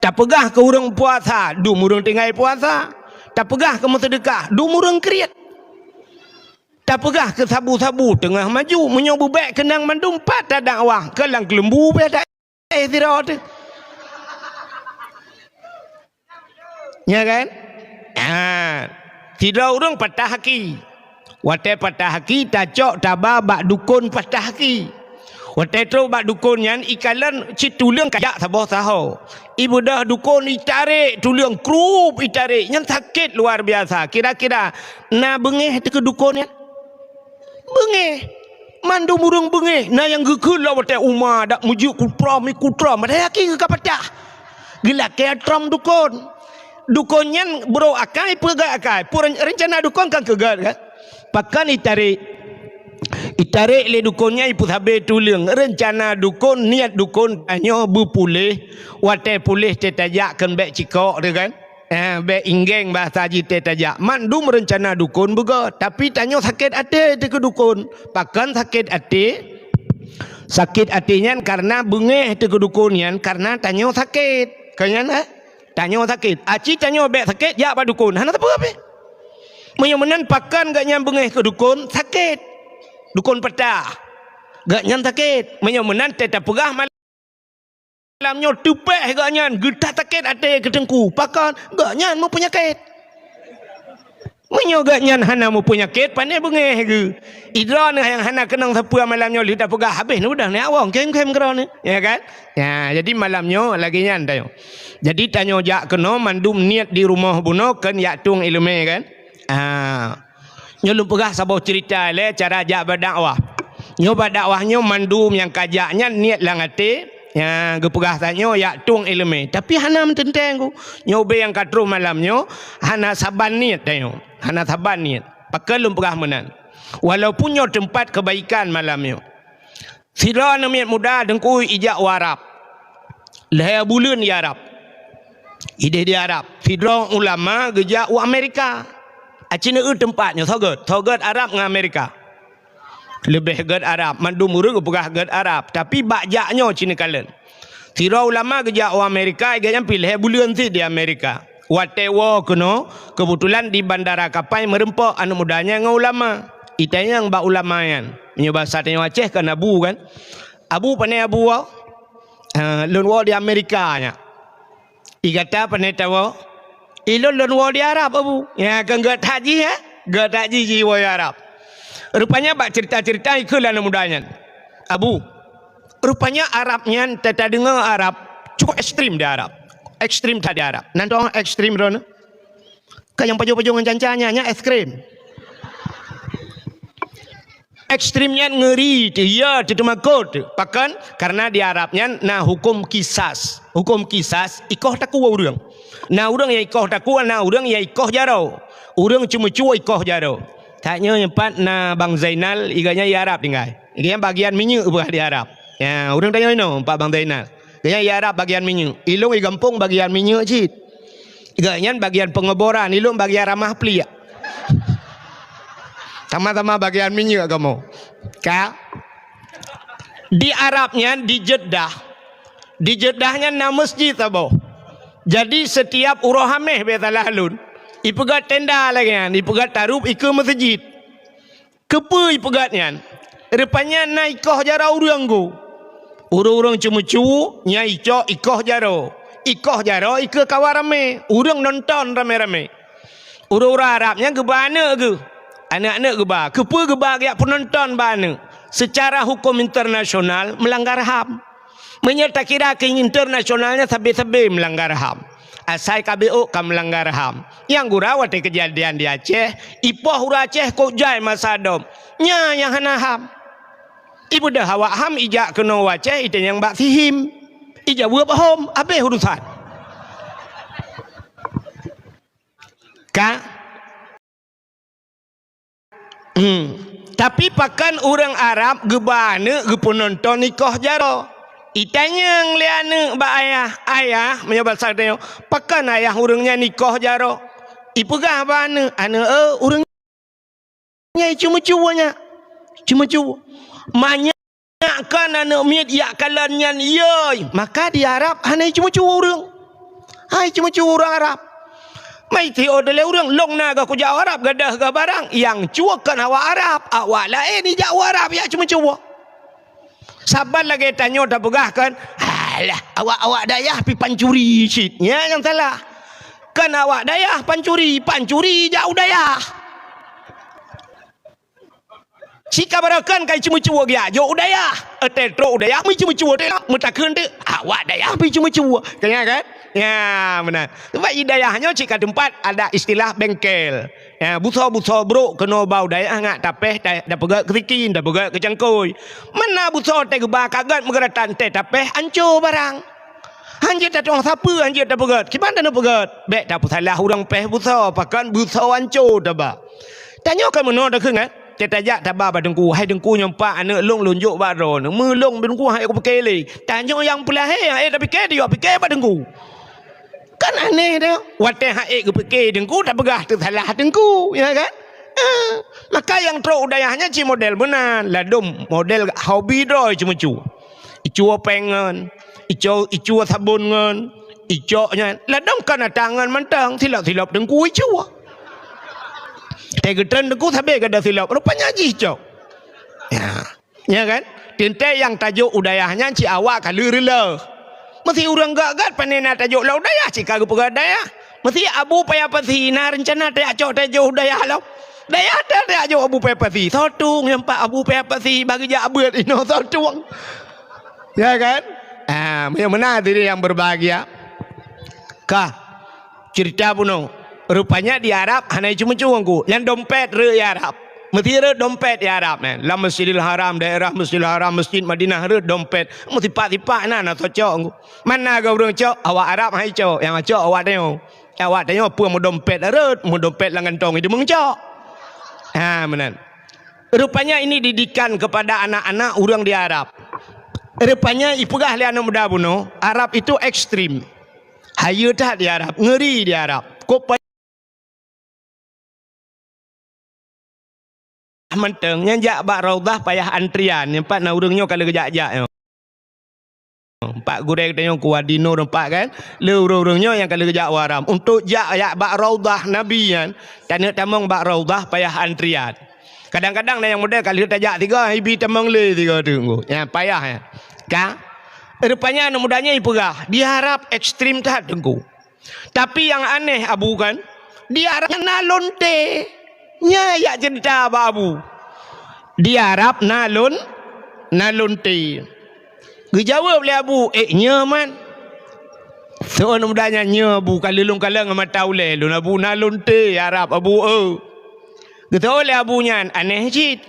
Tak pegah ke urang puasa, du murang tinggal puasa. Tak pegah ke sedekah, du murang kriat. Tak pegah ke sabu-sabu tengah maju, menyobu baik kenang mandum pat tak dakwah, kelang kelembu pe tak istirahat. Ya kan? Tidak urang patah haki. Watai patah haki tacok tabah bak dukun patah haki. Watai tu bak dukun yan ikalan citulang kayak sabah saho. Ibu dah dukun itarik tulang krup itarik yang sakit luar biasa. Kira-kira na bengeh te ke dukun yan. Bengeh. Mandu murung bengeh. Na yang gekul lah watai umar dak mujuk kutram ikutram. Ada haki ke kapatah. Gila kaya tram dukun. Dukun yan bro akai pegai akai. Rencana dukun kan kegat kan. Pakan itarik le dukunnya ipu habis tulang. Rencana dukun, niat dukun hanya berpulih. Watai pulih tetajakkan baik cikok dia kan. Baik inggeng bahasa haji tetajak. Mandum rencana dukun juga. Tapi tanya sakit hati ke dukun. Pakan sakit hati. Sakit hatinya karena bengeh ke dukun karena tanya sakit. Kayaknya tanya sakit. Aci tanya baik sakit ya pak dukun. Hana tak apa. Menyamanan pakan gak nyambung ke dukun sakit. Dukun petah gak nyan sakit. Menyamanan tetap pegah malamnya tupeh gak nyan getah sakit ada ketengku. Pakan gak nyan mau penyakit. Menyo gak nyan hana mau penyakit pandai bengeh ke. Idra ni yang hana kenang sapua malamnya li tak pegah habis ni udah ni awang kem-kem kerana ya kan. Ya jadi malamnya lagi nyan tayo. Jadi tanya jak kena mandum niat di rumah buno kan yak tung ilmu kan. Nyolong pegah sabau cerita le cara ajak berdakwah. Nyoba dakwahnya mandum yang kajaknya niat lang hati. Ya gepegah tanya yak tung ilmu. Tapi hana mententeng ku. Nyoba yang katru malamnya hana saban niat tayo. Hana saban niat. Pakai lum pegah menan. Walaupun nyo tempat kebaikan malamnya. Sira namiat muda dengku ijak warap. Leh bulan di Arab. Ide di Arab. Sira ulama gejak u Amerika. Acina tempatnya thogot Arab dengan Amerika. Lebih ged Arab, mandum urang pegah ged Arab, tapi bakjaknya Cina kalen. Sira ulama gejak orang Amerika iganya pilih bulan si di Amerika. Watewo kuno kebetulan di bandara kapal merempok anu mudanya dengan ulama. Itanya yang bak ulama yan. Menyoba satenya Aceh kan abu kan. Abu panai abu wau. Lun wau di Amerika nya. Igata panai tawo. Ilon lon wau di Arab abu. Ya kan gak haji ya? Gak haji jiwa Arab. Rupanya bak cerita-cerita ikulah mudanya. Abu. Rupanya Arabnya tata dengar Arab cukup ekstrim di Arab. Ekstrim tadi Arab. Nanti orang ekstrim rona. Kayak yang pajong-pajongan cancanya nya ekstrim. Ekstrimnya ngeri tu ya tu makut. Pakan karena di Arabnya nah hukum kisas. Hukum kisas ikoh taku urang. Nah urang yang ikoh taku nah urang yang ikoh jaro. Urang cuma cuai ikoh jaro. Taknya nyempat na Bang Zainal iganya di Arab tinggal. Iganya bagian minyak di Arab. Ya urang tanya no Pak Bang Zainal. Iganya di Arab bagian minyak. Ilung i gampung bagian minyak cit. Iganya bagian pengeboran, ilung bagian ramah plia. Sama-sama bagian minyak kamu. Kak. Di Arabnya di Jeddah. Di Jeddahnya nama masjid tabo. Jadi setiap urohameh betalah halun. Ipegat tenda lagi kan. Ipegat tarup ike masjid. Kepe ipegatnya. Rupanya na ikoh jara urang go. Urang-urang cemu-cu nya ikoh jaro. Ikoh jaro ike kawarame. Urang nonton rame-rame. Urang-urang Arabnya gebana ke. Anak-anak geba, kepa geba gaya penonton bana. Secara hukum internasional melanggar HAM. Menyerta kira ke internasionalnya sabi-sabi melanggar HAM. Asai KBO kan melanggar HAM. Yang gurawat kejadian di Aceh, ipoh hura Aceh kok jai masa dom. Nya yang hana HAM. Ibu dah hawa HAM ijak kena Aceh itu yang bak fihim. Ijak buat hom, apa urusan? Kak tapi pakan orang Arab gebana gepenonton nikoh jaro. Itanya yang liane ba ayah menyebal sadanya pakan ayah urangnya nikoh jaro. Ipegah bana ana urangnya cuma-cumanya. Cuma-cuma. Banyak kan ana miat ya kalannya ye. Maka di Arab ana cuma-cuma urang. Hai cuma orang Arab. Mai ti odele orang long na ga ku Jawa Arab gadah ga barang yang cuakan awak Arab, awak lain ni Jawa Arab ya cuma cuak. Sabar lagi tanya dah pegahkan. Alah, awak dayah pi pancuri shit. Ya yang salah. Kan awak dayah pancuri jauh dayah. Jika barakan kai cuma cuak ya, jauh dayah. Tetro dayah mi cuma cuak dia. Mutakan dia. Awak dayah pi cuma cuak. Kan? Ya benar. Sebab hidayahnya jika tempat ada istilah bengkel. Ya, buso bro kena bau dayah ngak tapeh dah pegat kerikin dah pegat kecangkoi. Mana buso teh gebah kagat mengeratan teh tapeh ancur barang. Anjir tak tong siapa anjir dah pegat. Gimana nak pegat? Bek tak salah urang peh buso pakan buso ancur dah ba. Tanya kan mana dah kengat? Tetajak tabah badengku, hai dengku nyompak anak long lonjok baron. Melong dengku hai aku pakai le. Tanya yang pelahir ai dah fikir dia fikir badengku. Kan aneh dia. Wateh haik ke fikir dengku tak pegah tersalah dengku, ya kan? Maka yang teruk dayahnya ci model benar. Ladum model hobi doi cuma cu. Icu pengen, icu sabun ngan, icoknya. Ladum kana tangan mentang silap-silap dengku icu. Tegetan dengku sampai kada silap. Rupanya cicok. Ya kan? Tintai yang tajuk udayahnya ci awak kalau rela. Mesti orang gagat panena tajuk lau dayah cika gu pegat dayah. Mesti abu payah pasi na rencana tak acok tajuk dayah lau. Dayah tak acok abu payah pasi. Sotung yang pak abu payah pasi bagi jak abet ino sotung. Ya kan? Yang mana diri yang berbahagia? Kah? Cerita puno. Rupanya di Arab hanai cuma-cuma ku. Yang dompet re Arab. Mesti re dompet di Arab man. Dalam Masjidil Haram, daerah Masjidil Haram, Masjid Madinah re dompet. Mesti tipak-tipak nak cok ku. Mana kau orang cok? Awak Arab hai cok. Yang cok awak tengok. Awak tengok apa mau dompet re, mau dompet lang kantong itu mengcok. Benar. Rupanya ini didikan kepada anak-anak orang di Arab. Rupanya ipugah li anak muda buno. Arab itu ekstrim. Hayu tak di Arab, ngeri di Arab. Kok menteng nyanjak bak raudah payah antrian nampak na urangnya kalau kejak-jak Pak gureng tanya kuadino nampak kan le urang-urangnya yang kalau kejak waram untuk jak bak raudah nabi kan tanya tamang bak raudah payah antrian kadang-kadang yang model kalau tajak tiga ibi tamang le tiga tunggu ya payah ya ka rupanya anak mudanya ipegah diharap ekstrim tak tunggu tapi yang aneh abu kan diharap nalonte nya ya cerita babu di Arab nalun te dijawab oleh abu nya man so mudanya nya abu kalilung kalang mata ule lun abu nalun te Arab abu gitu oleh abunya aneh cit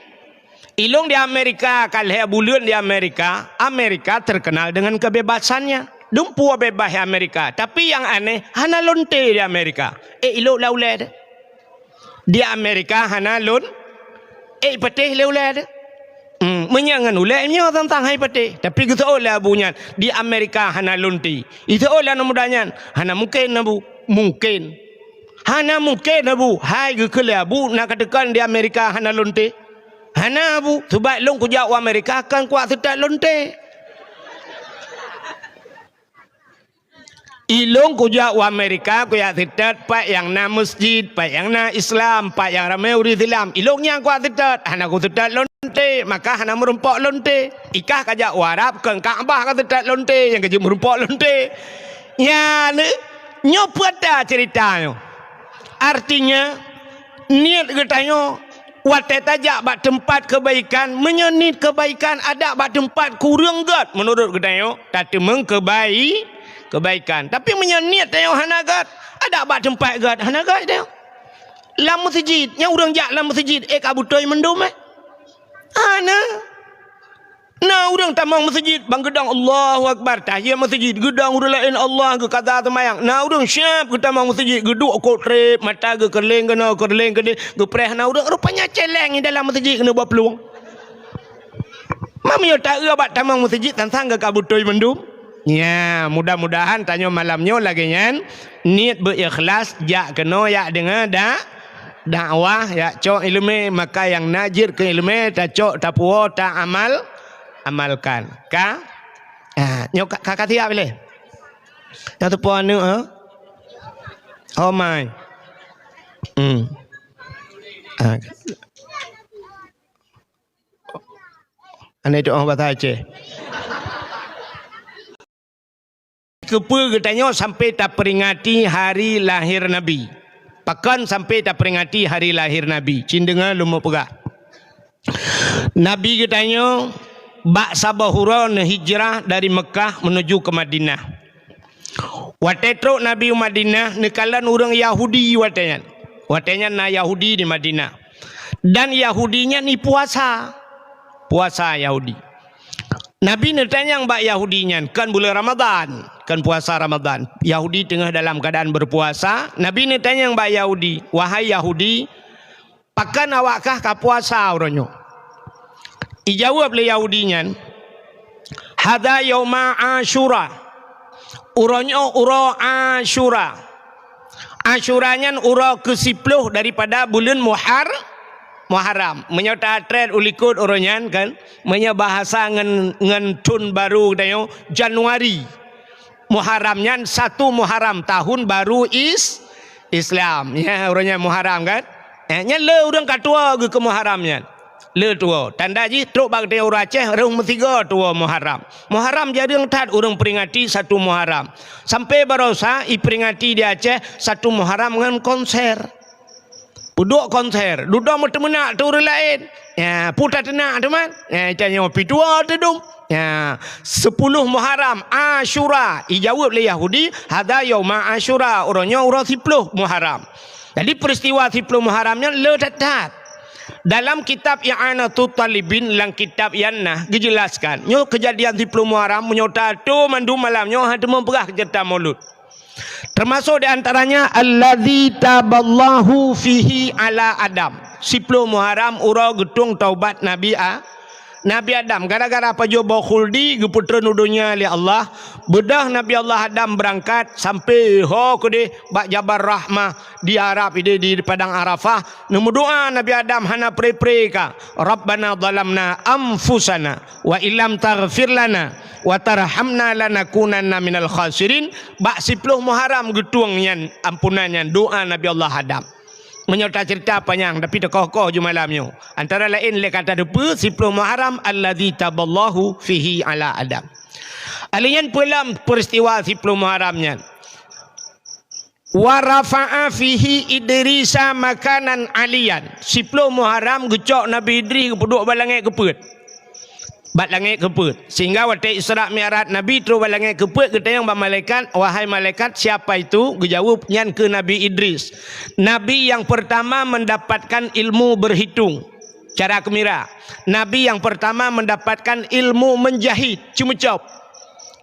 ilung di Amerika kalau abu lun di Amerika terkenal dengan kebebasannya dumpu bebas Amerika tapi yang aneh nalun te di Amerika ilung lauled di Amerika hanalun patih leulad menyangan ulainya tentang hai patih tapi kita oleh abunya di Amerika hanalun ti itu oleh namudanya hana mungkin abu mungkin hana mungkin abu hai ke abu nak katakan di Amerika hanalun ti hana abu sebab long ku jauh Amerika kan kuat setat lonte ilung kujak wa Amerika kuya tidat pak yang na masjid pak yang na Islam pak yang ramai uri Islam ilungnya kuat tidat hana ku tidat lonte maka hana merumpok lonte ikah kajak warap ke Kaabah ka tidat lonte yang kajak merumpok lonte ya nyopata ceritanya artinya niat katanya wate tajak bak tempat kebaikan menyenit kebaikan ada bak tempat kurang gat menurut katanya tapi kebaikan tapi menyenit tengok hanagat ada bak tempat gat hanagat tengok lam masjid nya urang jak lam masjid kabutoi mendum nah urang tamang masjid bang gedang Allahu akbar tahiyat masjid gedang urang lain Allah ke kata temayang nah urang syap ke tamang masjid geduk kotrep mata ke kerling kena ke preh nah urang rupanya celeng dalam masjid kena buat peluang mami tak bak tamang masjid tantang ke kabutoi mendum. Ya, mudah-mudahan tanya malamnya lagi nyan niat berikhlas jak kena ya dengan dakwah ya cok ilmu maka yang najir ke ilmu tak cok tak puas tak amalkan ka nyok kakak tiap boleh tak tu puan Oh my. Ah. Ane doa bahasa Aceh. Kepa katanya sampai tak peringati hari lahir Nabi. Pakan sampai tak peringati hari lahir Nabi. Cin dengar lumuk pegah. Nabi katanya bak sabahura hijrah dari Mekah menuju ke Madinah. Watetruk Nabi Madinah nekalan orang Yahudi watenyan. Watenyan na Yahudi di Madinah. Dan Yahudinya ni puasa. Puasa Yahudi. Nabi netanya bak Yahudinya kan bulan Ramadan, kan puasa Ramadan. Yahudi tengah dalam keadaan berpuasa. Nabi netanya bak Yahudi, wahai Yahudi, pakan awakkah ka puasa uronyo? Ijawab le Yahudinya, hada yauma Asyura. Uronyo uro Asyura. Asyuranya uro ke-10 daripada bulan Muharram. Menyota trend ulikut oronyan kan. Menyebahasa ngen tun baru katanya Januari. Muharramnya 1 Muharram tahun baru Islam. Ya orangnya Muharram kan. Nya le orang katua ke Muharramnya. Le tua. Tanda ji truk bak dia orang Aceh orang 3 tua Muharram. Muharram jadi yang tat orang peringati 1 Muharram. Sampai barosa peringati di Aceh 1 Muharram dengan konser. Duduk konser, duduk menak tu orang lain. Ya, putar tenak teman. Ya, tanya pitua tu dum. Ya, 10 Muharram Asyura. Ijawab le Yahudi, hada yauma Asyura. Orangnya orang 10 Muharram. Jadi peristiwa 10 Muharramnya le tat. Dalam kitab I'anatul Talibin lang kitab Yannah dijelaskan, nyo kejadian 10 Muharram menyota tu mandu malamnya hadu memperah cerita Maulud. Termasuk di antaranya allazi taballahu fihi ala Adam. 10 Muharram ura getung taubat Nabi Adam. Gara-gara apa jo khuldi geputra nudunya li Allah. Bedah Nabi Allah Adam berangkat sampai ke de bak Jabal Rahmah di Arab di padang Arafah. Nemu doa Nabi Adam hana pre-pre ka. Rabbana zalamna anfusana wa illam taghfir lana wa tarhamna lanakunanna minal khasirin. Bak 10 Muharram getung nyan ampunannya doa Nabi Allah Adam. Menyerta cerita panjang tapi dekoh-koh je malamnya. Antara lain le kata depa 10 Muharram allazi taballahu fihi ala Adam. Alian pelam peristiwa 10 Muharramnya. Wa rafa'a fihi Idrisa makanan alian. 10 Muharram gecok Nabi Idris duduk balangit keput. Bat langit keput. Sehingga waktu Isra Mi'raj Nabi terus balangit keput ketanya ba malaikat, wahai malaikat siapa itu? Dijawab nyan ke Nabi Idris. Nabi yang pertama mendapatkan ilmu berhitung cara kemira. Nabi yang pertama mendapatkan ilmu menjahit cumucop.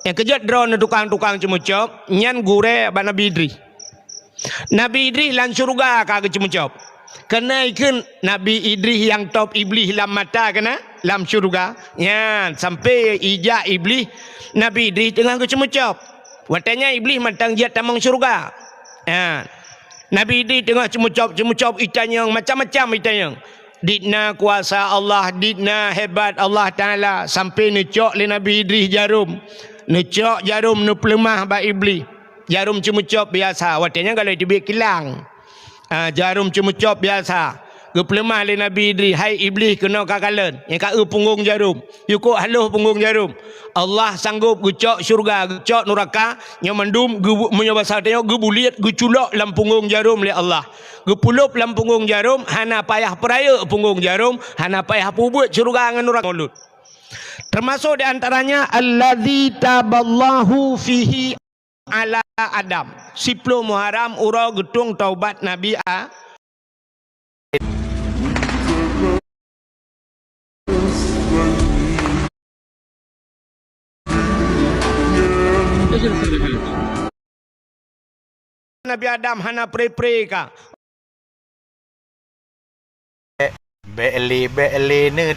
Yang kejat drone tukang-tukang cumucop nyan gure ba Nabi Idris. Nabi Idris lan surga ka cumucop. Kena ikan Nabi Idris yang top iblis lam mata kena lam syurga. Ya, sampai ijak iblis Nabi Idris tengah kecemucap. Watanya iblis matang dia tamang syurga. Ya. Nabi Idris tengah cemucap itanya macam-macam itanya. Didna kuasa Allah, didna hebat Allah Taala sampai necok le Nabi Idris jarum. Necok jarum nu pelemah ba iblis. Jarum cemucap biasa. Watanya kalau dibik kilang. Jarum cemucap biasa. Gepelemah le Nabi Idris, hai iblis kena kakalan. Yang ka punggung jarum. Yukuk haluh punggung jarum. Allah sanggup gecok syurga, gecok neraka, yang mendum menyabasa tengok gebuliat geculok dalam punggung jarum le Allah. Gepulup dalam punggung jarum, hana payah peraya punggung jarum, hana payah pubut syurga dengan neraka mulut. Termasuk di antaranya allazi taballahu fihi ala Adam. 10 Muharram ura getung taubat Nabi Nabi Adam hana pre-pre ka. Beli ne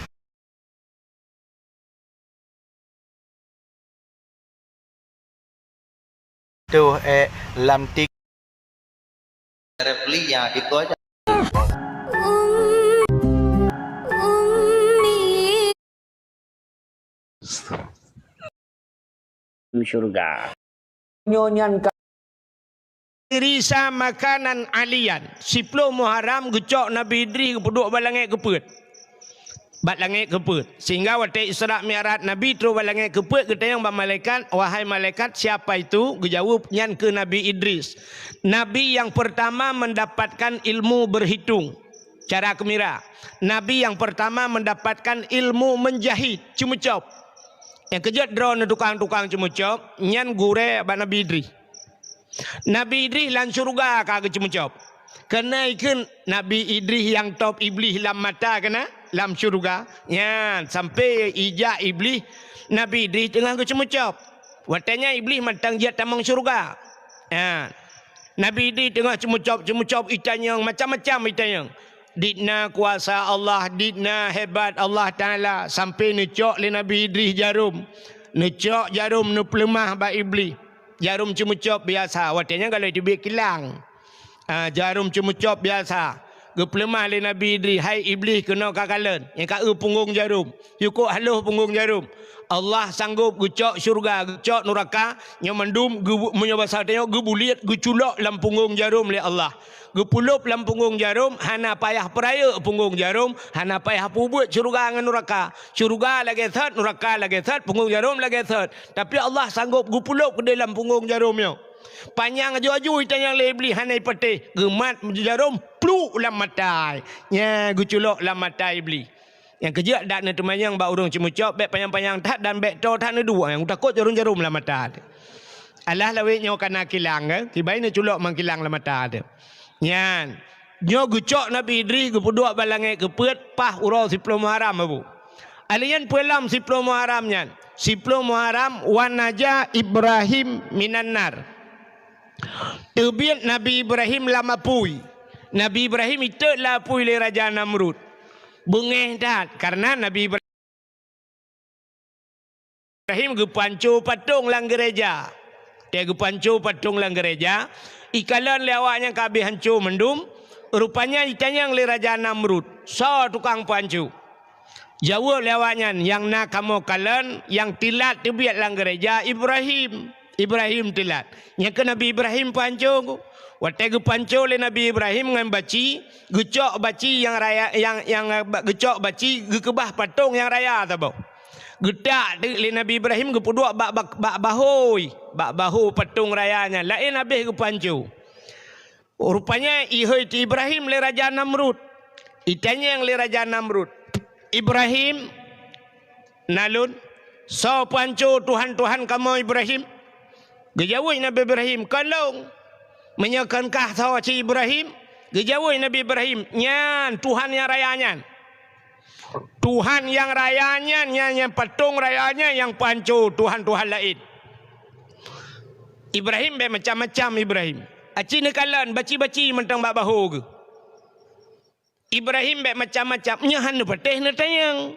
tu lam tik beli ya itu aja. Syurga. Nyonya Risa makanan alian 10 Muharram gecok Nabi Idris kepuduk balangit keput. Bat langit keput. Sehingga waktu Isra Mi'raj Nabi terus balangit keput kita yang malaikat, wahai malaikat siapa itu? Gejawab nyan ke Nabi Idris. Nabi yang pertama mendapatkan ilmu berhitung cara kemira. Nabi yang pertama mendapatkan ilmu menjahit cumucop. Yang kejut drone tukang-tukang cumucop nyan gure ba Nabi Idris. Nabi Idris lan surga kagak cumucop. Kena ikan Nabi Idris yang top iblis lam mata kena lam surga. Ya, sampai ijak iblis Nabi Idris tengah cumucop. Watanya iblis matang dia tamang surga. Ya. Nabi Idris tengah cumucop itanyang macam-macam itanyang. Didna kuasa Allah, didna hebat Allah Ta'ala. Sampai necok le Nabi Idris jarum. Necok jarum nu pelemah ba iblis. Jarum cumucop biasa. Watanya kalau dibik kilang. Jarum cumucop biasa. Gepelemah le Nabi Idris. Hai iblis kena kakalan. Yang kau punggung jarum. Yukuk haluh punggung jarum. Allah sanggup gecok syurga, gecok neraka. Yang mendum, menyebasa tengok, gebuliat, geculok dalam punggung jarum le Allah. Gepulup dalam punggung jarum, hana payah peraya punggung jarum, hana payah pubut syurga dengan neraka. Syurga lagi third, neraka lagi third, punggung jarum lagi third. Tapi Allah sanggup gepulup ke dalam punggung jarumnya. Panjang aju-aju itanya lebli hana ipatih. Gemat jarum, pluk dalam matai. Ya, geculok dalam matai iblis. Yang kejak dak na temayang ba urang cemucop, bek panjang-panjang tat dan bek to tat na dua. Yang takut jarum-jarum dalam mata. Alah lawe nyo kana kilang ke, tibai na culok mangkilang dalam mata dia. Nyan, nyo gucok Nabi Idris gepuduk balangit keput pah urau 10 Muharram abu. Alian pelam 10 Muharram nyan. 10 Muharram wanaja Ibrahim minanar. Tebiat Nabi Ibrahim lama pui. Nabi Ibrahim itu lapui le Raja Namrud. Bengeh dah karena Nabi Ibrahim gepancu patung lang gereja. Dia gepancu patung lang gereja. Ikalan lewatnya kabeh hancur mendum. Rupanya itanya le Raja Namrud. So tukang pancu. Jauh lewatnya yang nak kamu kalan yang tilat tebiat lang gereja Ibrahim. Ibrahim tilat. Yang ke Nabi Ibrahim pancu. Waktu gepancu le Nabi Ibrahim dengan baci, gecok baci yang raya yang gecok baci gekebah patung yang raya tahu. Gedak le Nabi Ibrahim gepuduk bak bahu patung rayanya. Lain habis gepancu. Rupanya ihoi ti Ibrahim le Raja Namrud. Itanya yang le Raja Namrud. Ibrahim nalun so pancu Tuhan kamu Ibrahim. Gejawai Nabi Ibrahim kalong menyakankah sahaja Ibrahim? Gejawai Nabi Ibrahim, nyan Tuhan yang rayanya. Tuhan yang rayanya, yang patung rayanya yang pancu Tuhan-Tuhan lain. Ibrahim macam-macam Ibrahim. Aci nekalan baci-baci mentang bak bahu ke. Ibrahim macam-macam. Nyahan nu patih na tayang.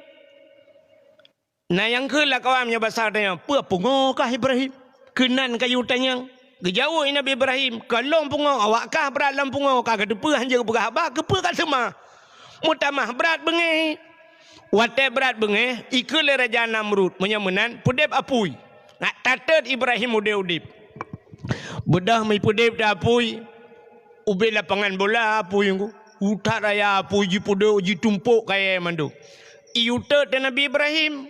Nah yang ke lah kawannya basar tayang. Apa pungokah Ibrahim? Kenan kayu tayang. Gejauh Nabi Ibrahim. Kalau pungong awakkah berat dalam pungong. Kagak depa hanja kepegah abah. Kepa kat semua. Mutamah berat bengeh. Watai berat bengeh. Ika le Raja Namrud. Menyamenan. Pudip apui. Nak tatat Ibrahim udip-udip. Bedah mai pudip dah apui. Ubi lapangan bola apui. Utak raya apui. Ji puda uji tumpuk kaya mandu. Iutat dan Nabi Ibrahim.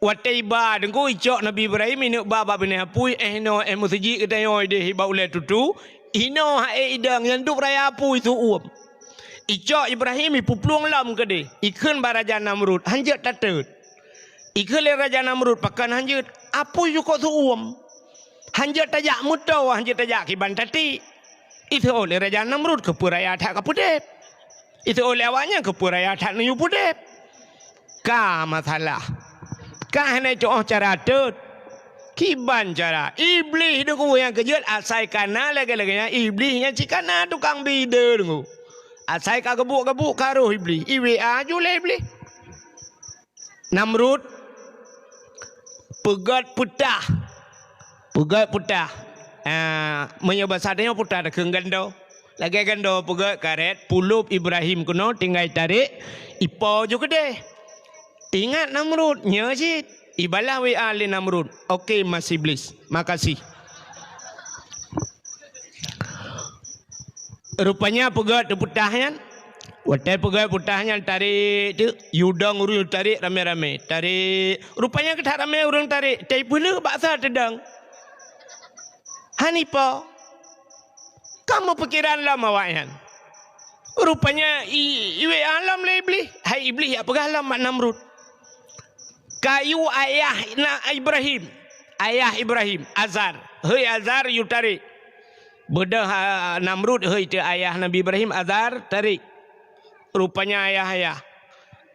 Watai ba dengku icok Nabi Ibrahim ini baba bini apui no musiji kita yo ide hiba ule tutu ino hae idang yang duk raya apui tu uam icok Ibrahim ipu pluang lam ke de ikun ba Raja Namrud hanjat tatet ikun le Raja Namrud pakan hanjat apui yuko tu uam hanjat tajak mutau hanjat tajak kiban tati itu oleh Raja Namrud ke puraya tak kapudep itu oleh awaknya ke puraya tak niu pudep ka masalah kahna itu cara tut kiban cara iblis tu yang kejut asai kana lagi-laginya iblisnya cikana tukang bida tu asai ka gebuk-gebuk karuh iblis iwe aju le iblis Namrud pegat putah menyebasarnya putah dah gando lagi gando pegat karet pulup Ibrahim kuno tinggal tarik ipo juga deh. Ingat Namrud, nyajit. Ibalah WA le Namrud. Okey Mas Iblis. Makasih. Rupanya pegat tu putahnya. Watai pegat putahnya tarik tu. Yudang urang tarik ramai-ramai. Tarik. Rupanya ketak ramai orang tarik. Tapi pula baksa tedang. Hanipa. Kamu pikiran lama awaknya. Rupanya iwe alam lah iblis. Hai iblis apa alam mak Namrud. Kayu ayah Ibrahim. Ayah Ibrahim. Azar. Hei Azar you tarik. Bedah Namrud hei tu ayah Nabi Ibrahim Azar tarik. Rupanya ayah.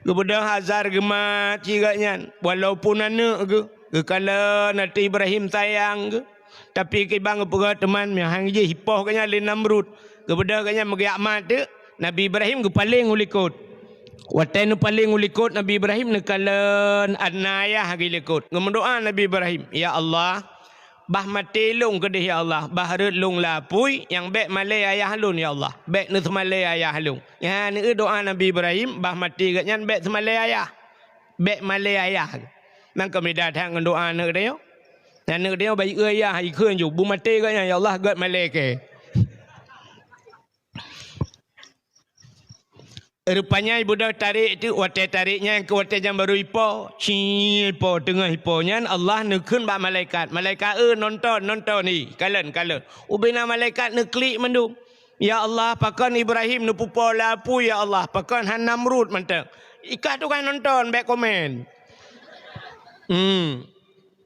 Kebedah Azar gemat cigaknya. Walaupun anak ke. Kalau nanti Ibrahim sayang ke. Tapi kibang pegat teman yang je hipoh kanya le Namrud. Kebedah kanya megiak mat tu. Nabi Ibrahim ke paling ulikut. Watai nu paling ulikut Nabi Ibrahim nekalan anayah gilikut. Ngemendoa Nabi Ibrahim, ya Allah, bah mati lung kedih ya Allah, bah lung lapui yang baik malai ayah lun ya Allah. Baik nu semalai ayah lung. Ya ni doa Nabi Ibrahim bah mati katnya baik semalai ayah. Baik malai ayah. Nang kami datang doa nak dia. Dan nak dia baik ayah ikun ju bu mati katnya ya Allah gat malai ke. Rupanya ibu dah tarik tu, watai tariknya ke watai jam baru ipo, ipo tengah iponya Allah nekun bak malaikat. Malaikat nonton ni, kalen. Ubina malaikat neklik mendung. Ya Allah, pakan Ibrahim nupupo lapu ya Allah, pakan Han Namrud mantap. Ikat tu kan nonton, baik komen.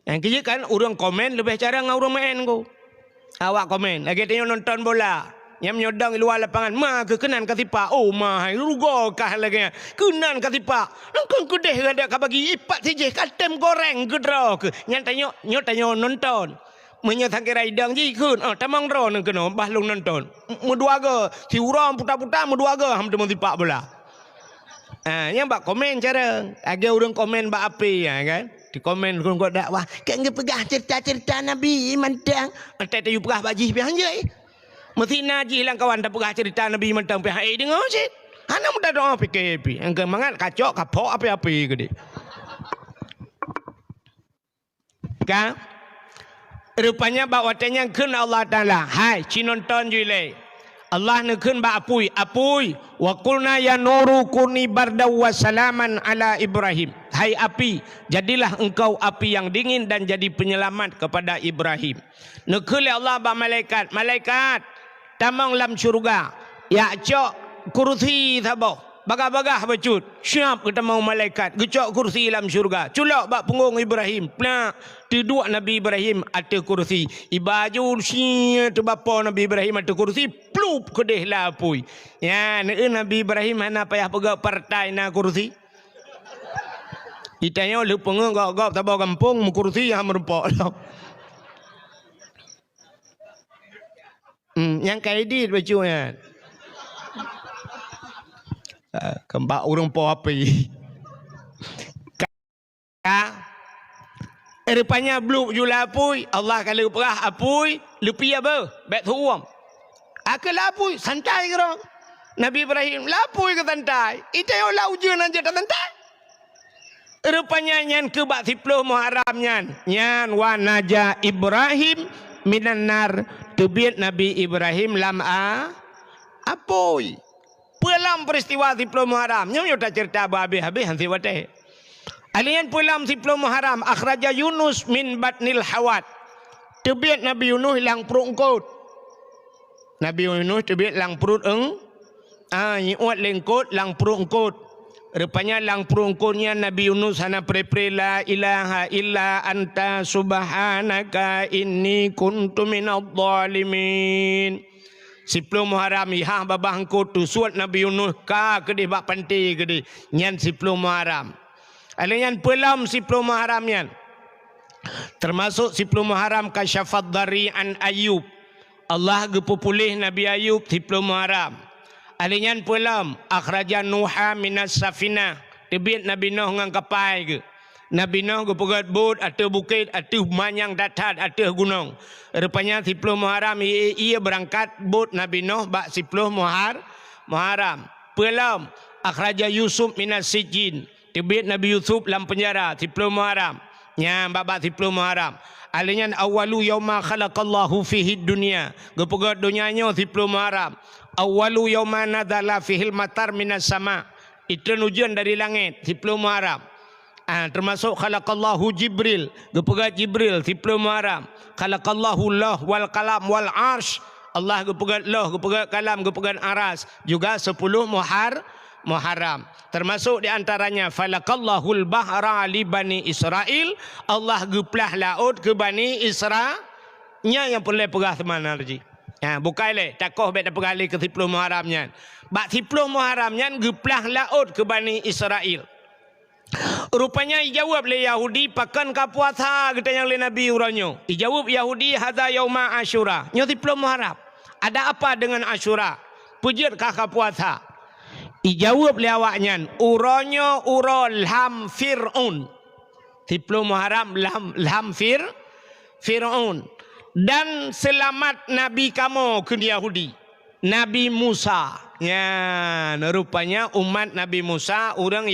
Yang kerja kan orang komen lebih cara dengan orang main ko. Awak komen, lagi tengok nonton bola. Yang menyodang luar lapangan. Ma ke kenan katipak. Oh mahai. Rugo kah lagi. Kenan katipak. Nangkang kedeh ada kah bagi ipat saja. Katem goreng ke draw ke. Yang tanya nonton. Menyatakan kira idang je ikut. Tamang draw nak kena. Bahlung nonton. Medua ke. Si urang putar-putar medua ke. Ham temu tipak bola. Yang bak komen cara. Ada orang komen bak api kan. Di komen orang kau dakwah. Kan dia pegah cerita-cerita Nabi. Mantang. Tak tahu pegah bajih biar je. Mesti naji lang kawan tak pernah cerita Nabi mentang pihak dengar sih. Hana muda doa PKP. Engkau mangat kacok kapok apa-apa ke dia. Kan? Rupanya bawatanya kun Allah Taala. Hai, cinonton jule. Allah nekun ba apui. Wa qulna ya nuru kuni barda wa salaman ala Ibrahim. Hai api, jadilah engkau api yang dingin dan jadi penyelamat kepada Ibrahim. Nekun Allah ba malaikat. Tamang lam syurga. Ya cok kursi thabau. Bagah-bagah bacut. Siap kita mau malaikat. Gecok kursi lam syurga. Culak bak punggung Ibrahim. Nah, tiduk Nabi Ibrahim ada kursi. Ibaju siya tu bapa Nabi Ibrahim ada kursi. Plup kedih lapui. Ya, Nabi Ibrahim hana payah pegak partai na kursi. Itanya lu punggung gak tabau kampung kursi yang merupok. Yang kaedit bajunya. Kembak orang po api. Rupanya bluk jula apui. Allah kalau perah apui. Lupi apa? Baik tuam. Aku lapui. Santai kerong. Nabi Ibrahim lapui ke santai. Itu yang lah ujian aja tak santai. Rupanya nyan kebak 10 Muharram nyan wa naja Ibrahim minan nar. Tubiat Nabi Ibrahim lam apoi. Pulang peristiwa 10 Muharram. Nyonya tak cerita habis-habis hansi wateh. Alian pulang 10 Muharram akhraja Yunus min batnil hawat. Tubiat Nabi Yunus lang perut engkot. Nabi Yunus tubiat lang perut nyiut lengkot lang perut engkot. Rupanya lang perut engkotnya Nabi Yunus hana pre la ilaha illa anta subhanaka inni kuntu minadh dhalimin. 10 Muharram ihah babah engkau tu suat Nabi Yunus ka kedih bak panti kedih nyan 10 Muharram. Alian pelam 10 Muharram nyan. Termasuk 10 Muharram kasyafat dari an Ayub. Allah gepupulih Nabi Ayub 10 Muharram. Alian pelam akhraja Nuha minas safina. Tebit Nabi Nuh ngang kapal ke. Nabi Nuh ke pegat bot atau bukit atau manyang datat atau gunung. Rupanya 10 Muharram ia berangkat bot Nabi Nuh bak 10 Muharram. Pelam akhraja Yusuf minas sijin. Tebit Nabi Yusuf dalam penjara 10 Muharram. nya bab 10 Muharram alinya awalu yauma khalaqallahu fihi dunya gepegat dunianya 10 Muharram awalu yauma nadzala fihil matar minas sama itu ujian dari langit 10 Muharram. Termasuk khalaqallahu Jibril gepegat Jibril 10 Muharram khalaqallahu Allah wal kalam wal arsh Allah gepegat Allah gepegat kalam gepegat aras juga 10 Muharram. Termasuk di antaranya falaqallahul bahra li bani Israel Allah geplah laut ke bani Israel nya yang boleh perah semana lagi. Bukan le takoh bet pergali ke 10 Muharramnya. Bak 10 Muharramnya geplah laut ke bani Israel. Rupanya dijawab oleh Yahudi pakan ka puasa kita yang oleh Nabi uranyo. Dijawab Yahudi hadza yauma Asyura. Nya 10 Muharram. Ada apa dengan Asyura? Pujud ka puasa. Dijawab oleh awaknya uranyo urol ham Fir'aun. 10 Muharram lam Fir'aun. Dan selamat Nabi kamu ke Yahudi Nabi Musa. Ya, rupanya umat Nabi Musa orang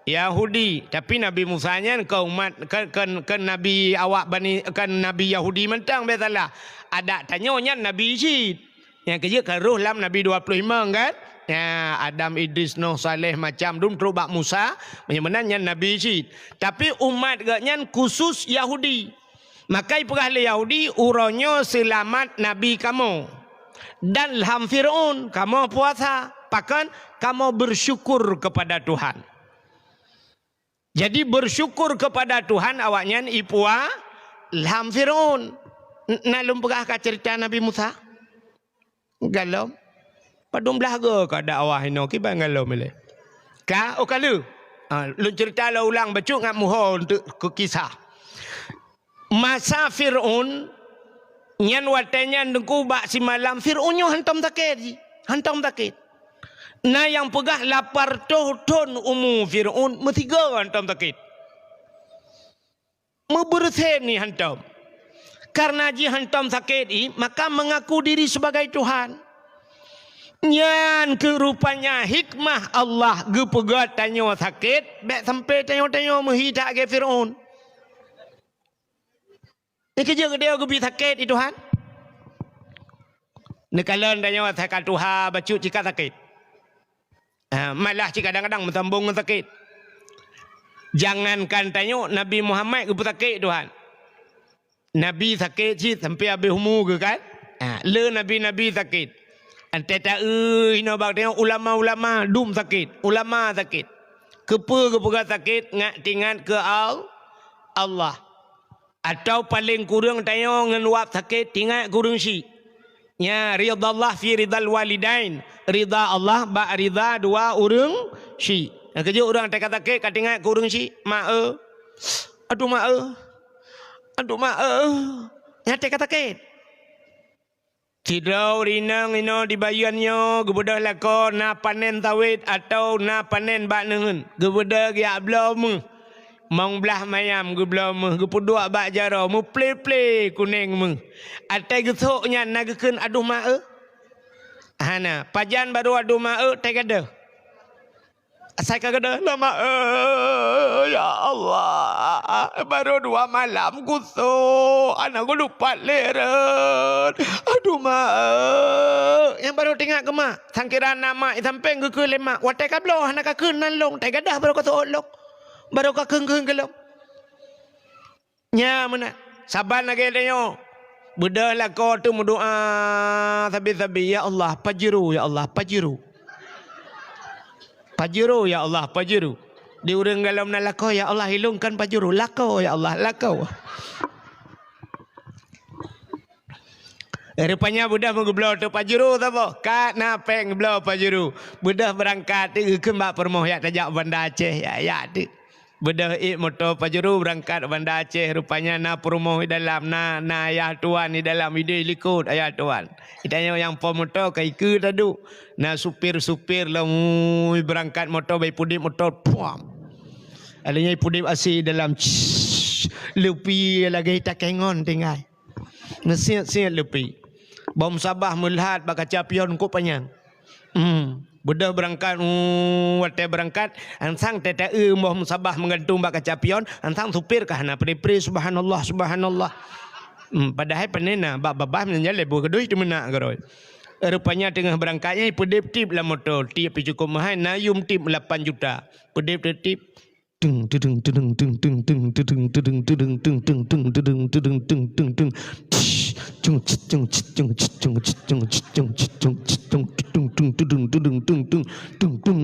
Yahudi. Tapi Nabi Musa nya ke umat ke Nabi awak bani kan Nabi Yahudi mentang betalah. Ada tanyonya Nabi Syed. Yang kerja ke roh lam Nabi 25 kan? Ya, Adam, Idris, Nuh, Saleh macam dum terubak Musa menyebenarnya Nabi Syed. Tapi umat gaknya khusus Yahudi. Maka perahli Yahudi uronyo selamat Nabi kamu. Dan ham Fir'aun kamu puasa. Pakan kamu bersyukur kepada Tuhan. Jadi bersyukur kepada Tuhan awaknya ipua ham Fir'aun. Nalum perah ka cerita Nabi Musa? Galau. Padum belaga ka ada awah ino ki bang galau mele. Ka o kalu. Lu cerita la ulang bacuk ngak muho untuk ke kisah. Masa Fir'aun nyan watenya ndengku bak si malam Fir'aunnya hantam takit. Hantam takit. Nah yang pegah lapar ton umu Fir'aun metiga hantam takit. Mebersen ni hantam. Karena ji hantam sakit ni maka mengaku diri sebagai Tuhan. Nyan kerupanya hikmah Allah gepegat tanyo sakit bek sampai tanyo menghidak ke Fir'aun. Ni kerja dia gebi sakit itu Tuhan. Nekalan tanyo sakit Tuhan bacu jika sakit. Malah jika kadang-kadang mentambung sakit. Jangankan tanyo Nabi Muhammad gebi sakit Tuhan. Nabi sakit sih sampai habis umur ke kan? Le Nabi sakit. Antara ino bak tengok ulama-ulama dum sakit, ulama sakit. Kepa sakit ngak tingat ke Allah. Atau paling kurang tengok ngan wap sakit tingat kurang si. Ya ridallah fi ridal walidain. Rida Allah ba rida dua urang si. Kerja orang tak sakit kat tingat kurang si. Aduh mak. Nyate kata sakit. Tidau rinang ino dibayarnya gebedah lako na panen tawit atau na panen bak nengen. Gebedah giak belum. Mang belah mayam ge belum ge puduk bak jaro mu play kuning mu. Atai gesoknya nagakeun aduh mak. Hana pajan baru aduh mak tai kada. Saya kata lama ya Allah baru 2 malam kusuk anakku lupa leren aduh mak yang baru tengok ke mak sangkiran nama sampai ke lemak watai kablo anak ka keun nalong tai gadah baru ka olok baru ka keung gelom nya mana sabar lagi denyo bedah lah kau tu berdoa sabi-sabi ya Allah pajiru ya Allah pajiru Pajuru ya Allah pajuru. Di urang galam na lako ya Allah hilungkan pajuru. Lako ya Allah lako. Rupanya budak mengeblau tu pajuru apa? Kat napeng geblau pajuru. Budak berangkat tu kembak permoh ya tajak Banda Aceh ya tu. Budak motor pajuru berangkat Banda Aceh rupanya na permoh dalam na ayah tuan di dalam ide likut ayah tuan. Itanya yang pemotor kai ke tadu. Na supir lah berangkat motor bayi pudip motor puam. Alanya pudip asih dalam lepi lagi tak kengon tinggal. Nasihat lepi. Bom sabah melihat bakaca pion ko panjang. Budak berangkat, wate berangkat, ansang tete moh musabah menggantung bak kacapion, ansang supir kahana pri subhanallah subhanallah. Padahal penena bak babah menjale bu kedoi tu menak geroi. Rupanya tengah berangkatnya pedip tip lah motor, tip cukup mahal, nayum tip 8 juta. Pedip tip tung tudung tudung tung tung tung tudung tudung tudung tung tung tung tudung tudung tung tung tung cung cung cung cung cung cung cung tung tung tung tudung tudung tung tung tung tung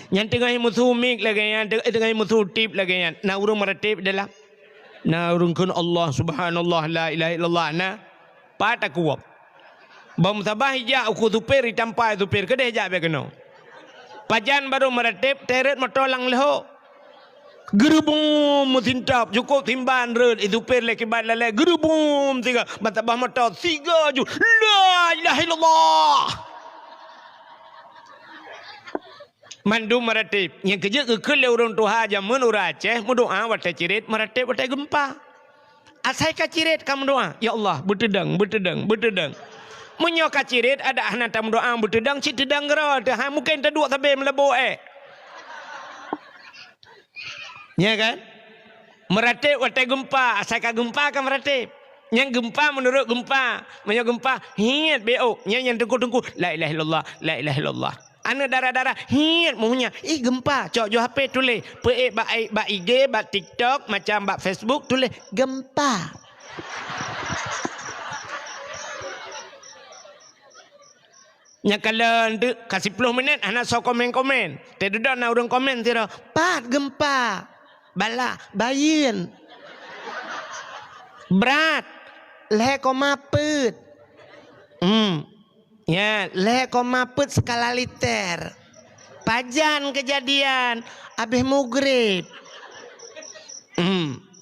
yang tengah musuh mik lagi yang tengah musuh tip lagi yang na urung meratip dalam na urung kun Allah subhanallah la ilaha illallah na pata kuap bom sabah hijak aku supir ditampai supir kedai hijak bekeno pajan baru meratip teret motolang leho gerubum mutintap cukup timban red itu per lekibat lale gerubum tiga batabah motor tiga ju la ilaha illallah mandu meratip yang kerja ke orang tuha jam menurut Aceh mendoa wate cirit meratip wate gempa asai ka cirit kamu doa ya Allah betedang menyoka cirit ada anak tam doa betedang citedang gera dah mungkin terdua sampai melebo ya kan meratip wate gempa asai ka gempa kan meratip yang gempa menurut gempa menyo gempa hiat beo yang tengku la ilaha illallah la ilaha illallah ana darah-darah hiat muhnya gempa cok jo HP tulis pe ba IG ba TikTok macam ba Facebook tulis gempa nya kalen tu kasih 10 minit ana so komen tedudak na urang komen tira pat gempa bala bayin berat le koma pet ya le koma pet skala liter pajan kejadian abis mugrib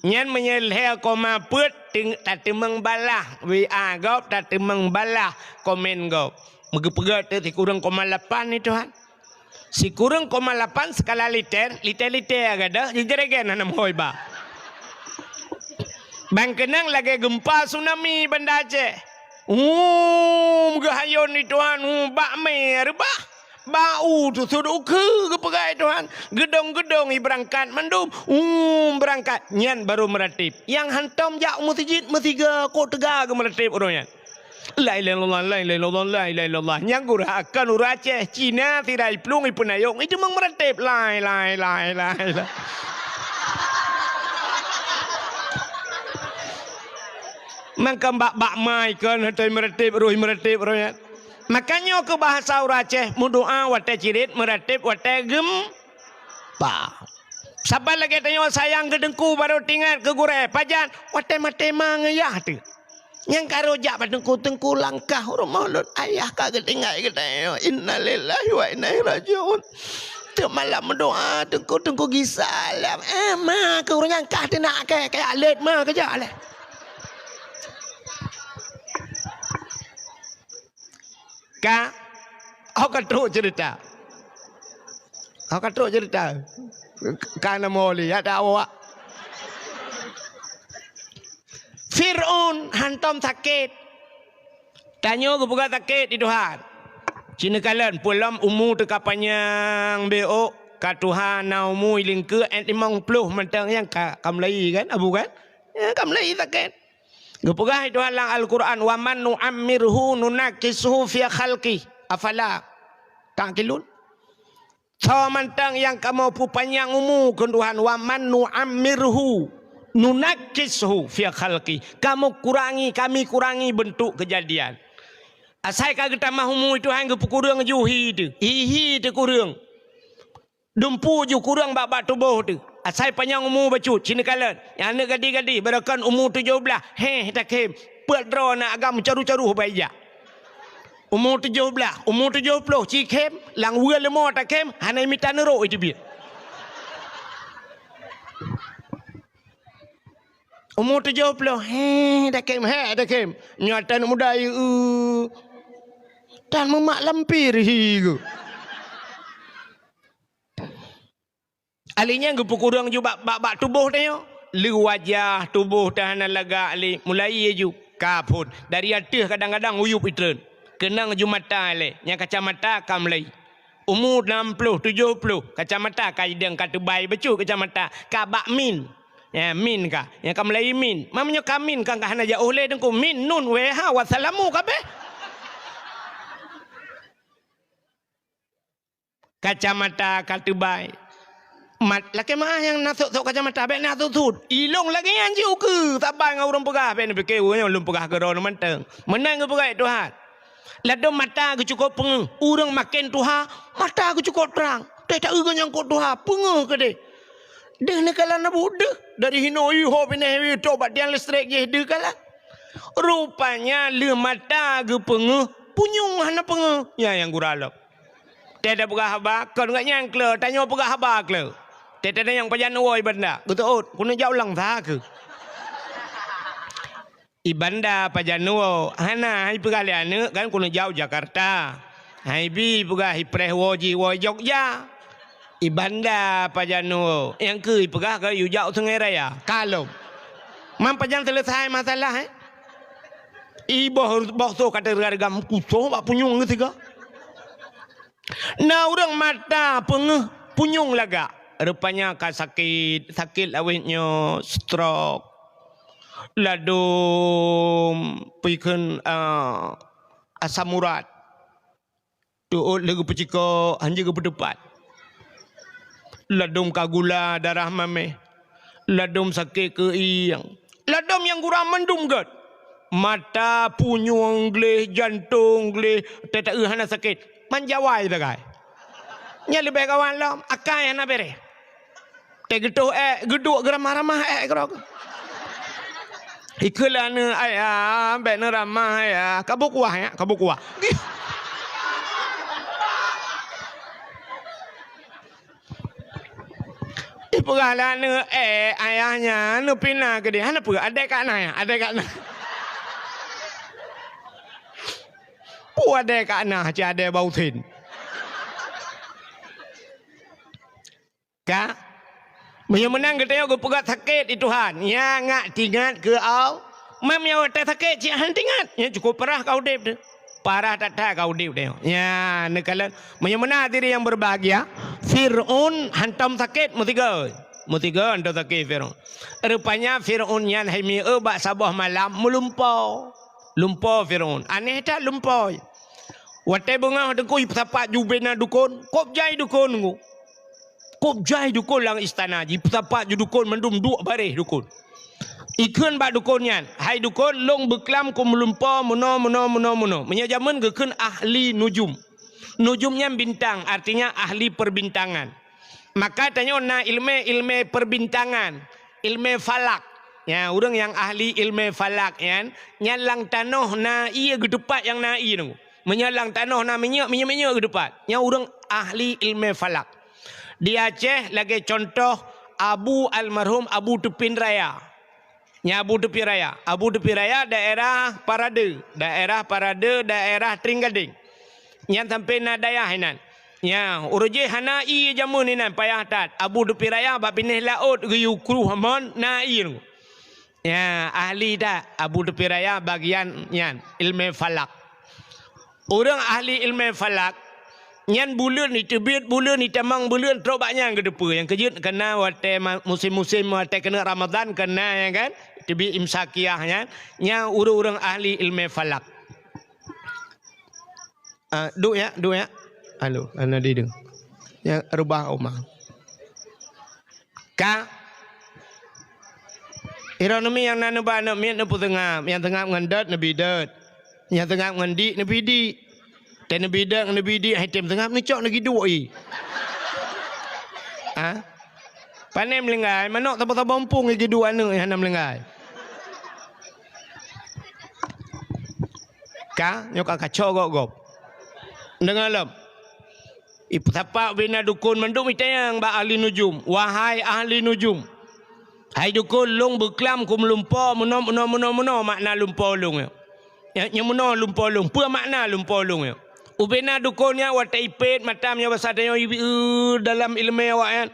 nyan menyelhe koma pet tak temeng balah WA gop tak temeng balah komen gop megepegat ti kurang koma 8 ni Tuhan si kurang koma 8 skala liter agada jejeregen hanam hoi ba bang kenang lagi gempa tsunami Banda Aceh gahayon ni Tuhan bak mer bah bau tu sudu ke pegai Tuhan gedong-gedong i berangkat mandum berangkat nyan baru meratip yang hantam jak masjid metiga kok tega ke meratip orangnya la ilaha illallah la ilaha illallah la ilaha illallah yang gura akan ur Aceh Cina tirai plung i penayong itu mang meratip la maka bak mai kan hatai meratip rohnya makanya ke bahasa orang Aceh mendoa wate cirit meratip wate gempa sabar lagi tanya sayang ke dengku baru tinggal ke gure pajan wate mate mangayah tu yang karo jak padengku tengku langkah rumah lun ayah kagak tinggal kita innalillahi wa inna ilaihi rajiun tu malam mendoa tengku gisalam mah ke orang yang kah nak kayak alet mah kerja alet Aku katruk cerita karena moli ada awak Fir'aun hantam sakit tanya ke buka sakit di Tuhan Cina kalian pulam umur teka panjang BO ka Tuhan na umur lingke 50 mentang yang kamlai kan abu kan kamlai sakit Gepegah itu halang Al-Quran wa man nu'ammirhu nunakisuhu fi khalqi afala ta'qilun mantang yang kamu panjang umur ke Tuhan wa man nu'ammirhu nunakisuhu fi khalqi kami kurangi bentuk kejadian asai kagak tambah umur itu hang kurang juhi tu ihi tu kurang dumpu ju kurang bak tubuh tu asai panjang umur bacut Cina kalian yang anak gadi-gadi berakan umur 17 tak kem pedro nak agam caru-caru bayak umur 17 umur 70 cikem lang wua lemo tak kem hanai mitan ro itu biar umur 70 tak kem nyata muda dan memak lampir higu alinya gupu kurang juga bak tubuh dia lu wajah tubuh tahanan laga ali mulai ju kapun dari atas kadang-kadang uyup itren Kenang jumata le. Yang kacamata kamlai. Umur 60, 70. Kacamata kaidang kata bayi becu kacamata. Ka bakmin. Ya min ka. Yang kamlai min. Mamanya kamin kan kahana jauh le dengku min nun weha wassalamu kabeh. Kacamata kata bayi. Mat laki mah yang nasuk kacamata baik nak tutut. Ilong lagi yang juga. Tak baik dengan orang pegah. Baik ni fikir orang pegah ke orang manteng. Menang ke pegah Tuhan. Lalu mata aku cukup pengeh. Orang makin Tuhan. Mata aku cukup terang. Tak tak yang kau Tuhan. Pengeh ke dia. Dia ni kalah nak budak. Dari hino iho pindah tobat yang listrik je. Dia kalah. Rupanya le mata aku pengeh. Punyung hana pengeh. Ya yang guralap. Tidak pegah habak. Kau enggak nyangkle. Tanya pegah habak le. Tidak ada yang pajan woi benda. Betul. Kuna jauh lang tha ke. Ibanda pajan wo. Hana hai pegalian kan kuna jauh Jakarta. Hai bi pegah Prehwoji wo Jogja. Ibanda pajan wo. Yang ke pegah ke yu jauh Sungai Raya. Kalau mam pajan selesai masalah Ibu boh kata regam kuso bak punyung ketiga. Na orang mata pengeh punyung laga. Rupanya ka sakit awetnya stroke. Ladum pikan asam urat. Tuut lagu peciko hanya ke berdepat. Ladum kagula darah mame. Ladum sakit ke iyang. Ladum yang kurang mendum gad. Mata punyung gleh jantung gleh tak hana sakit. Manjawai bagai. Nya lebih kawan lam akai hana bere. Te geduk geduk geramah-ramah gerok. Ikulana ayah bet ramah ya. Kabuk kuah ya, kabuk kuah. Ipugalana ayahnya nu pina ke dia. Hana pura adek kat na ya, adek kat na. Pu adek kat na, ci adek bau tin. Kak Maya menang ke tengok ke pegat sakit itu Tuhan. Ya ngak tingat ke au. Mam ya tak sakit cik han tingat. Ya cukup parah kau dep tu. Parah tak kau dep tengok. Ya nekalan maya menang diri yang berbahagia. Fir'aun hantam sakit mutiga. Mutiga hantam sakit Fir'aun. Rupanya Fir'aun yang hemi bak sabah malam melumpau. Lumpau Fir'aun. Aneh tak lumpau. Watai bunga dengku tapak jubena dukun. Kop jai dukun ngu. Kop jai dukun lang istana ji tapak ju dukun mendum duk bareh dukun. Ikun bak dukunnya. Hai dukun long beklam ku melumpau muno. Menya zaman gekun ahli nujum. Nujumnya bintang artinya ahli perbintangan. Maka tanya na ilmu perbintangan, ilmu falak. Ya, orang yang ahli ilmu falak ya. Nyalang tanah na iya gedepat yang na iya nunggu. Menyalang tanah na minyak gedepat. Yang orang ahli ilmu falak. Di Aceh lagi contoh Abu almarhum Abu Tupin Raya. Ya Abu Tupin Raya. Abu Tupin Raya daerah Parade, daerah Tringgading. Yang sampai na daya hinan. Ya uruje hana i jamun hinan payah tat. Abu Tupin Raya bab pinih laut geyu kru hamon na i. Ya ahli dah Abu Tupin Raya bagian yan ilmu falak. Orang ahli ilmu falak nyan bulan ni terbit bulan ni tamang bulan terobaknya ke depan yang kejut kena wate musim-musim wate kena Ramadan kena ya kan terbit imsakiahnya nya orang-orang ahli ilmu falak. Duk ya. Halo, ana di deng. Ya rubah omah. Ka Ironomi yang nana ba na miat na putengah, yang tengah ngendat nabi dat. Yang tengah ngendi nabi di. Ten nabi dak nabi di hai tem tengah ni cok lagi dua i. Ha? Panem lengai, manok tapa bompong lagi dua anu yang hanam lengai. Ka nyok kacau gop. Dengar lam. Ibu tapak bina dukun menduk mitayang ba ahli nujum. Wahai ahli nujum. Hai dukun long beklam ku melumpau menom makna lumpau long ya. Yang menom lumpau long. Apa makna lumpau long ya? Ubena dukunnya wata ipet matamnya basadanya dalam ilmu awak kan.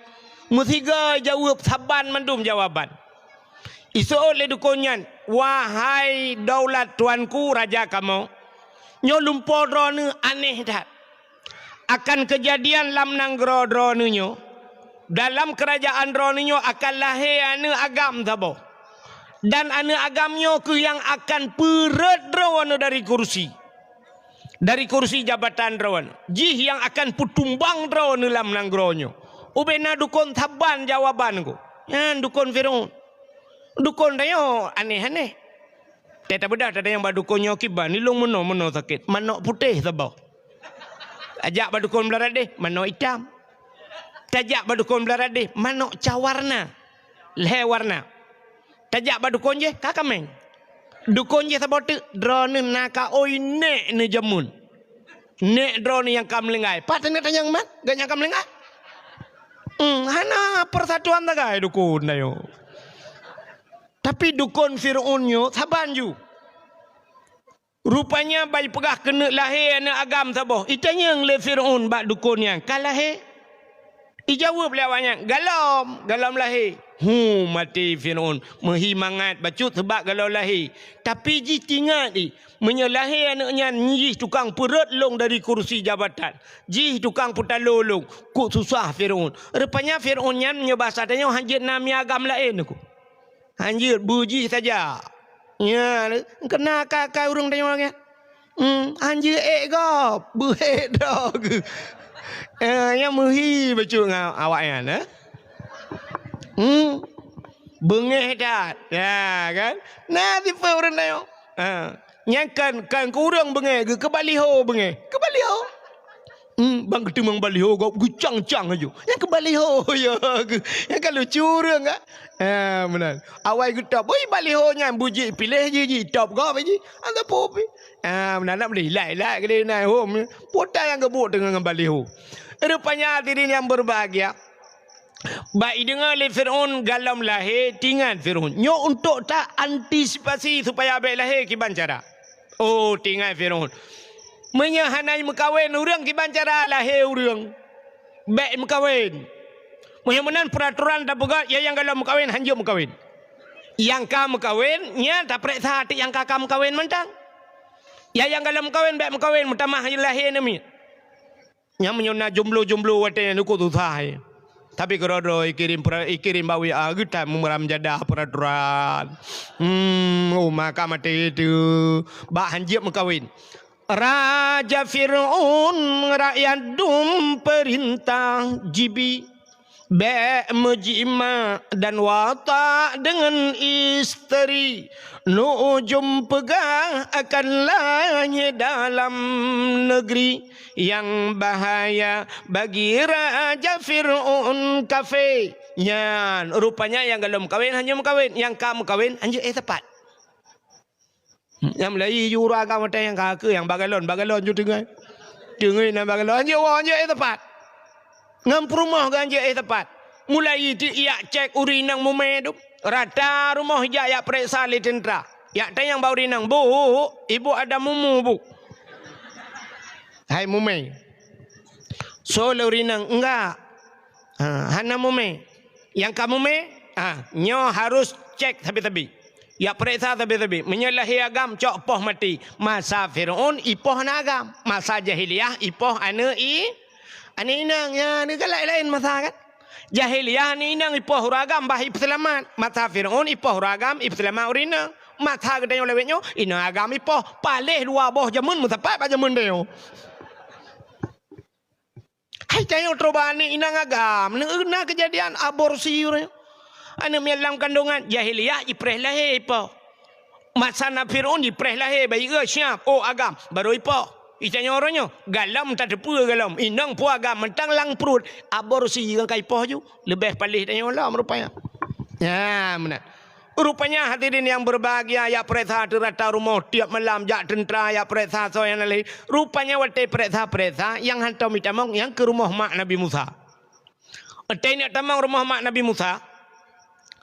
Musiga jawab saban mendum jawaban. Isu oleh dukunnya wahai daulat tuanku raja kamu. Nyo lumpo drone aneh dah. Akan kejadian lam nanggro drone nyo. Dalam kerajaan drone nyo akan lahir ane agam tabo. Dan ane agamnyo ke yang akan peret drone dari kursi. Dari kursi jabatan drone. Jih yang akan putumbang drone lam nanggro nyo. Ubena dukun taban jawaban ko. Yan dukun Firaun. Dukun dayo aneh-aneh. Teta bedah ada yang badukonnya kiban nilung meno sakit. Manok putih tabau. Ajak badukon belarat deh, manok hitam. Tajak badukon belarat deh, manok cawarna. Leher warna. Tajak badukon je kakameng. Dukon je tabau tu drone naka oi nek ne jamun. Nek drone yang kam lengai. Patane tanyang man, gak kam lengai. Hana persatuan tagai dukun dayo. Tapi dukun Fir'aunnya sabanju. Rupanya bayi pegah kena lahir anak agam saboh. Itanya yang le Fir'aun bak dukun yang kalahir. Ijawab lewatnya galam lahir. Mati Fir'aun menghimangat bacut sebab galau lahir. Tapi ji tingat ni menyalahir anaknya ji tukang perut long dari kursi jabatan. Ji tukang putalo long. Kuk susah Fir'aun. Rupanya Fir'aun yang menyebasa tanya hanjit nami agam lain aku. Anjir buji saja. Ya, kena kakak urung tanya orangnya. Anjir gop, buhet dog. Yang muhi bacu ngau awaknya nah. Bengeh dah. Ya kan? Nah tipe orang tanya. Yang kan kurang bengeh ke baliho bengeh. Ke baliho. Bang ketemang baliho kau gucang-cang aja. Yang ke baliho ya. Yang kalau curang ah. Benar. Awal kita boy baliho nya buji pilih je top kau apa je. Anda popi. Benar nak beli lai ke dia home. Potai yang gebuk dengan baliho. Rupanya hadirin yang berbahagia. Baik dengar le Fir'aun galam lahir tinggal Fir'aun. Nyo untuk tak antisipasi supaya baik lahir kiban cara. Oh tinggal Fir'aun. Menyahanai mekawin orang kiban cara lahir orang. Baik mekawin. Muhammad peraturan tak pegat ya yang kalau mekawin hanjur mekawin. Yang ka mekawin nya tak periksa hati yang kakak mekawin mentang. Ya yang kalau mekawin baik mekawin mutamah lahir nami. Nya menyona jomblo-jomblo wate nuku susah. Tapi kerodo ikirim bawi kita memeram jadah peraturan. Maka mati itu bak hanjur mekawin. Raja Fir'aun rakyat dum perintah jibi be mejima dan watak dengan isteri nujum pegah akan lahir dalam negeri yang bahaya bagi Raja Fir'aun kafir. Yan rupanya yang galum kawin hanya mengkawin, yang kamu kawin hanya tepat. Yang Melayu jura agama yang kakak yang bagalon ju dengai nak bagalon hanya tepat. Ngam rumah ganja tepat. Mulai dia cek urinang mume tu. Rata rumah ya periksa li tentera. Ya tayang bau urinang bu, ibu ada mumu bu. Hai mume. So urinang enggak. Hana mume. Yang kamu mume, nyo harus cek tabi-tabi. Ya periksa tabi-tabi. Menyalahi agam cok poh mati. Masa Fir'aun ipoh na agam. Masa jahiliyah ipoh ane inang ya ni galai lain masa kan. Jahiliyah ni inang ipoh ragam bah selamat. Masa Fir'aun ipoh ragam selamat urina. Masa gedanya lewetnya inang agam ipoh palih dua boh jamun mutapat ba jamun deo. Hai tayo trobani inang agam na kejadian aborsi urang. Ane melang kandungan jahiliyah ipreh lahir ipoh. Masa na Fir'aun ipreh lahir bayi siap oh agam baru ipoh. Itanya orangnya galam tak depa galam. Inang pu agam mentang lang perut aborsi kan kai poh ju. Lebih palih tanya Allah rupanya. Ya benar. Rupanya hadirin yang berbahagia ya periksa rata rumah tiap malam jak tentera ya periksa so yang lain. Rupanya wate periksa yang hantar mitamong yang ke rumah mak Nabi Musa. Atai nak tamang rumah mak Nabi Musa.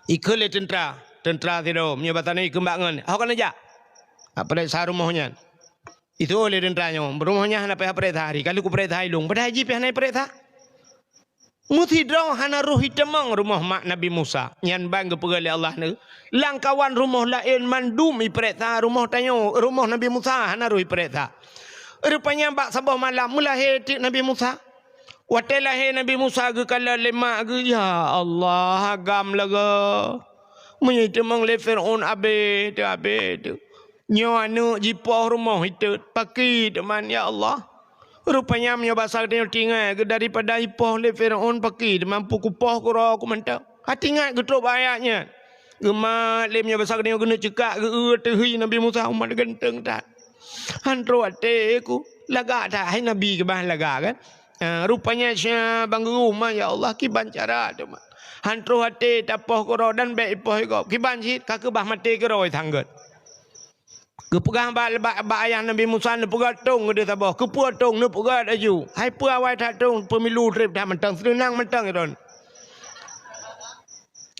Ikut tentera tido menyebatan ikut bangun. Hau kan aja. Periksa rumahnya. Itu oleh dentranya. Rumahnya hana payah periksa hari. Kalau ku periksa ilung. Pada haji payah naik periksa. Muthidraw hana ruhi temang rumah mak Nabi Musa. Yang bangga pegali Allah ni. Langkawan rumah lain mandum i periksa. Rumah tanya. Rumah Nabi Musa hana ruhi periksa. Rupanya bak sabah malam melahir Nabi Musa. Waktu lahir Nabi Musa ke kala lemak ke, ya Allah agam laga. Menyita mengle Fir'aun abe tu. Nyo anu jipah rumah itu pakai teman ya Allah. Rupanya menyo basah dia tinggal ke daripada ipah le Fir'aun pakai mampu kupah kura aku mantap. Hati ingat ke trop ayatnya. Gemat le menyo basah dia kena cekak ke tehi Nabi Musa umat genteng tak. Hantro ate ku lagak tak hai Nabi ke bah lagak kan. Rupanya bang rumah ya Allah kiban cara tu mak. Hantro hati tapah koro dan baik ipah ikop. Kiban sit kake bah mati kero tanggut. Kepegang ba ayah Nabi Musa ne pegat tong dia tabah. Kepua tong ne pegat aju. Hai pu awai tak tong pemilu trip dah mentang senang mentang iron.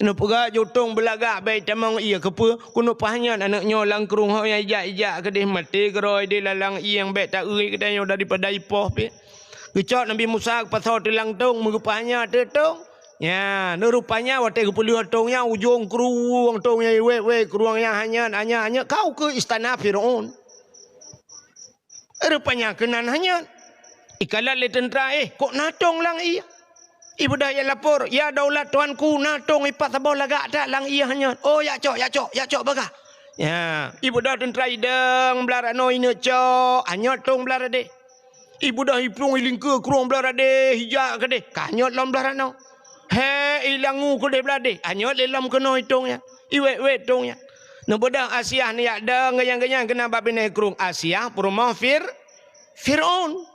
Ne pegat jotong belagak baik tamang ia kepua kuno pahnya anaknya lang kerung hau yang ijak ke dia mati kero dia lalang yang baik tak ui ke dia daripada ipah pe. Kecot Nabi Musa pasal telang tong mengupahnya tetong. Ya, rupanya waktu kepuluh tongnya ujung keruang tongnya we keruang yang hanya kau ke istana Firaun. Rupanya kenan hanya ikalah le tentera kok natong lang ia. Ibu dah ya lapor, ya daulat tuanku natong ipat sabau lagak tak lang ia hanya. Oh ya cok baga. Ya, ibu dah tentera idang belara no ine cok, hanya tong belara de. Ibu dah hipung iling ke keruang belara de, hijak ke de. Kanyot lam belara no. He ilangu ko de blade anyo lelam keno hitungnya iwe hitungnya no bodah Asia ni ada ngayang-ngayang kena babine krung Asia perumah Firaun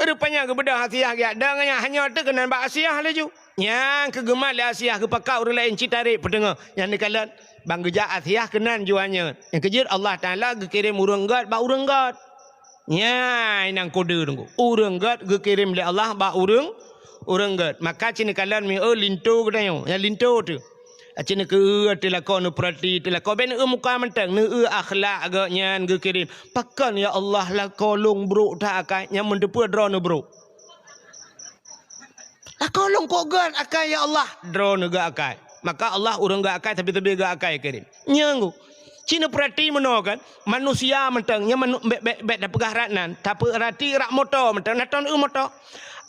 rupanya ke bedah Asia ya ada ngayang hanya tu kena ba Asia laju yang kegemal Asia ke pakau orang lain citarik pendengar yang dikalat bang geja Asia kenan juanya yang kejut Allah Taala ke kirim urang god ba urang god nya inang kode tunggu urang god ke kirim le Allah ba urang god maka cina kalan mi linto kedayo ya linto tu cina ke telakon perati telakon ben muka mentang ne akhlak agaknya ge kirim pakan ya Allah la kolong bro tak akai nya mendepu drone bro la kolong ko god akai ya Allah drone ga akai maka Allah urang ga akai tapi ga akai kirim nyangu cina perati meno kan manusia mentang nya bet dah pegah ratnan tapi rati rak motor mentang naton motor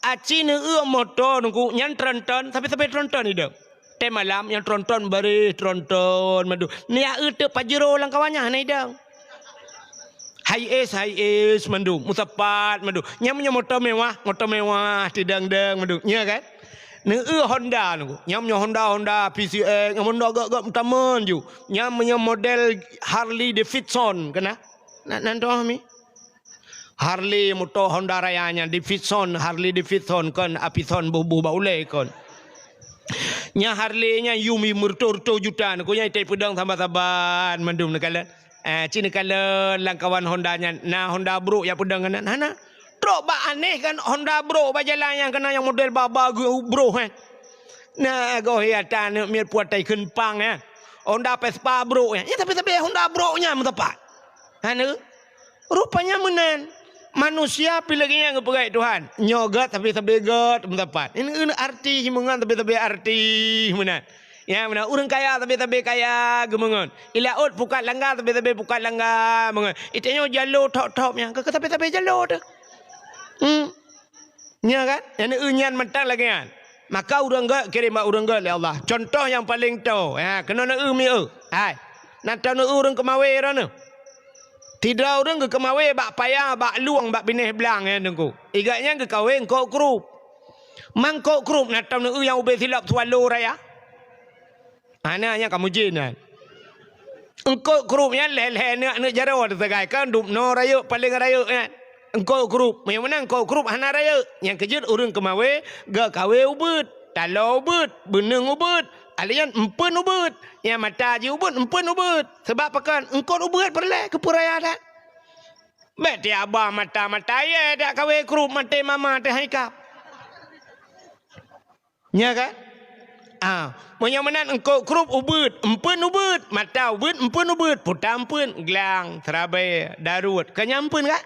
acine motor nunggu nyan tronton tapi tronton ida te malam yang tronton bari tronton madu nia te pajero lang kawannya na ida high es madu musapat madu nyamnya motor mewah tidang-dang madu nya kan ne Honda nunggu nyamnya Honda PCX Honda gak taman ju nyamnya model Harley Davidson kana nanto mi Harley motor Honda rayanya Harley Davidson kan apison bubu baule kon nya Harley nya Yumi murto jutaan ko nya tai pedang sabar-sabar mandum nakala cina kala langkawan Honda nya na Honda bro ya pedang kan nana trok ba aneh kan Honda bro ba jalan yang kena yang model baba bro nah go hiatan mir puat tai kenpang Honda Vespa bro ya tapi Honda bro nya mentepat rupanya menan manusia pilihnya yang kepegai Tuhan nyogat tapi tebegot mendapat ini arti himungan tapi arti mana ya mana orang kaya tapi kaya gemengon ilaut bukan langgar tapi bukan langgar mengon itanya jalo top-topnya ke tapi jalo tu nya kan yang unyan mentang lagi kan maka orang gak kirim orang gak ya Allah contoh yang paling tahu ya kena na mi hai nanti na orang kemawe rana tidak orang ke kemawe bak payah bak luang bak bineh belang nunggu igaknya ke kawin kok grup mangkok grup natau nu yang ube silap swallow raya ananya kamu jinan engkau grupnya leh nak jaro tegai kan dup no raya paling raya kan engkau grup yang mana engkau grup hana raya yang kejut orang kemawe gak kawe ubud talau ubud beneng ubud alian empun ubud yang mata je ubud empun ubud sebab pakan engkau ubud perle ke puraya dak bet dia abah mata ya dak kawe grup mate mama teh haikap nya kan menyamanan engkau grup ubud empun ubud mata ubud empun ubud putampun gelang terabai darut kenyampun kan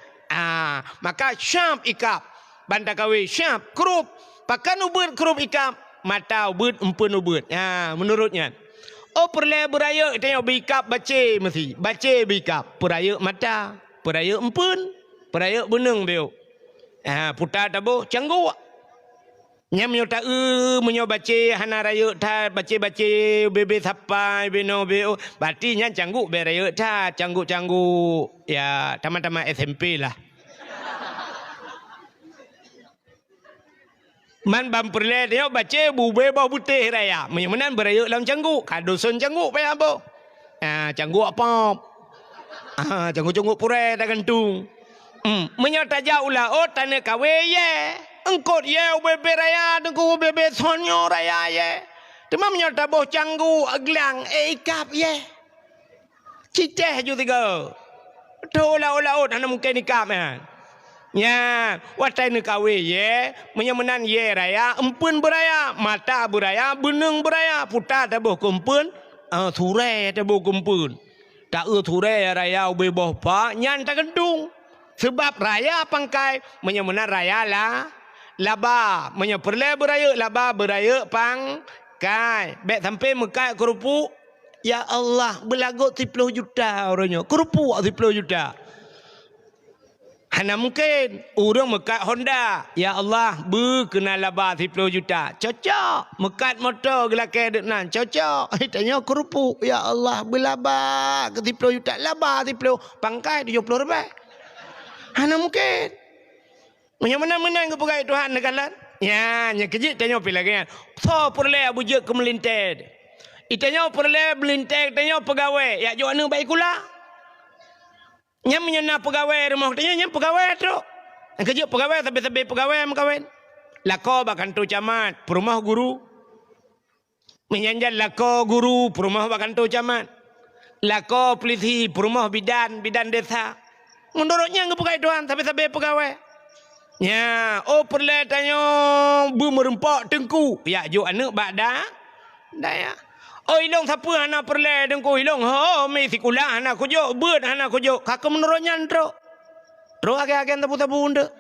maka syam ikap banda kawe syam grup pakan ubud grup ikap mata ubud empun ubud menurutnya perle beraya tengok bikap baca mesti baca bikap peraya mata peraya empun Peraya beneng beo. Putar tabuh canggu. Nya menyota menyo baca hana raya ta baca bebe sampai beno beo. Berarti nya canggu be raya ta canggu ya tamat-tamat SMP lah. Man bam perle dia baca bube bau putih raya. Menyemenan beraya dalam canggu. Kadoson canggu pe apa? Canggu apa? Canggu pure dah gantung. Menyota jauh lah. Oh tanah kawe ye. Engkau ye bebe raya, engkau bebe sonyo raya ye. Cuma menyota boh canggu aglang ikap ye. Ciceh ju tiga. Olah hana mungkin ikap ya. Ya, watai ni kawe ye, menyemenan ye raya, empun beraya, mata beraya, beneng beraya, putar tabuh kumpun, thurai tabuh kumpun. Tak thurai raya ube boh pa, nyan tak gendung. Sebab raya pangkai, menyemenan raya lah. Laba, menyeperle beraya, laba beraya pangkai. Bek sampai mekai kerupuk, ya Allah, belagot 30 juta orangnya. Kerupuk 30 juta. Hana mungkin orang mekat Honda, ya Allah kena laba 30 juta. Cocok. Mekat motor gelakai dek nan, cocok. Tanya kerupuk, ya Allah belaba ke 30 juta, laba 30 pangkai 70 ribu. Hana mungkin. Menang-menang ke pegai Tuhan nekalan. Ya, nya kejit tanya pi lagi kan. So perle abujek ke melinted. Itanya perle melinted, tanya pegawai, ya jo anu baik kula. Nya menyena pegawai rumah tanya nya pegawai tu. Kejit pegawai tapi pegawai mengkawin. Lako bakan tu camat, perumah guru. Menyanjal lako guru, perumah bakan tu camat. Lako polisi, perumah bidan desa. Menurutnya ke pegai Tuhan tapi pegawai. Ya, perle tanya merempak tengku. Ya, jo anak bakda. Dah ya. Ilong siapa hana perle tengku ilong. Me sikulah hana kujo, bird hana kujo. Kakak menurutnya antro. Tro age-age tabu-tabu unda.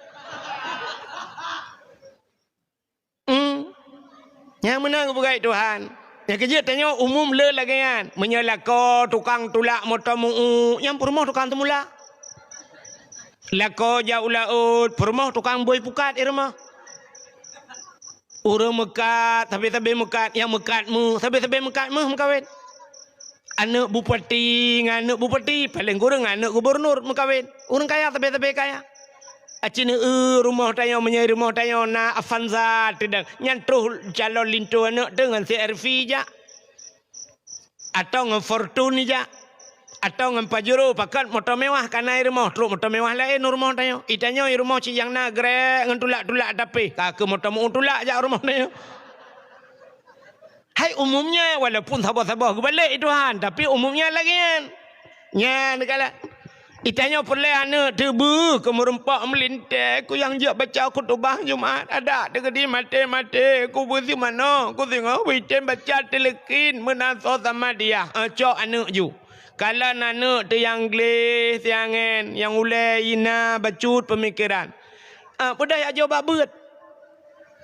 Yang menang bukai Tuhan. Ya kerja tanya umum le lagi kan. Menyelako tukang tulak motor muu. Yang rumah tukang temula. Lako jauh laut, perumah tukang boy pukat irma. Orang mekat, tapi mekat, yang mekatmu, tapi mekatmu mengkawin. Anak bupati, paling kurang anak gubernur mengkawin. Orang kaya tapi kaya. Acina rumah tanya menyai rumah tanya na Avanza tidak nyantruh calon lintu anak dengan CRV ja. Atau dengan Fortune ja. Atau dengan Pajero pakat motor mewah kanai rumah terus motor mewah lain rumah tanya itanya rumah ciyang na grek ngan tulak tapi kak motor mu tulak jak rumah tanya. Hai umumnya walaupun sabar-sabar balik Tuhan tapi umumnya lagi kan nya negala itanya perle anak tebu ke merempak melintas ku yang jak baca khutbah Jumaat ada degedi mati ku busi mana ku tengok witen baca telekin menaso sama dia cok anak ju. Kalau anak tu yang gles, yang ulai ina bacut pemikiran. Pedah aja bakbet.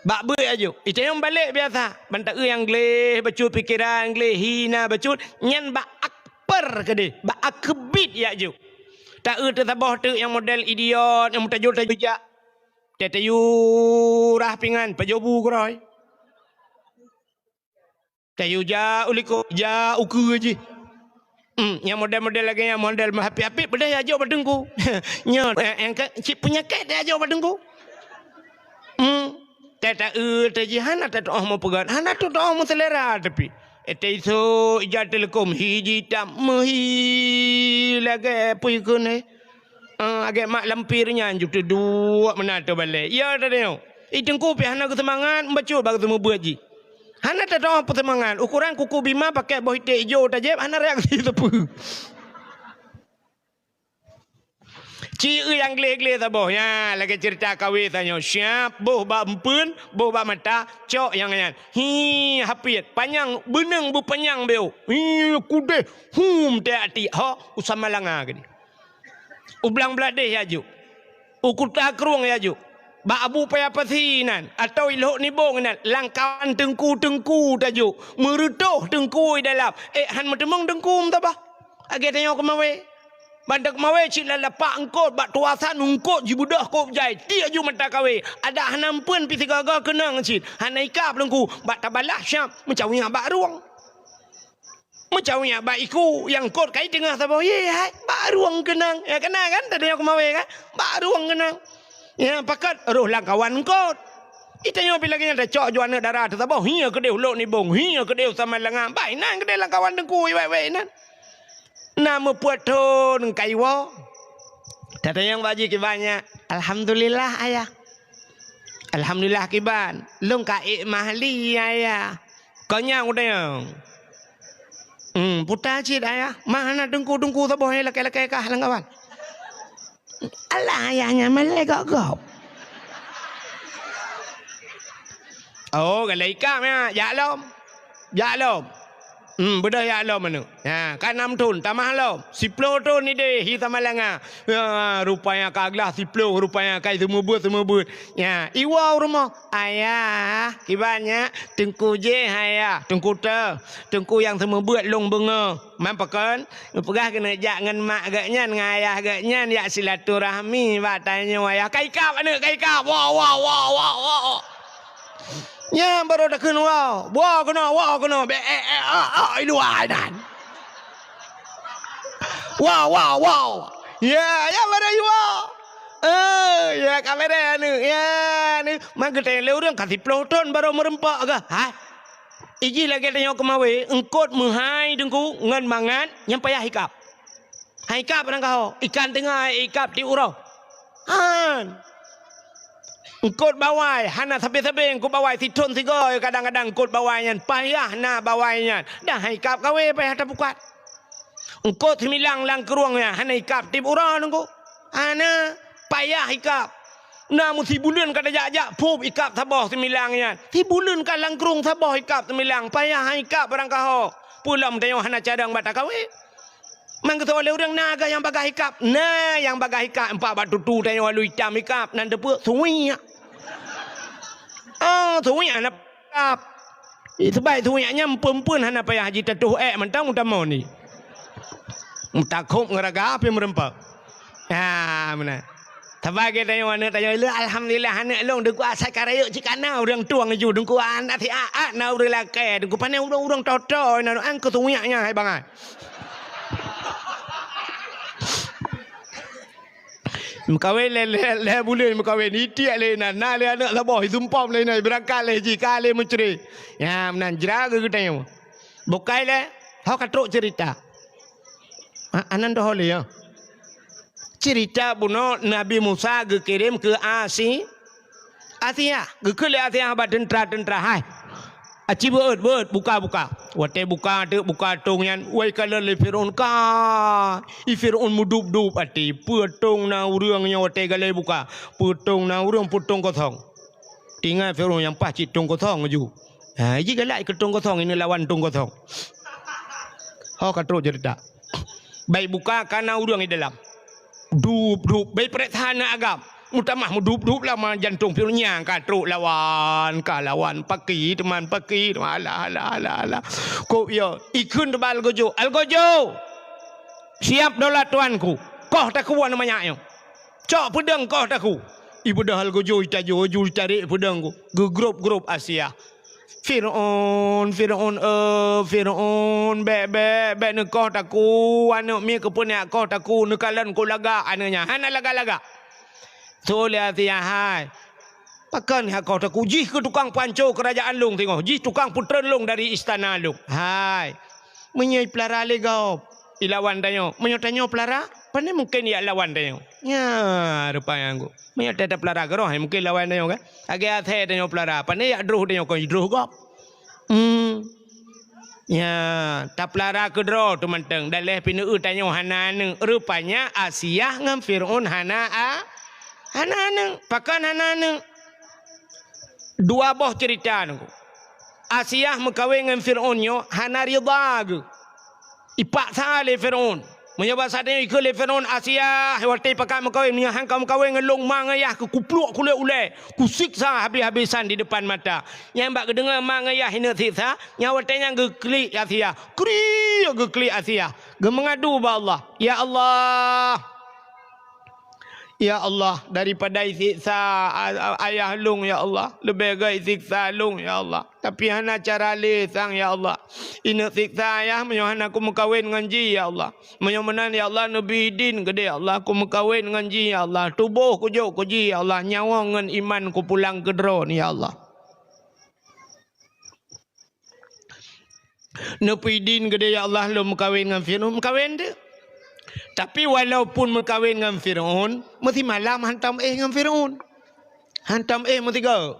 Bakbet aja. Itu yang balik biasa. Bantak yang gles, bacut pikiran, gles, hina, bacut. Nyan bak akbar ke dia. Bak akbit ya aja. Tak tu tabah tu yang model idiot, yang mutajur-tajur jak. Tetayu rahpingan, pajobu keroy. Tayu jak uliko, jak uku aja. Yang model-model lagi yang model happy-happy pada ya jauh badengku. Nya yang cip penyakit dia jauh badengku. Tak hana tak mau pegang. Hana tu mau selera tapi. Itu ijat telekom hiji tam mehi lagi apa ikut ni. Agak mak lampirnya anjuk tu dua menata balik. Ya dah dia. Itengku pi hana kesemangat membaca baru temu buat ji. Hana tak tahu pertemangan. Ukuran kuku bima pakai boh hitam hijau tajam. Hana reaksi tepu. Ciri yang gele-gele tak boh. Ya, lagi cerita kawin tanya. Siap, boh bak empun, boh bak mata, cok yang nyan. Hapit. Panjang, benang berpanjang beo. Kudeh. Teh hati. Usah malanga gini. Ublang beladeh ya ju. Ukutah keruang ya ju. Bak abu payah pasinan atau ilhok nibong nan langkawan tengku tajuk merutuh tengku dalam han metemong tengku tak bah age tanya ke mawe Bandak mawe cik lalapak engkot bak tuasan engkot jibudah kop jai dia ju mata kawe ada hanampun pi tiga-tiga kenang cik hanaika pelengku bak tabalah syam mecawinya bak ruang mecawinya bak iku yang kot kai tengah sabah ye hai bak ruang kenang ya kenang kan tadi aku mawe kan bak ruang kenang ya pakat roh lang kawan engkot itanya bila kena dah cok juana darah tu sabah hiya kedeu lok ni bong hiya kedeu sama lengan bai nan kedeu lang kawan dengku we nan nama puatun kaiwa tata yang baji kibanya alhamdulillah ayah alhamdulillah kiban long kai mahli ayah konya udah puta cid ayah mana dengku sabah laki-laki kah langgawan alah ayahnya malaikat gop oh galai kamnya ya lom bedah ya Allah mana ha kan 6 tahun tamah lo 10 tahun ni deh kita malanga rupanya kaglah 10 rupanya kai semua buat ya iwa rumah ayah kibanya tengku je ayah tengku yang semua buat long benga mampakan pegah kena jak ngan mak agaknya dengan ayah agaknya ya silaturahmi ba tanya ayah kai kap ana kai kap wah ya baru dah kena wah kena be ilu aidan wow ya baru ya kamera ni ya ni magete le urang kasih ploton baru merempak ke ha iji lagi tanya kemawe engkot menghai dengku ngan mangan yang payah hikap nang kau ikan tengah ikap di urau han engkot bawai hana sabe-sabe engkot bawai siton sigoy kadang-kadang engkot bawainya payah na bawainya dah hikap kawe payah tapukat engkot semilang lang keruangnya hana hikap tip urang engkot hana payah hikap na musi bulan kada jak pup hikap sabah semilangnya ti bulan ka lang kerung sabah hikap semilang payah hikap barang kau pulam tayo hana cadang bata kawe mangketo oleh orang naga yang bagai hikap nah yang bagai hikap empat batu tu tayo lu hitam hikap nan depe suwi suwi anak hikap sebaik suwi nyempun hana payah haji tatuh mentang utama ni takut ngeraga apa merempak mana sebagai tayo anak tayo lu alhamdulillah anak long deku asal karayuk cikana orang tuang ju deku anak ti na urang lake deku panai urang toto na angko suwi nya hai bangai makawe le bulan makawe ni tiak le na le anak sabah sumpam le nai berangkat le jika le menceri ya menan jeraga kita bukai le hau katruk cerita anan dah le ya cerita buno Nabi Musa kirim ke Asia ke le Asia ba tentera hai aci beut buka wate buka tong yan wai kala le Firaun ka i Firaun mudup ati petong na urangnya wate gale buka petong na urang putong kosong tinggal Firaun yang pas citong kosong ju ha ji galak ketong kosong ini lawan tong kosong katro cerita baik buka kana urang di dalam dup baik pertahanan agam mutamah mudup lama jantung Firaunnya katro lawan paki teman ala kok ya ikun tebal algojo siap dolat tuanku koh taku namanya yo cok pedang koh taku ibu dah algojo itajo jul cari pedangku grup Asia Firaun be ne koh taku anak mi kepunya koh taku nekalan ko laga ananya hana laga so lihat ya hai pakan ha kau taku jih ke tukang panco kerajaan long tengok jih tukang putren long dari istana long hai menyai pelara legau ilawan tanyo menyotanyo pelara pane mungkin ya lawan tanyo ya rupanya aku menyotata pelara karo hai mungkin lawan tanyo kan age athe tanyo pelara pane ya droh tanyo ko droh gop ya ta pelara ke droh tu menteng daleh pinu tanyo hana neng rupanya Asia ngam Firaun hana pakan hana dua boh cerita nunggu Asia mengkawin dengan Firaun yo hana rida ipak sale Firaun Menyebab sadanya ikut le Firaun Asia waktu pakai mengkawin menyahang kaum kawin ngelong mang ayah ke kupluk kulit ulai kusiksa habis-habisan di depan mata. Yang bak kedengar mang ayah hina siksa nyawatnya geklik Asia. Kri geklik Asia. Ge mengadu ba Allah. Ya Allah. Ya Allah, daripada siksa ayah lung ya Allah, lebih baik siksa lung ya Allah. Tapi hana cara lesang ya Allah. Ini siksa ayah menyohan aku mengkawin dengan ji ya Allah. Menyomenan ya Allah Nabi Din gede ya Allah aku mengkawin dengan ji ya Allah. Tubuh ku jauh ku ji ya Allah, nyawa dengan iman ku pulang ke drone ya Allah. Nabi Din gede ya Allah lu mengkawin dengan Firaun, mengkawin dia. Tapi walaupun berkahwin dengan Firaun, mesti malam hantam dengan Firaun. Hantam mesti go.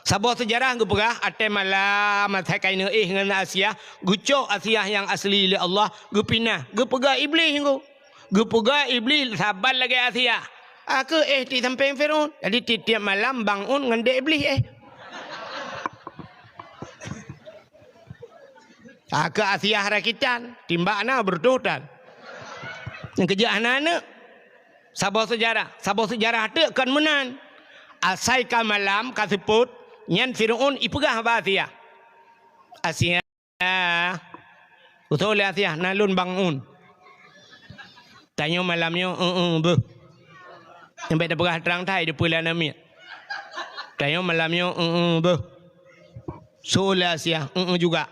Sabah sejarah ke perah, ate malam matai kain dengan Asia, gucok Asia yang asli oleh Allah, gu pinah, gu pegah iblis go. Gu pegah iblis sabar lagi Asia. Aku di samping Firaun. Jadi tiap malam bangun dengan dek iblis Aku Asia harakitan, timbakna berdotan. Yang kerja anak-anak sabah sejarah tu kan menan asai ka malam ka sebut nyan Firaun ipegah ba Asia betul Asia nalun bangun tanya malamnya be sampai dah pegah terang thai di pulau nami tanya malamnya be soal Asia juga.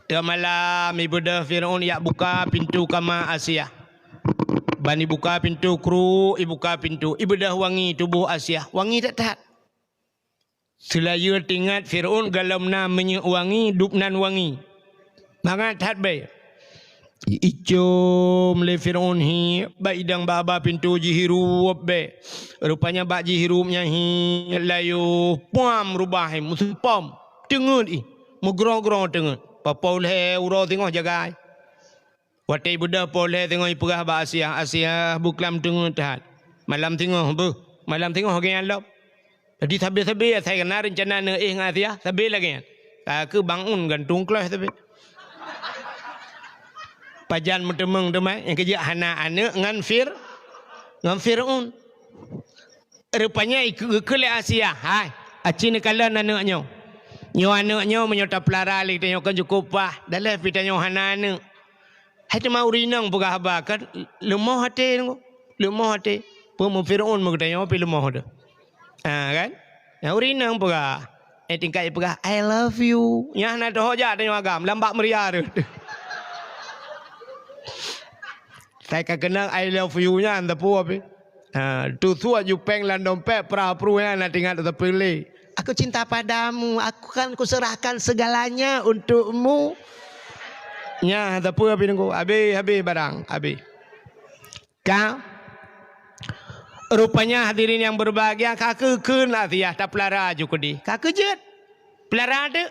Dah malam ibu dah Firaun ya buka pintu kamar Asia. Bani buka pintu kru, ibu buka pintu. Ibu dah wangi tubuh Asia. Wangi tak tahat. Selaya tingkat Firaun galam namanya wangi, dupnan wangi. Maka tahat baik. Icom le Firaun hi, baik idang baba pintu jihirup baik. Rupanya bak jihirupnya hi, layu puam rubah hi, musuh pom. Tengut i, mugrong-grong tengut. Papoleh uro tengok jagai. Watai budak poleh tengok ipurah ba Asia buklam tengok tahat. Malam tengok bu. Malam tengok orang lop. Jadi sabi-sabi saya kena rencana dengan Asia, sabi lagi. Aku bangun gantung kelas tapi. Pajan mentemeng temai yang kerja anak-anak dengan Firaun. Rupanya ikut Asia. Hai, acin kala anaknya. Nyo anaknya menyota pelara lik tanya kan cukup pah dalam pitanya anak hai tu mau rinang pegah ba kan lemah hati pemu Firaun mau tanya apa lemah tu kan yang rinang pegah tingkai pegah I love you nya na doh ja tanya agam lambak meriah tu saya kenal I love you nya anda pu apa tu suat jupeng lan dompet pra-pru nya na tinggal tu pilih. Aku cinta padamu, aku kan kuserahkan segalanya untukmu. Ya, tapi apa nunggu? Habis barang, habis. Kau, rupanya hadirin yang berbahagia, kakek kena tiah tak pelara juga di. Kakek jet, pelara ada.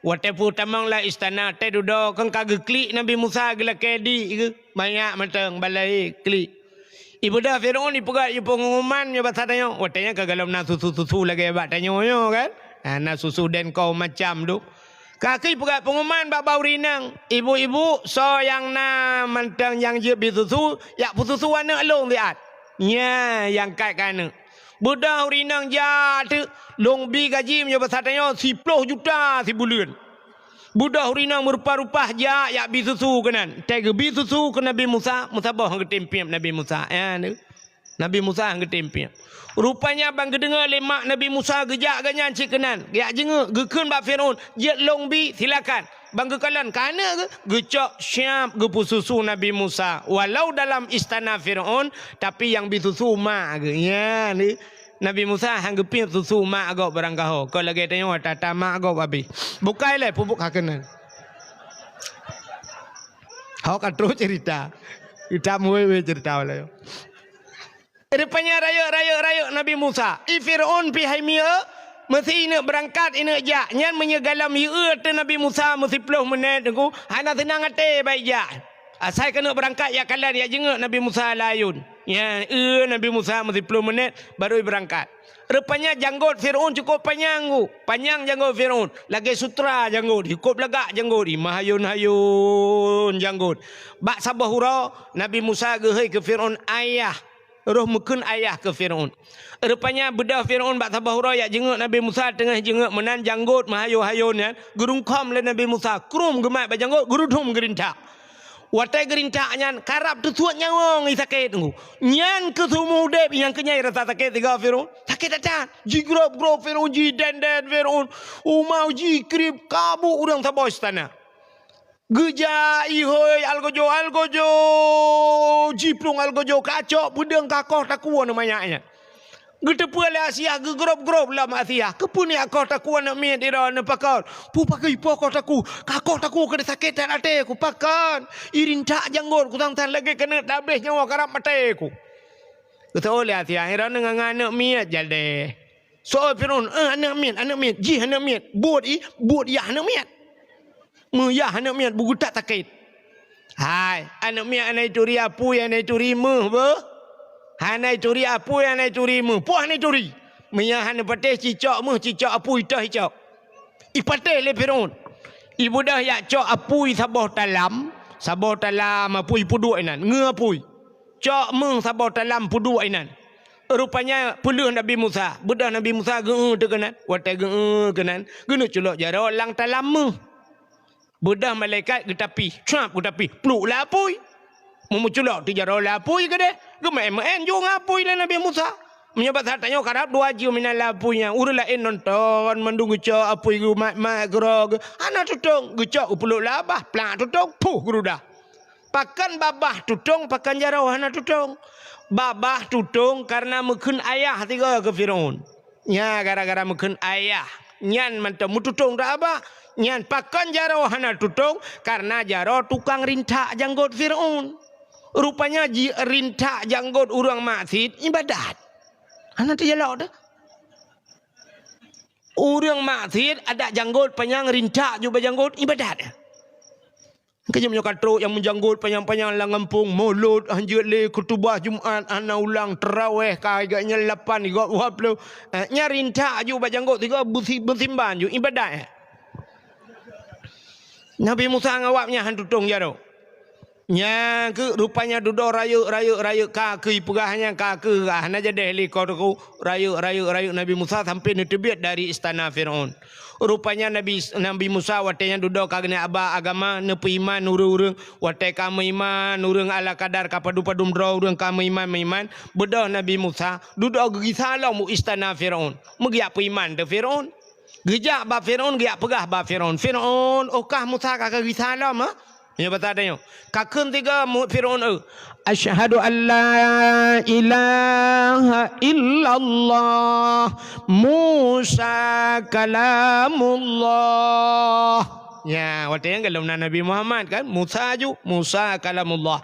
Walaupun tamanglah istana, teh duduk kan kakek klik Nabi Musa gila kedi, banyak matang balai klik. Ibu dah Firaun ipugat ipu pengumuman ya batanya watanya kagalam na susu lagi batanya yo kan na susu den kau macam tu kaki ipugat pengumuman bak bau rinang ibu-ibu so yang na mantang yang je bisusu ya pususu wana long liat nya yang kat kana budak rinang ja tu long bi gaji ya batanya 10 juta sebulan. Budak rinang merupa-rupa ya bisusu kenan. Tega bisusu ke Nabi Musa, Musa boh hang tempiam Nabi Musa. Nabi Musa hang tempiam. Rupanya bang kedengar lemak Nabi Musa gejak ganyan cik kenan. Ya jenga gekeun ba Firaun, jet long bi silakan. Bang kekalan kana ke gecok syap gepususu Nabi Musa. Walau dalam istana Firaun tapi yang bisusu mak ke. Ya ni Nabi Musa hang gepin susu mak agak barang kau. Kau lagi tanya tata mak agak babi. Bukai le pupuk hakenan. Kau kan terus cerita. Kita mulai cerita lah. Rupanya raya Nabi Musa. Firaun pihai mia mesti ini berangkat ini ja. Nyan menyegalam ieu te Nabi Musa mesti 10 minit aku. Hana senang hati baik ja. Asal kena berangkat ya kalian ya jenguk Nabi Musa layun. Ya, Nabi Musa masih 10 menit baru berangkat. Rupanya janggut Firaun cukup panjang ku. Panjang janggut Firaun. Lagi sutra janggut. Cukup legak janggut. Mahayun-hayun janggut. Bak sabah hurau Nabi Musa gehei ke Firaun ayah. Roh mukun ayah ke Firaun. Rupanya bedah Firaun bak sabah hurau ya jenguk Nabi Musa tengah jenguk menan janggut mahayun-hayun ya. Gerung kom le Nabi Musa. Krum gemak bajanggut gerudum gerintak. Watai gerintak nyan karap tu tuat nyawang sakit tu. Nyan ke sumu dep yang kenyai rasa sakit tiga Firaun. Sakit datang. Ji grob Firaun ji den Firaun. Umau ji krip kabu urang sabah istana. Geja ihoi algojo jiplung algojo kacok pudeng kakoh takuan namanya. Getepu le Asia gegrob lah Asia. Kepuni akoh takuan nak mi dira na pakal. Pu pakai pokok taku. Kakoh taku kena sakit ate ku pakan. Irin tak janggut ku tang lagi kena dabeh nyawa karap mate ku. Kata oleh Asia ira dengan anak mi jade. So Firaun anak mi ji anak mi buat ya anak mi. Ya anak mi buku tak sakit. Hai anak mi anak curi apu yang anak curi meh be. Hanai curi apu yang hanai curi mu. Puah hanai curi. Menya hanai patih cicak mu. Cicak apu itah hicak. Ipatih le Firaun. Ibu dah yak cok apu sabah talam. Sabah talam apu puduk inan. Nge apu. Cok mu sabah talam puduk inan. Rupanya puluh Nabi Musa. Bedah Nabi Musa ge kenan. Watai ge kenan. Gena culok jara lang talam mu. Bedah malaikat ke tapi. Cuap ke tapi. Peluk lah apu. Memuculok di jara lah apu ke deh. Gemain jo ngapui lah Nabi Musa. Menyebat hartanya karap 2 jiu minal lapunya. Uru lain nonton mendung gecok apui gu mak gerog. Anak tutong gecok upuluk labah plak tutong puh gerudah. Pakan babah tutong pakan jarau anak tutong. Babah tutong karena mekun ayah tiga ke Firaun. Ya gara-gara mekun ayah. Nyan mantap mututong dah abah. Nyan pakan jarau anak tutong karena jarau tukang rintak janggut Firaun. Rupanya rintak janggut orang maksid ibadat. Anak tu jelak dah. Orang maksid ada janggut panjang rintak juga janggut ibadat. Kejam yang katruk yang menjanggut panjang-panjang lang kampung mulut anjut le kutubah Jumaat ana ulang tarawih kagaknya 8 juga 20. Nya rintak juga janggut tiga bersimban juga ibadat. Nabi Musa ngawapnya hantu tong jaro. Nya ke rupanya duduk rayu kaki pegahnya kaki hana jadi helikopter rayu Nabi Musa sampai netebit dari istana Firaun. Rupanya Nabi Musa watenya duduk kagnya aba agama nepi iman urang watai kamu iman urang ala kadar kapadu-padum dro urang kamu iman bedah Nabi Musa duduk gigi salah mu istana Firaun. Mugiak pe iman de Firaun. Gejak ba Firaun giak pegah ba Firaun. Firaun okah Musa kakak gigi salah mah. Ya bertanya, kakun tiga Firaun asyhadu an la ilaha illallah Musa kalamullah. Ya, waktu yang kalau Nabi Muhammad kan Musa kalamullah.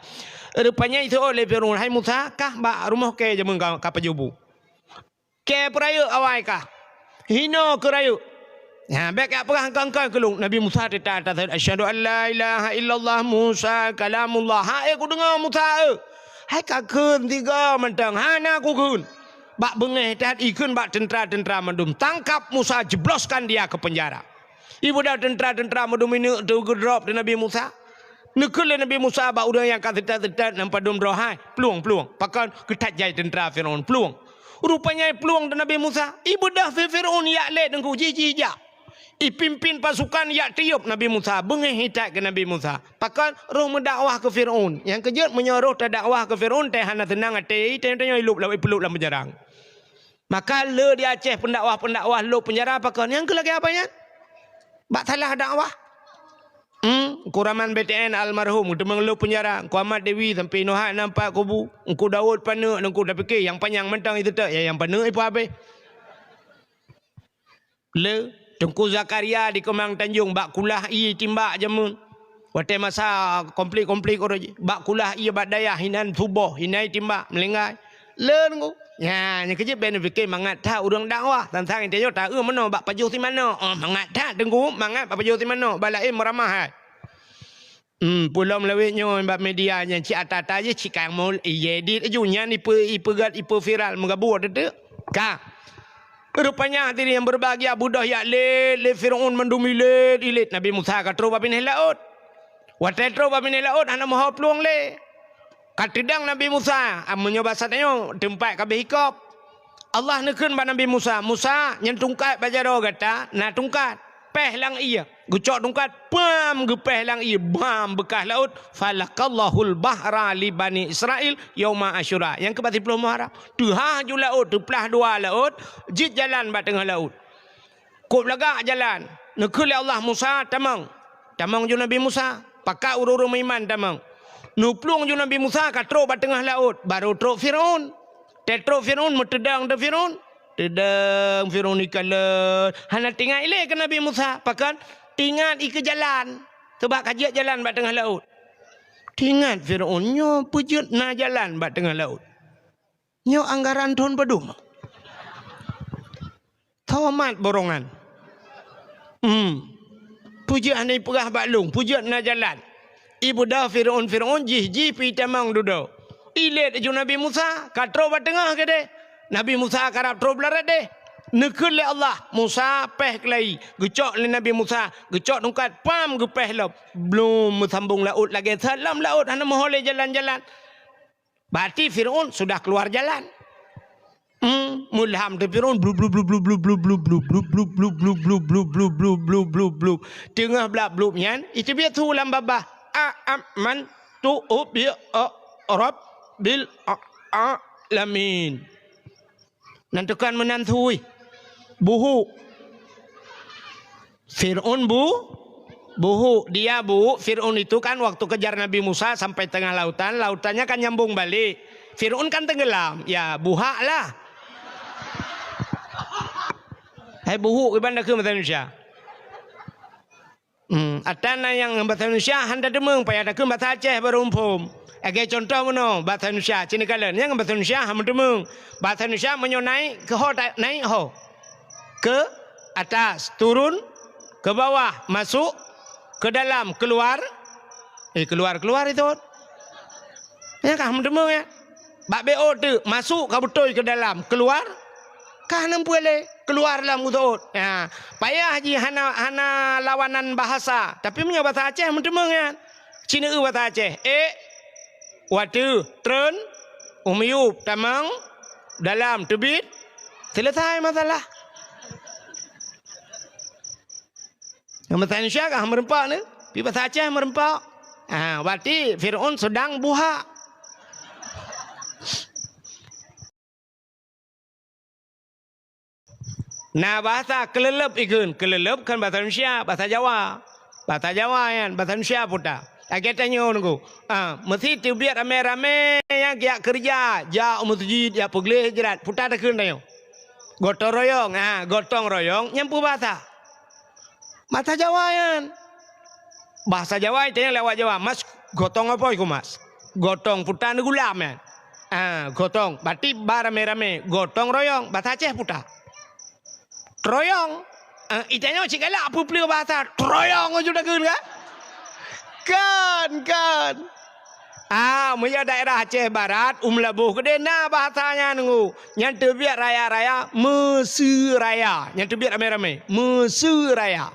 Rupanya itu oleh Firaun, hai Musa kah ba rumah ke jamun ka pajubu. Ke perayu awai kah? Hino kerayu. Ya, baik apa hangkang kelung Nabi Musa tetap asyhadu an la ilaha illallah Musa kalamullah. Hai aku dengar Musa. Hai kakun tiga mentang hana aku kun. Bak bengeh tat ikun bak tentera mendum tangkap Musa jebloskan dia ke penjara. Ibu dah tentera mendum ini tu drop Nabi Musa. Nekul Nabi Musa bak udah yang kata nampak dum rohai peluang pakan ketat jai tentera Firaun peluang. Rupanya peluang Nabi Musa. Ibu dah Firaun ya let dengku jiji ja. Pimpin pasukan yak tiup Nabi Musa bengih hitak ke Nabi Musa pakan roh mendakwah ke Firaun yang kejut menyuruh dakwah ke Firaun teh hana tenang ate tanya hidup lawan peluk dalam penjara maka le di Aceh pendakwah lu penjara pakan yang kelagi apanya bak salah dakwah Kuraman BTN almarhum demang lu penjara ku Ahmad Dewi sampai Nohat nampak kubu ku Daud pana ku dah fikir yang panjang mentang itu tak ya yang pana ipu habis le Tengku Zakaria di Kemang Tanjung bak kulah i timbak jamun. Watai masa komplik orang bak kulah i bak daya hinan tubuh hinai timbak melengai. Len ku. Ya, nya kejep ben fikir mangat ta urang dakwah tentang intinya ta mano bak pajuh ti mano. Mangat ta tengku mangat bak pajuh ti mano balaim meramah. Pulau melawitnya mbak media yang cik atata je cik kang mol edit ajunya ipe viral menggabur tu. Ka. Rupanya tadi yang berbahagia budah ya le Firaun mendumi le ilit Nabi Musa katro babin laut. Watetro babin laut ana moho pluang le. Katidang Nabi Musa amunyo basatnya tempat kabeh hikop. Allah nekeun ba Nabi Musa, Musa nyen tungkat bajaro kata, na tungkat peh lang iya. Gucok tungkat pam gepeh lang iya bam bekas laut falakallahul bahra li bani Israel yauma asyura. Yang ke 30 Muharram. Tuha ju laut, tu pelah dua laut, jit jalan ba tengah laut. Kop lagak jalan. Nekeun Allah Musa tamang. Tamang ju Nabi Musa, pakak uru-uru iman tamang. Nuplung ju Nabi Musa katro ba tengah laut, baru tro Firaun. Tetro Firaun metedang de Firaun. Tedang Firaun ikala. Hana tinggal ile ke Nabi Musa. Pakan tinggal ke jalan. Sebab kajiat jalan bat tengah laut. Tinggal Firaun nyo pujut na jalan bat tengah laut. Nyo anggaran tahun bedum. Tawamat borongan. Pujut hanai perah baklung. Pujut na jalan. Ibu dah Firaun jih pitamang duduk. Ilet ju Nabi Musa katro ba tengah ke de Nabi Musa karap tro belarat de nekeun le Allah Musa peh kelai gecok le Nabi Musa gecok tungkat pam gepeh lop belum sambung laut lagi salam laut hana moho le jalan-jalan berarti Firaun sudah keluar jalan mulham de Firaun blub blub blub blub blub blub blub blub blub blub blub blub blub blub blub blub blub blub tengah blab blub nyan itu biar tu lam babah man tu bi Arab bil alamin. Nantikan menantui buhu Fir'aun buhu dia Fir'aun itu kan waktu kejar Nabi Musa sampai tengah lautannya kan nyambung balik. Fir'aun kan tenggelam, ya buha lah. Hai buhu ibanda ke bahasa Indonesia. Atana yang bahasa Indonesia handa demeng payah ada ke bahasa Aceh berumpum. Agai contoh mana bahasa Indonesia cini kalian yang bahasa Indonesia ham demeng bahasa Indonesia menyo naik ke ho naik ho ke atas turun ke bawah masuk ke dalam keluar keluar itu ya kan ham demeng ya bak bo tu masuk ka betul ke dalam keluar kah nam boleh keluar dalam utut ya payah haji hana lawanan bahasa tapi menyo bahasa Aceh ham demeng ya cini bahasa Aceh Watu, tren, umiyub, tamang, dalam, tebit, selesai masalah. Yang bahasa Indonesia kan merempak ni, di bahasa Aceh merempak. Berarti Fir'aun sedang buha. Nah bahasa kelelep ikun, kelelep kan bahasa Indonesia, bahasa Jawa kan, bahasa Indonesia putar. Aku tanya nunggu, mesti tu biar rame-rame yang dia kerja, ja masjid, ya pergi hijrat, putar dah kena yo. Gotong royong, nyampu bahasa Jawa kan. Bahasa Jawa itu yang lewat Jawa, mas gotong apa itu mas? Gotong putar gulam kan. Gotong, berarti rame-rame, gotong royong, bahasa Aceh putar. Royong, itanya cikala apa pelih bahasa royong aja dah kena kan punya daerah Aceh Barat Labuh kedena bahasanya nunggu yang terbiak raya-raya Mesir Raya yang terbiak rame-rame Mesir Raya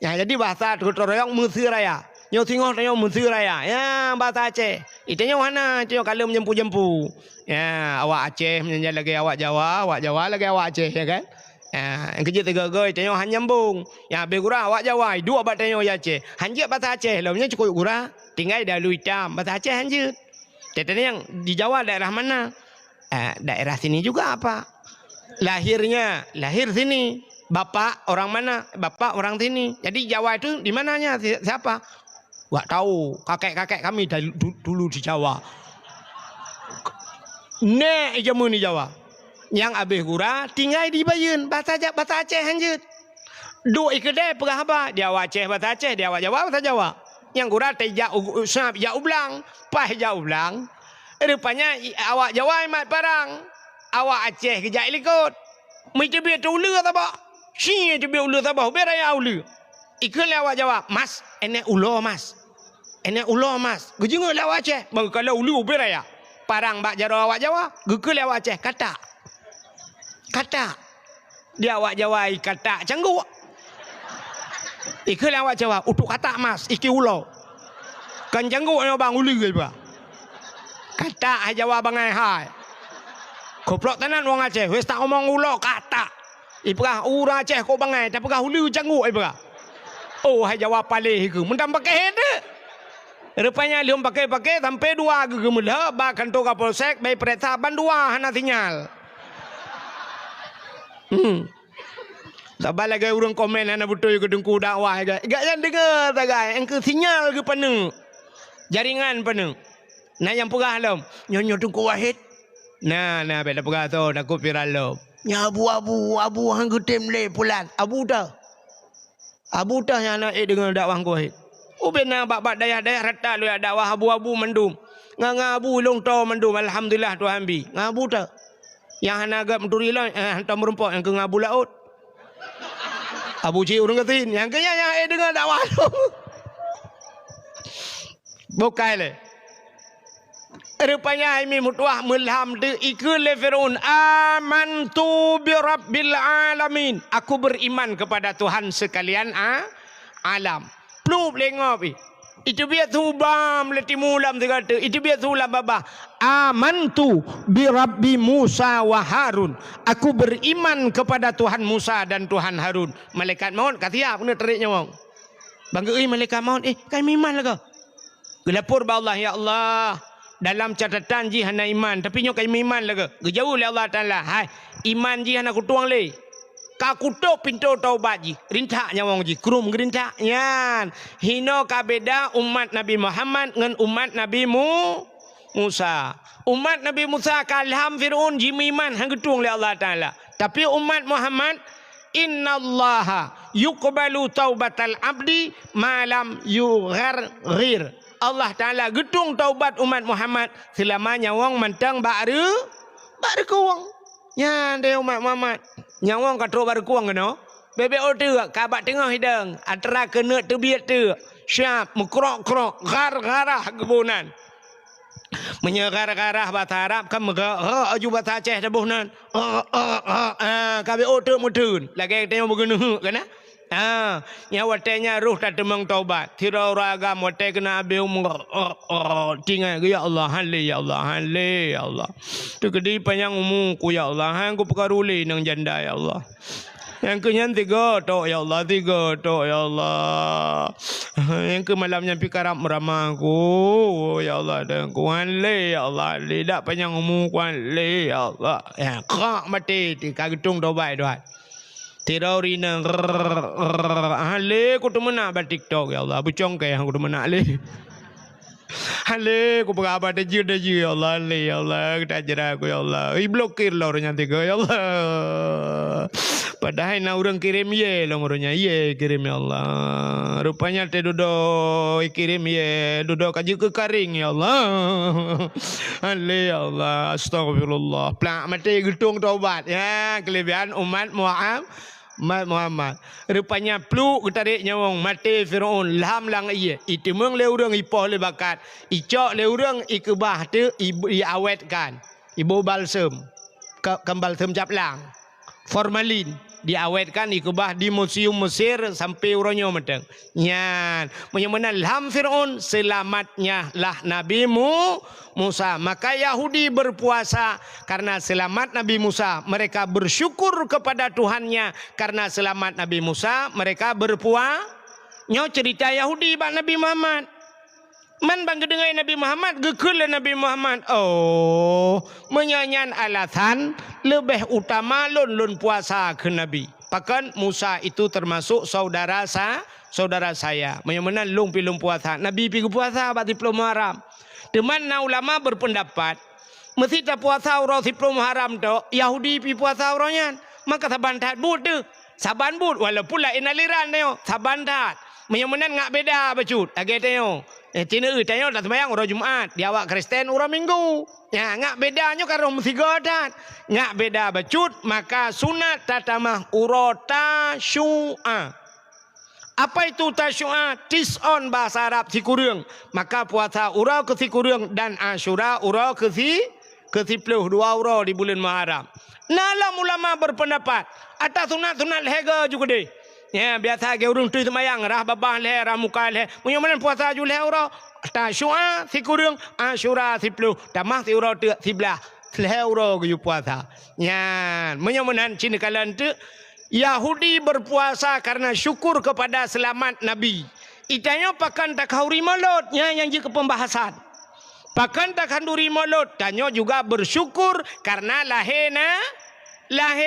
ya jadi bahasa gotong royong Mesir Raya nyo tengok tengok Mesir Raya ya bahasa Aceh itanya mana itanya kalau menyempu-jempu ya awak Aceh menyanyi lagi awak Jawa lagi awak Aceh ya kan. Yang kerja tiga-tiga tanya hanya nyambung. Yang habis gurah awak Jawa, dua bat tanya ya Aceh. Hanya bahasa Aceh, lalunya cukup gurah, tinggal dalu hitam bahasa Aceh hanya. Tetapi yang di Jawa daerah mana? Daerah sini juga apa? Lahir sini. Bapak orang mana? Bapak orang sini. Jadi Jawa itu di mananya? Siapa? Wak tahu. Kakek-kakek kami dulu di Jawa. Nek jamu ni Jawa. Yang habis gura tinggal di Bayun bahasa Aceh hanjut. Duk kedai perah apa? Dia awak Aceh bahasa Aceh, dia awak Jawa bahasa Jawa. Yang gura tejak usap jak ublang, pah jak ublang. Rupanya awak Jawa mat parang. Awak Aceh kejak likut. Mesti biar tu ulu tak apa? Si tu biar ulu tak apa? Biar raya ulu. Ikut awak Jawa, mas, enek ulo mas. Ini ulo mas. Gejenguk lewat Aceh. Bang kalau ulu beraya. Parang bak jaro awak Jawa. Geke lewat Aceh. Kata. Dia awak Jawa kata canggu. Ike lewat Jawa. Utuk kata mas. Iki ulo. Kan canggu bang ulu ke ba. Kata Jawa bangai hai. Goblok tenan wong Aceh. Wis tak omong ulo kata. Ibrah urang Aceh kau bangai tapi kau hulu canggu ibrah. Oh hai Jawa palih ke mendam pakai dah. Rupanya lium pakai sampai dua ke gemelah ba kantor Kapolsek bai perintah bandua hana sinyal. Sabar lagi urang komen ana betul ke dengku dakwah ga. Gak yang dengar tak gai engke sinyal ke pane. Jaringan pane. Nah yang pegah lom. Nyonya dengku Wahid. Nah beda pegah tu nak viral lom. Nya abu hang getem le pulan. Abu dah yang nak dengan dakwah kau hit. Ubena bak dayah rata lu dakwah abu mendum. Ngabu long to mendum alhamdulillah Tuhan bi. Ngabu dah. Yang hana agak menturi lah hantar merempok yang ke ngabu laut. Abu cik urang ketin yang kenya yang dengan dakwah tu. Bukai le. Rupanya ini mutuah melham de ikul Firaun amantu bi rabbil alamin. Aku beriman kepada Tuhan sekalian alam. Pluk lengop itu biar tu bam leti mulam kata. Itu biar tu lah baba. Amantu bi rabbi Musa wa Harun. Aku beriman kepada Tuhan Musa dan Tuhan Harun. Malaikat maut kata aku nak teriknya wong. Bangga malaikat maut kami iman lah kau. Gelapur ba Allah ya Allah. Dalam catatan ji hana iman tapi nyok kami iman laga gejauh le Allah Taala hai iman ji hana kutuang le ka kutuk pintu taubat ji rintak nyawang ji krum gerintak nyan hino ka beda umat Nabi Muhammad ngan umat Nabi Musa kalham Firaun ji iman hang kutuang le Allah Taala tapi umat Muhammad innallaha yuqbalu taubatal abdi malam yugharghir. Allah Ta'ala gedung taubat umat Muhammad selamanya wong mentang baru kuang. Ya dia umat Muhammad. Nyawang katro baru kuang kena. BBO tu kabak tengah hidang. Antara kena terbiat tu. Syap mekrok-krok gar-garah kebunan. Menyegar-garah bahasa Arab kan aju bahasa Aceh tabuhnan. KBO tu mudun. Lagi tengok begini kan? Yang watenya ruh tak demang taubat. Tirau ragam watek kena abil tinggal ya Allah halli ya Allah. Tu kedi panjang umurku ya Allah. Hang ku perkaruli nang janda ya Allah. Yang kenyan 3 tok ya Allah 3 tok ya Allah. Yang ke malamnya pikarap meramaku ya Allah dan ku halli ya Allah. Lidak panjang umurku halli ya Allah. Ya kak mati di kagetung taubat doat. Tirau rina hale ku temena ba TikTok ya Allah bucong ke yang ku temena le hale ku berapa deje ya Allah le ya Allah kita jera ku ya Allah blokir lo orangnya 3 ya Allah padahal na orang kirim ye lo orangnya ye kirim ya Allah rupanya te dodo kirim ye dodo kaji ke karing ya Allah hale ya Allah astagfirullah plak mati gedung taubat ya kelebihan umat Muhammad. Rupanya pluk tarik nyawang mati Firaun lam lang iya. Itu meng le urang ipoh le bakat. Icok le urang ikebah tu diawetkan. Ibu balsam. Balsam caplang. Formalin diawetkan ikebah di museum Mesir sampai urangnya meteng. Nyan, menyemana lam Firaun selamatnya lah Nabi Musa. Maka Yahudi berpuasa karena selamat Nabi Musa. Mereka bersyukur kepada Tuhannya karena selamat Nabi Musa. Mereka berpuasa. Nyo cerita Yahudi bak Nabi Muhammad. Man bang kedengai Nabi Muhammad gekul Nabi Muhammad. Oh, menyanyian alasan lebih utama lun puasa ke Nabi. Pakan Musa itu termasuk saudara saya. Menyamana lung pilum puasa. Nabi pergi puasa bak diplom haram. Teman na ulama berpendapat mesti tak puasa orang diplom haram tu Yahudi pergi puasa orangnya. Maka saban tat but tu. Saban but walaupun lain aliran tengok. Saban tat. Menyamana ngak beda bacut. Lagi tengok. Cina tanya tak sembahyang orang Jumaat, dia awak Kristen orang Minggu. Ya, ngak bedanya kalau mesti godat. Ngak beda bacut, maka sunat tatamah urota syu'a. Apa itu Tasyua? Tis'on bahasa Arab sikurang. Maka puasa urau ke sikurang dan Asyura urau ke sepuluh, 2 urau di bulan Muharram. Nalam ulama berpendapat atas sunat-sunat hega juga deh. Ya biasa ke urang tu semayang rah babah leh rah muka leh. Punya mana puasa ju leh urau. Tasyua sikurang, Asyura 10. Tamah si urau tu 11. Leh urau ke puasa. Ya, menyamunan cina kalan tu Yahudi berpuasa karena syukur kepada selamat Nabi. Itanya pakan tak hauri malut yang jika pembahasan. Pakan tak handuri malut tanya juga bersyukur karena lahir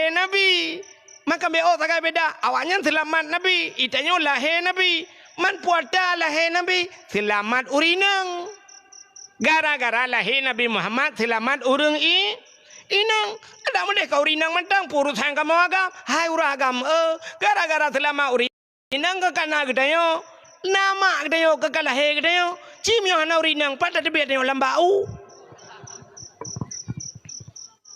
Nabi. Maka beo tak beda. Awaknya selamat Nabi, itanya lahir Nabi. Man puasa lahir Nabi, selamat urinang. Gara-gara lahir Nabi Muhammad selamat urang inang. Ada mana kau rinang mentang purus hang kamu agam. Hai uragam gara-gara selama urinang ke kana gedayo. Nama gedayo ke kalah he gedayo. Cim yo hana urinang pada debiat yo lambau.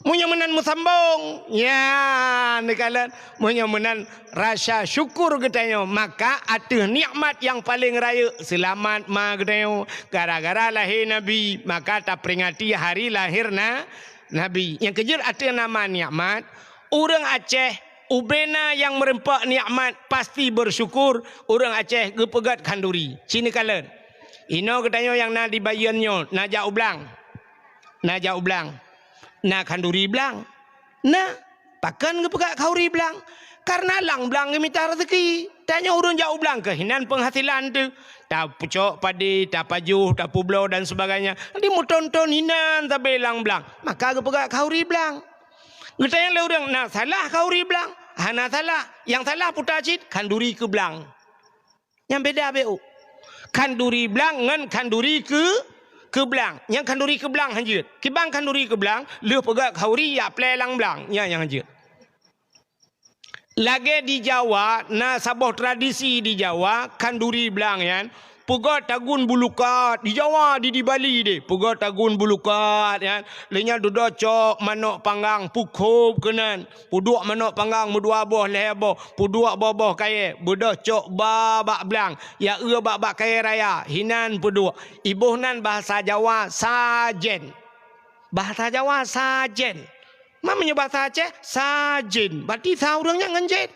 Munya menan musambong. Ya, nekalan munya menan rasa syukur gedayo. Maka ada nikmat yang paling raya selamat ma gedayo. Gara-gara lahir Nabi, maka tak peringati hari lahir Nabi. Yang kejar ada nama nikmat. Orang Aceh ubena yang merempak nikmat pasti bersyukur. Orang Aceh gepegat kanduri. Cina kalan. Ino katanya yang na dibayarnya na jau blang. Na jau blang. Na kanduri blang. Na pakan gepegat kauri blang. Karena lang blang minta rezeki. Tanya orang jauh blang kehinan penghasilan tu. Tak pucuk padi, tak pajuh, tak publo dan sebagainya. Nanti mau tonton hinan tak belang belang. Maka aku pegak kauri belang. Kita yang orang nak salah kauri belang. Hana salah. Yang salah putacit kanduri ke belang. Yang beda beu. Kanduri belang dengan kanduri ke belang. Yang kanduri ke belang hanjut. Kibang kanduri ke belang, lu pegak kauri ya pelelang belang. Yang hanjut. Lagi di Jawa, na sebuah tradisi di Jawa, kanduri belang kan. Pegat tagun bulukat di Jawa di Bali deh. Pegat tagun bulukat kan. Lenya duduk cok manok panggang pukub kenan. Puduk manok panggang mudua boh leher boh. Puduk boh kaya. Budok cok babak belang. Ya babak kaya raya. Hinan puduk. Ibuh nan bahasa Jawa sajen. Bahasa Jawa sajen. Mamanya bahasa Aceh sajin. Berarti saurangnya ngenjet.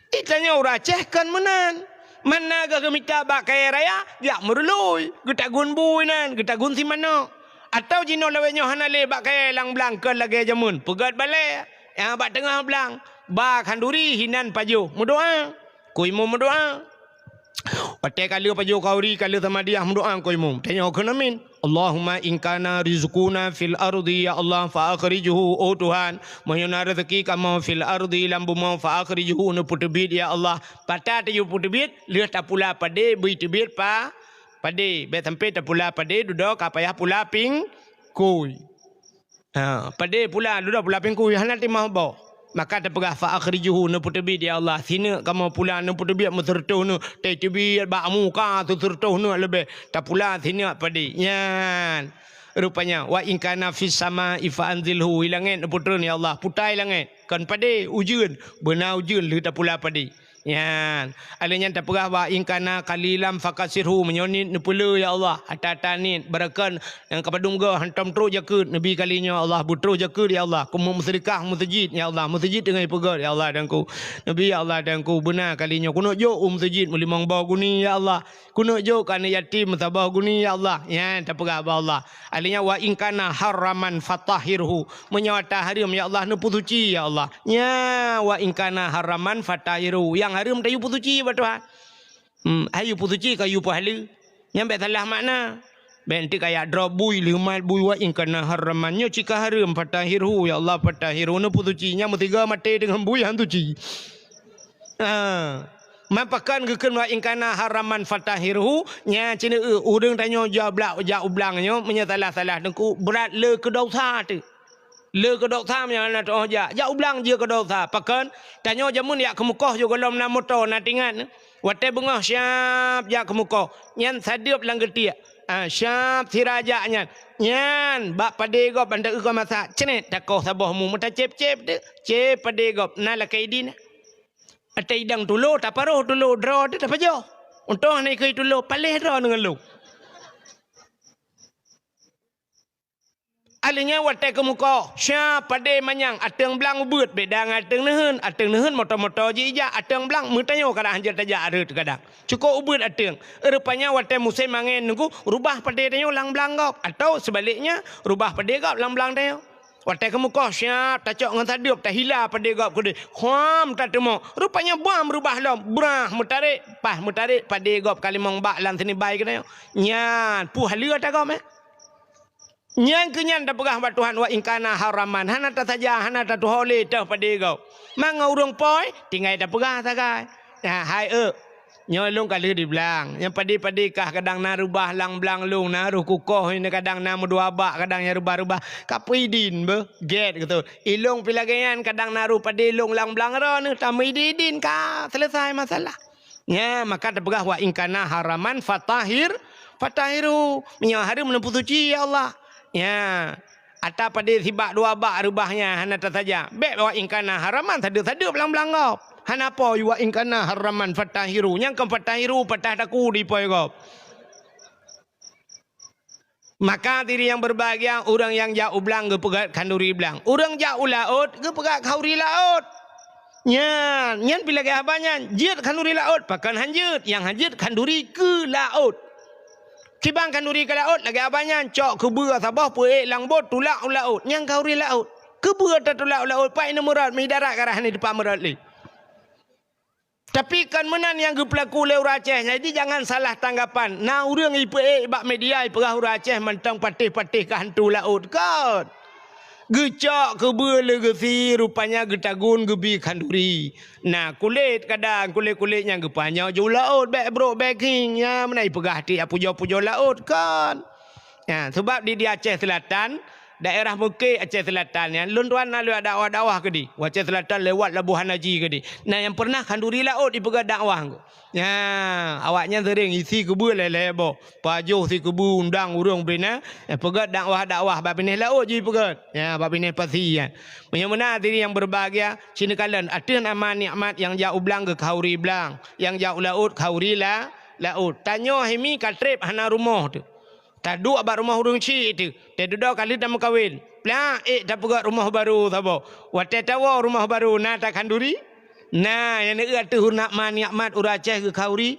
Itanya orang Aceh kan menan. Mana ke minta bak kaya raya? Ya merului. Kita gun buinan, kita gun si mana. Atau jino lawenya hanale bak kaya lang belang ke lagi jamun. Pegat balik. Yang bak tengah belang. Bak handuri hinan paju. Mudoa. Kuimu mudoa. Pakai kali paju kauri kali sama dia mudoa kuimu. Tanya aku namin. Allahumma inkana rizquna fil ardi ya Allah fa akhrijuhu oh Tuhan mayuna rezeki kamu fil ardi lambu mau fa akhrijuhu nu putbit ya Allah patah tu putbit lihat tak pula pade bui tebit pa pade be sampai tak pula pade duduk apa ya pula ping kui pade pula duduk pula ping kui hanati mau bawa maka ada pegah fa akhrijuhu nu putbit ya Allah sini kamu pula nu putbit musertu nu tebit ba muka tu sertu nu lebih tak pula sini pade nyan rupanya wa in kana fis sama ifa anzilhu hilangin putron ya Allah putai langit kan pade ujun benar ujun lu tak pula pade yan alanya tak pegah wa in kana qalilam fakasirhu menyonit nepulu ya Allah atatanit barakan yang kapadung go hantam tro jakut nabi kalinya Allah butro jakut ya Allah kumu musyrikah masjid ya Allah masjid dengan pegat ya Allah dan ku nabi ya Allah dan ku benar kalinya kuno jo masjid mulimang bau guni ya Allah kuno jo kana yatim sabah guni ya Allah ya tak pegah ba Allah alanya wa in kana haraman fatahirhu menyawata haram ya Allah nu pusuci ya Allah ya wa in kana haraman fatahirhu yang haram tayu pusuci ba Tuhan ayu pusuci kayu pahala nyampe salah makna benti kaya drop bui limal bui wa in kana haramannya jika haram fatahirhu ya Allah fatahirhu nu pusucinya mutiga mate dengan bui hantuci mapakan geken wa in kana haraman fatahirhu nya cina urang tanya jawab blangnya menyatalah-salah dengku berat le ke dosa tu le ke dosa nya na toh ja ublang je ke dosa pakan tanya jamun ya kemukoh jo golom na motor na tingan wate bengah siap ja kemukoh nyan sadiop lang getia siap siraja nyan bak pade gop anda ke masa cenet takoh sabohmu muta cep-cep de cep pade gop na la kaidin Ate idang tulo taparoh tulo draw dia dapat jo. Untuk naik ke tulo palih draw dengan lu. Alinya watai ke muka. Syah pada manyang. Ateng belang ubud. Bedang ateng nehen. Ateng nehen motor-motor je ijak. Ateng belang. Mertanya kadang hanjir tajak ada kadang. Cukup ubud ateng. Rupanya watai musim angin nunggu. Rubah pada tanya lang belang gop. Atau sebaliknya. Rubah pada gop lang belang tanya. Watai ke muka. Syah tacok dengan tadiup. Tak hilang pada gop. Kuda. Kham tak temu. Rupanya bam rubah lam. Brah mutarik. Pah mutarik pada gop. Kali mong bak lang sini baik tanya. Nyan. Puh halia tak gop Nyang kenyan dah pegah buat Tuhan wa ingkana haraman. Hana tak saja, hana tak tuhole dah pada kau. Manga urung poi, tinggal dah pegah tak kai. Nah, hai nyolong kali di belang. Yang padi-padi kah kadang na rubah lang belang lung na ruh kukoh ini kadang na dua bak kadang ya rubah-rubah. Kapidin be, get gitu. Ilung pilagayan kadang na ruh padi lung lang belang ron tamidin ka selesai masalah. Ya, maka dah pegah wa ingkana haraman fatahiru. Minyak hari menempuh suci ya Allah. Ya, atau pada sibak dua bak rubahnya hana tak saja. Bek wa ingkana haraman tadi belang-belang kau. Hana apa wa ingkana haraman fatahiru. Yang kan fatahiru patah daku di poi kau. Maka diri yang berbahagia orang yang jauh belang ke pegat kanduri belang. Orang jauh laut ke pegat kauri laut. Nyan bila ke abanya jit kanduri laut pakan hanjut. Yang hanjut kanduri ke laut. Kibang kanduri ke laut lagi abanya cok ke bua sabah puek lang bot tulak laut nyang kauri laut ke bua tulak laut pai ne murat mi darat karah ni depan murat li. Tapi kan menan yang gepelaku le Aceh jadi jangan salah tanggapan. Na urang ipe bak media perah Aceh mentang patih-patih ke hantu laut kan. Gecak ke bela gesi rupanya getagun gebi kanduri. Nah kulit kadang kulit-kulitnya gepanya jauh laut back bro backing ya menai pegah ti pujo-pujo laut kan. Ya sebab di Aceh Selatan daerah Mekah Aceh Selatan ya lunduan lalu ada dakwah ke di. Aceh Selatan lewat Labuhan Haji ke di. Nah yang pernah kanduri laut di pegah dakwah ku. Ya awaknya sering isi kubu lelebo. Pajuh si kubu undang urang bina pegah dakwah bab ini laut je pegah. Ya bab ini pasian. Menyamuna diri yang berbahagia sini kalian ada nama nikmat yang jauh belang ke kauri belang, yang jauh laut kauri laut. Tanyo hemi katrip hana rumah tu. Tadu abak rumah urang cik tu. Dia duduk kali dah kawin. Plah dah pegah rumah baru sabo. Watai tawa rumah baru na tak kanduri. Nah, yang ni tu nak nikmat urang Aceh ke kauri.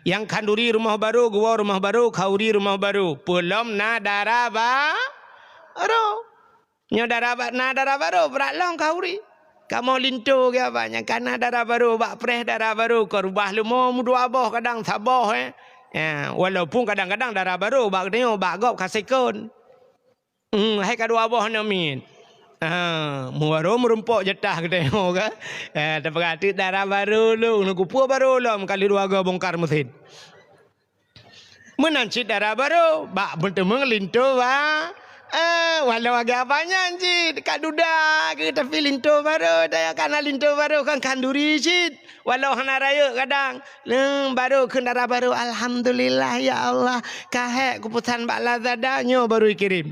Yang kanduri rumah baru, gua rumah baru, kauri rumah baru. Pelom na daraba. Aro. Nyo daraba na daraba baru berat long kauri. Kamu lintu ke apa? Yang kana darah baru, bak preh darah baru. Kau rubah lemo mudu abah kadang sabah Ya, walaupun kadang-kadang darah baru bak tengok bak gop kasekon. Hai kadua abah namin. Muaro merumpok jetah ke tengok ke. Terperhati darah baru lu, nukupu baru lu kali dua go bongkar mesin. Menancit darah baru, bak bertemu lintu ba. Walau agak apanya cik dekat duda ke tapi lintu baru daya kana lintu baru kan kanduri cik walau hana raya kadang baru kendara baru alhamdulillah ya Allah kahek keputusan bak Lazadanya baru kirim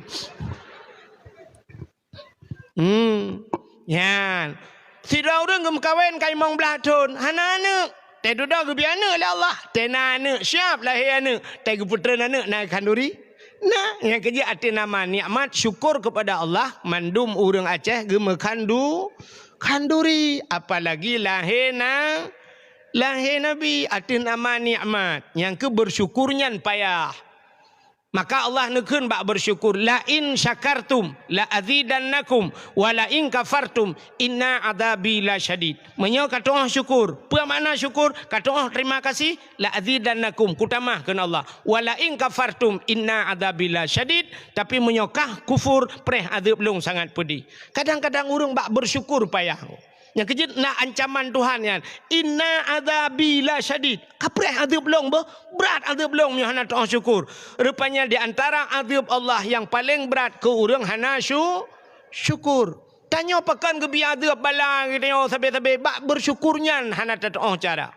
yan sidra urang gem kawin kai mong belatun hana anak teh duda ge biana lah Allah teh na anak siap lahir anak teh ge putra anak na kanduri. Nah, yang kerja arti nama nikmat syukur kepada Allah mandum urang Aceh gema kanduri apalagi lahir Nabi arti nama nikmat yang ke bersyukurnya payah. Maka Allah nekun bak bersyukur la in syakartum la azidannakum wa la in kafartum inna adabi la syadid. Menyo kata Allah syukur. Apa makna syukur? Kata Allah terima kasih la azidannakum kutamahkeun Allah. Wa la in kafartum inna adabi la syadid. Tapi menyokah kufur preh azab long sangat pedih. Kadang-kadang urang bak bersyukur payah. Yang kejut nak ancaman Tuhan yang inna adabi la syadid. Kapreh azab long berat azab long yang hana Tuhan syukur. Rupanya di antara azab Allah yang paling berat ke urang hana syukur. Tanya pakan ke bi azab bala gitu sampai bak bersyukurnya hana Tuhan cara.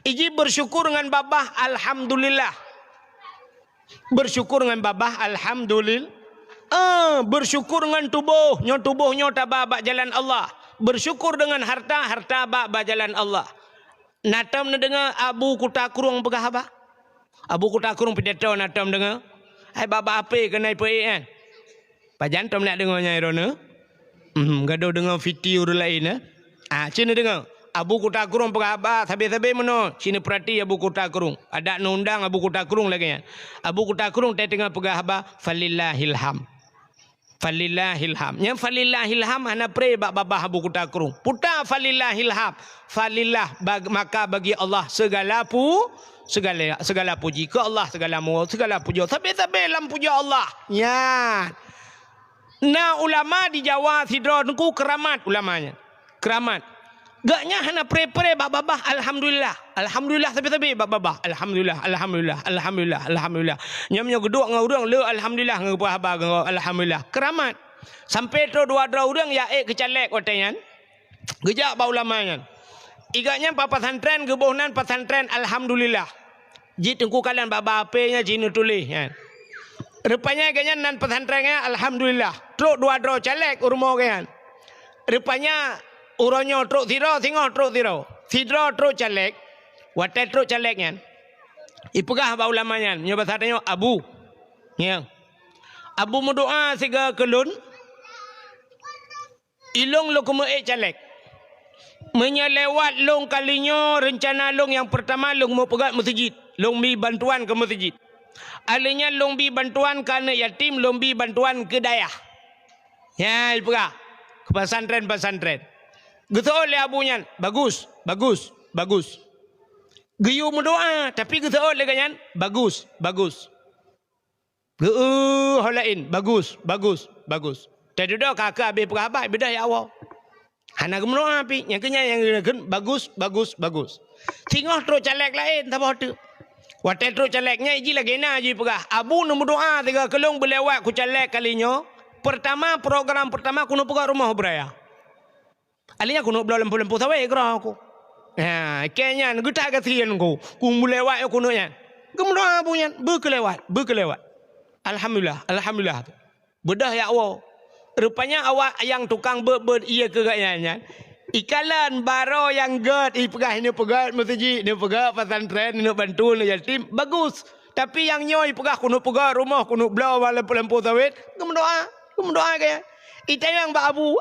Iji bersyukur dengan babah alhamdulillah. Bersyukur dengan babah alhamdulillah. Bersyukur dengan tubuhnya tabak jalan Allah. Bersyukur dengan harta bak jalan Allah. Natam na dengar Abu Kutakurung pegah apa? Abu Kutakurung pidato natam dengar. Hai baba apa kena ipo kan? Pajan tom nak dengarnya irona. Gaduh dengar video lain cina dengar. Abu Kutakurung pegah apa? Sabe-sabe mano. Cina perhati Abu Kutakurung. Ada undang Abu Kutakurung lagi kan. Abu Kutakurung teh tengah pegah apa? Falillahilham. Falillahilham. Yang falillahilham hana pray bak babah Abu Kutakurung. Puta falillahilham. Falillah maka bagi Allah segala puji ke Allah segala puji. Sampai lam puji Allah. Ya. Nah ulama di Jawa Sidro nungku keramat ulamanya. Keramat. Gaknya hana pray bak babah alhamdulillah. Alhamdulillah tapi bak babah. Alhamdulillah. Nyamnya geduk ngau urang le alhamdulillah ngau bahaba ngau alhamdulillah. Keramat. Sampai tu dua urang ya kecalek watanyan. Gejak ba ulamanya. Igaknya pesantren gebohnan pesantren alhamdulillah. Ji tengku kalian baba apenya ji tulis kan. Rupanya igaknya nan pesantrennya alhamdulillah. Truk dua calek urmo kan. Rupanya uronyo truk tiro tengok truk tiro. Sidro truk calek. Watai truk calek kan. Ipegah ba ulamanya. Nya bahasanya Abu. Ya. Abu berdoa siga kelun. Ilong lo kume calek. Menyelewat long kalinya rencana long yang pertama long mau pegat masjid. Long bi bantuan ke masjid. Alanya long bi bantuan ke anak yatim, long bi bantuan ke dayah. Ya, ipegah. Ke pesantren. Gitu oleh abunya. Bagus. Geyu berdoa. Tapi gitu oleh kanyan. Bagus. Holain. Bagus. Tadi dah kakak habis perabat. Beda ya awal. Hana gemerdoa api. Yang kenya yang bagus. Tengok terus calek lain. Tak apa tu. Watel terus caleknya. Iji lagi na je pegah. Abu nak berdoa. Tiga kelong berlewat ku calek kalinya. Program pertama kuno pegah rumah beraya. Alinya kuno belah lempu sawe gerah aku. Ha, kenya gutak kasihan ku. Ku melewat kuno nya. Gemerdoa punya berkelewat. Alhamdulillah. Bedah ya Allah. Rupanya awak yang tukang iya ke gaknya. Ikalan baro yang god ipegah ini pegat masjid, ini pegat pesantren, ini bantu ni yatim bagus. Tapi yang nyoy pegah kuno pegat rumah kuno belah lempu sawit. Gemerdoa kaya. Ita yang Abu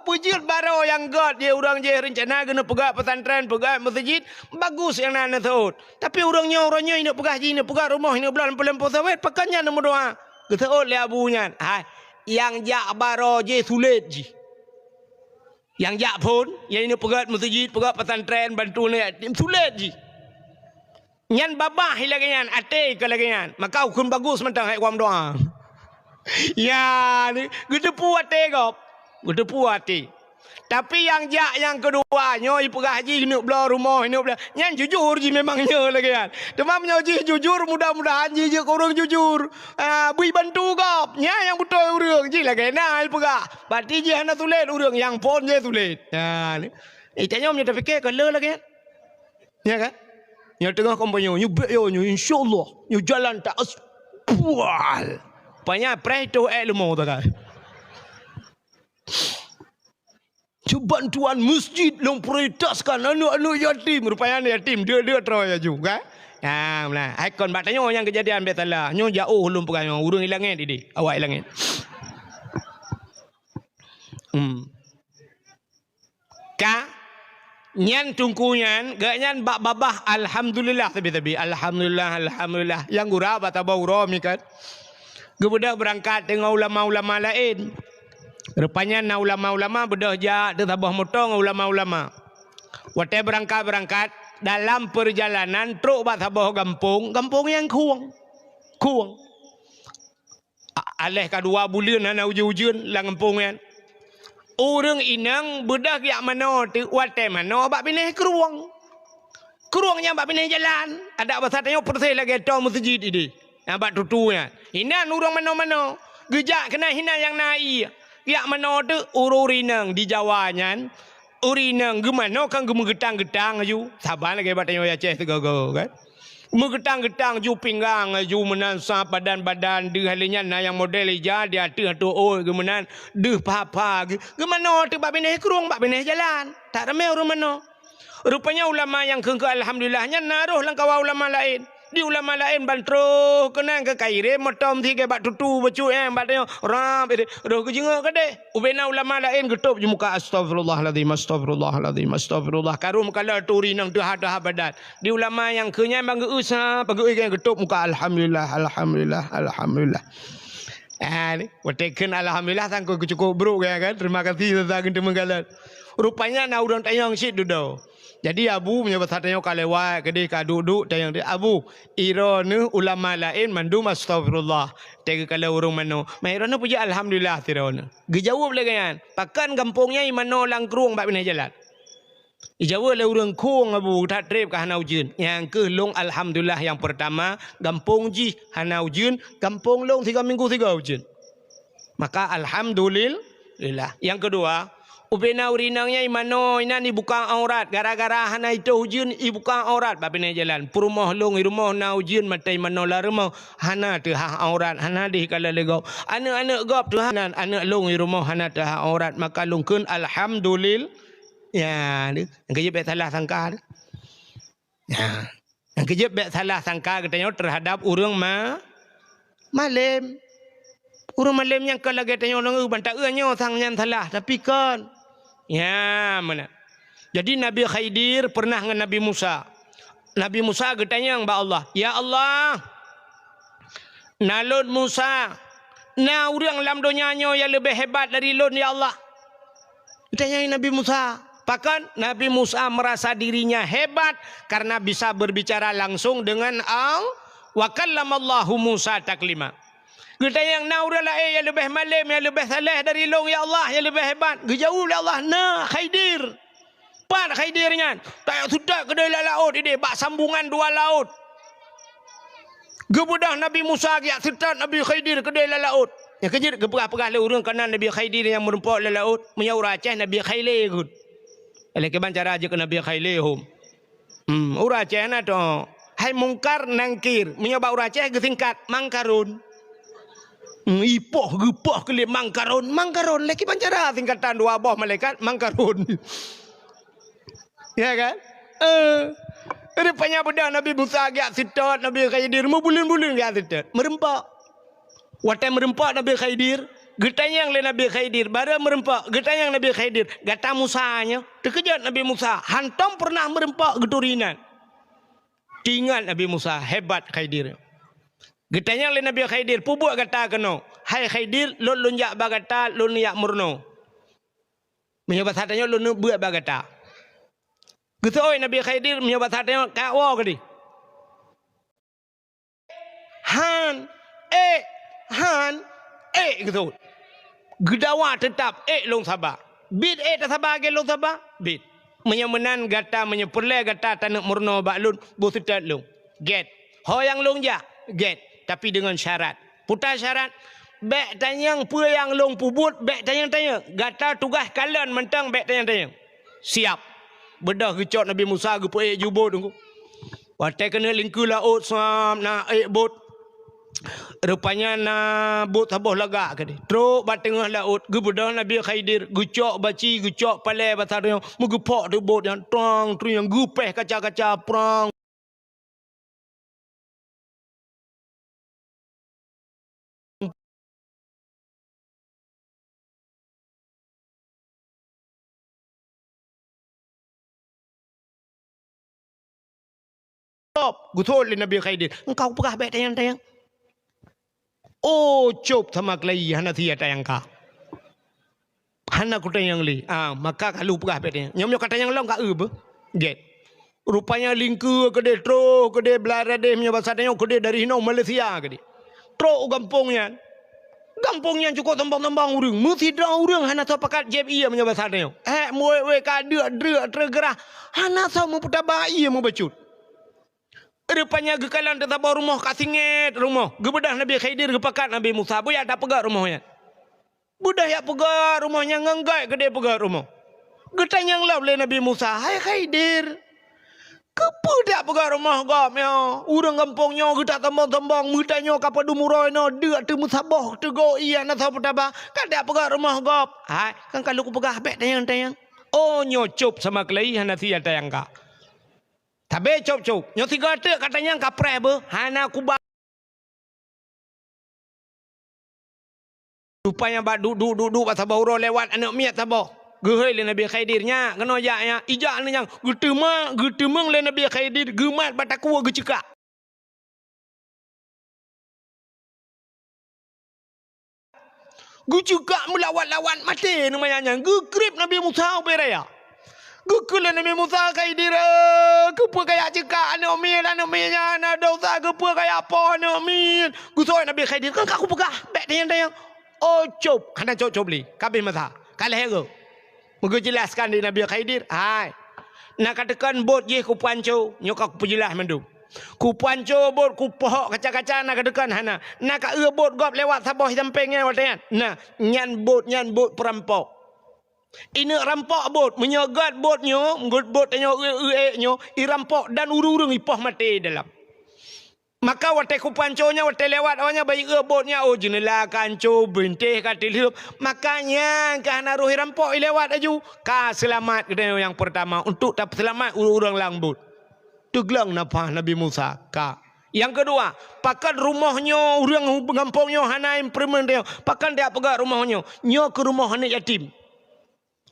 pujut baro yang god dia orang je rencana kena pegat pesantren, pegat masjid, bagus yang nana tahu. Tapi orangnya ini pegat ji, ini pegat rumah, ini belah lempu sawit, pekannya nak berdoa. Ketaut le abunya. Yang jak baro je sulit ji. Yang jak pun, yang ini pegat masjid, pegat pesantren, bantu ni yatim sulit ji. Nyan babah lagi nyan, ate ke lagi nyan. Maka hukum bagus mentang hai kuam doa. Ya, ni gede puat tegop. Gede puat ti. Tapi yang jak yang kedua, nyoy pegah haji kena belah rumah, ini belah. Yang jujur ji memangnya lagi kan. Demamnya ji jujur, mudah-mudahan ji korang jujur. Bui bantu kop. Yang betul urang ji lagi nah pegah. Berarti ji hana tulis urang yang pon je tulis. Ya ni. Tanya om nyata fikir kalau lagi kan. Ya kan? Yang tengah kompanyo, nyu beyo nyu insyaallah, nyu jalan tak aspual. Banyak preto ilmu tu kan. Bantuan masjid long prioritaskan anak-anak yatim. Rupanya yatim dia terus juga. Ya, nah, ikon batanya yang kejadian betalah. Nyo jauh belum pegang urung hilangin ini. Awak hilangin. Ka nyan tungkunyan gaknyan bak babah alhamdulillah tapi alhamdulillah yang gura bata bauro mikat. Gebudak berangkat dengan ulama-ulama lain. Rupanya na ulama-ulama bedah ja tabah motong ulama-ulama. Watai berangkat dalam perjalanan truk bat tabah kampung yang kuang. Aleh kadua bulan ana ujun lang kampung yan. Orang inang bedah yak mano tu watai mano bak pineh keruang. Keruangnya bak pineh jalan. Ada basatnya persih lagi tau masjid ini. Abak tutunya. Hinan urang mano-mano. Gejak kena hinan yang naik. Yak mano tu urinang di Jawanya. Urinang gemano kan gemetang-getang aju. Sabar lagi batanya ya ceh tu kan. Megetang-getang ju pinggang ju menan sa badan-badan de halinya na yang model ija dia tu tu oh gemenan de papa gemano tu bab bineh kerung bab bineh jalan tak ramai orang mano. Rupanya ulama yang ke alhamdulillahnya naruh langkah ulama lain. Di ulama lain bantro kenang ke kaire motom tiga bat tutu bacu batnya ram roh ke jengok ke deh ubena ulama lain getup je muka astagfirullahalazim astagfirullahalazim astagfirullah karum kala turi nang dah badan di ulama yang kenya bang usah pagi yang getup muka alhamdulillah alhamdulillah alhamdulillah watekan alhamdulillah sangko cukup bro kan terima kasih tentang temengalan rupanya na urang tayang sit dudau. Jadi abu punya bahasanya kalewat kedai ka duduk tayang dia abu irone ulama lain mandum astagfirullah tega kalau urang mano mairone puji alhamdulillah tirone gejawab lagi kan pakan kampungnya imano langkrung bab bina jalan ijawab le urang kong abu tak trip ka hanau jin yang ke long alhamdulillah yang pertama kampung ji hanau jin kampung long 3 minggu 3 jin maka alhamdulillah yang kedua upena urinangnya imano ina ni buka aurat gara-gara hana itu hujun i buka aurat babine jalan purmoh long rumah na hujun matai mano la rumah hana tu ha aurat hana di kala legop anak-anak gop tu hana anak long rumah hana tu ha aurat maka lungkeun alhamdulillah ya ni kejep salah sangka ya kejep salah sangka katanya terhadap urang malem urang malem yang kala katanya orang bantak nyo sang nyan salah tapi kan ya mana. Jadi Nabi Khidir pernah dengan Nabi Musa. Nabi Musa bertanya kepada Allah, ya Allah, nalun Musa, na urang lam donyanya yang lebih hebat dari lun ya Allah. Bertanya Nabi Musa. Bahkan Nabi Musa merasa dirinya hebat karena bisa berbicara langsung dengan Allah. Wa kallamallahu Musa taklima. Kita yang naura lain yang lebih malam, yang lebih saleh dari long ya Allah, yang lebih hebat. Gejauh ya Allah, nah Khidir. Pan Khidirnya. Tak sudah kedai laut ini, bak sambungan 2 laut. Gebudah Nabi Musa giat serta Nabi Khidir kedai laut. Yang kejir kepegah-pegah le urang kanan Nabi Khidir yang merempak le laut, menyau Aceh Nabi Khaileh gud. Oleh keban cara aja ke Nabi Khaileh hum. Aceh na to. Hai mungkar nangkir, menyau Aceh ke singkat mangkarun. Ipoh gepoh kelip mangkaron lagi pancara tingkatan 2 boh malaikat mangkaron ya kan rupanya budak Nabi Musa giat sitot Nabi Khidir mau bulan-bulan giat sitot merempak watai merempak Nabi Khidir getanyang le Nabi Khidir bara merempak getanyang Nabi Khidir gata Musanya terkejut Nabi Musa hantam pernah merempak geturinan tinggal Nabi Musa hebat Khidir. Getanya le Nabi Khidir pubuk kata keno. Hai Khidir lon lunjak bagata lon yak murno. Menyobat hatanya lon buat bagata. Gitu oi Nabi Khidir menyobat hatanya kawo kedi. Han gitu. Gedawa tetap long sabah. Bid tak sabah ke long sabah. Bid. Menyemenan gata menyepurle gata tanak murno baklun busutat long. Get. Hoyang long ja. Get. Tapi dengan syarat. Putar syarat. Bek tanyang pua yang long pubut. Bek tanyang-tanyang. Gata tugas kalian mentang bek tanyang-tanyang. Siap. Bedah kecot Nabi Musa ke pua jubut. Watai kena lingku laut sam. Na bot. Rupanya na bot sabuh lagak ke dia. Teruk bat tengah laut. Gebedah Nabi Khidir. Gecok baci. Gecok palai basar yang. Mengepak tu bot yang tang. Terus yang gupeh kaca-kaca perang. Gutol le Nabi Khidir engkau pegah baik tayang-tayang oh cop sama kelai hana tia tayang ka hana ku tayang li maka kalau pegah baik tayang nyom kata yang long ka get rupanya lingku kede tro kede belarade punya bahasa tayang kede dari hino Malaysia kede tro gampungnya cukup tembang-tembang urang mesti dah urang hana tahu pakat jeb ia punya bahasa tayang muwe ka dek tergerah hana tahu mu putar bayi mu bacut. Rupanya gekalan tetap rumah kasinget rumah. Gebedah Nabi Khidir gepakat Nabi Musa. Buya tak pegat rumahnya. Budah ya pegat rumahnya ngenggai gede pegat rumah. Getanyang lah oleh Nabi Musa. Hai Khidir. Kepa tak pegang rumah gapnya. Urang kampungnya kita tembang-tembang mutanya kapal dumurai no dia tu musabah tu go iya na tahu petaba. Kan tak pegang rumah gap. Hai, kan kalau ku pegang habek tayang-tayang. Oh nyocop sama kelai hana sia tayang ka. Tabe cop-cop. Nyo tiga tek katanya kapre be. Hana ku ba rupanya ba duduk pasabah urang lewat anak miat tabah. Gehoi le Nabi Khidirnya kena yaknya ijak ni yang getemang le Nabi Khidir gemat batakua gecekak melawat-lawat mati namanya gegrip Nabi Musa beraya gekele Nabi Musa Khidir kepa kaya cekak anak minya anak dosa kepa kaya apa anak min gusoi Nabi Khidir kan aku pegah bek tayang oh cop hana cop beli kabeh masa kalah hero Muka jelaskan di Nabi Khidir. Hai. Nak katakan bot ye ku panco, nyokak ku jelas mendu. Ku panco bot ku pohok kaca-kaca nak katakan hana. Nak ka bot gop lewat sabah sampingnya watayan. Nah, nyan bot perampok. Ini rampok bot, menyogat botnya, bot tanya nyo, i rampok dan urung ipoh mati dalam. Maka watai ku panconya watai lewat awalnya bayi botnya oh jenela kanco benteh katil hidup makanya kahana roh rampok lewat aju ka selamat kedai yang pertama untuk tak selamat urang langbut teglang napa Nabi Musa ka yang kedua pakan rumahnya urang pengampungnya hana implement dia pakan dia pegang rumahnya nyo ke rumah anak yatim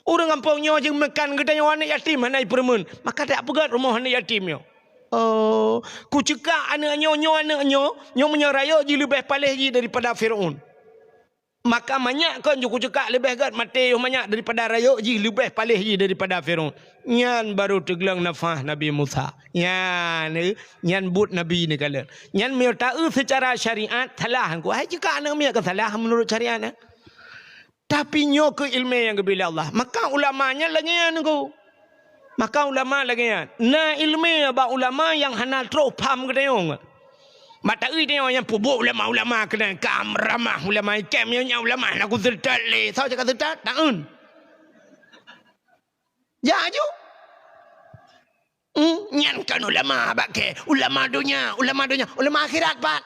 urang kampungnya jeung makan kedai anak yatim hana implement maka dia pegang rumah anak yatimnya. Oh, ku cekak anaknya nyo menyeraya ji lebih palih ji daripada Firaun. Maka banyak kan ku cekak lebih gat mati banyak daripada raya ji lebih palih ji daripada Firaun. Nyan baru teglang nafah Nabi Musa. Nyan but Nabi ni kala. Nyan me tahu secara syariat salah ku. Hai cekak anak me ke salah menurut syariat. Tapi nyo ke ilmu yang bila Allah. Maka ulamanya lagi ku. Maka ulama lagi ya. Na ilmu ba ulama yang hana terus paham ke tayong. Mata dia yang pubuk ulama kena kam ramah ulama kem nya ulama nak sertat le. Sao cakap sertat? Taun. Ya ju. Nyan kan ulama bak ke ulama dunia, ulama akhirat pak.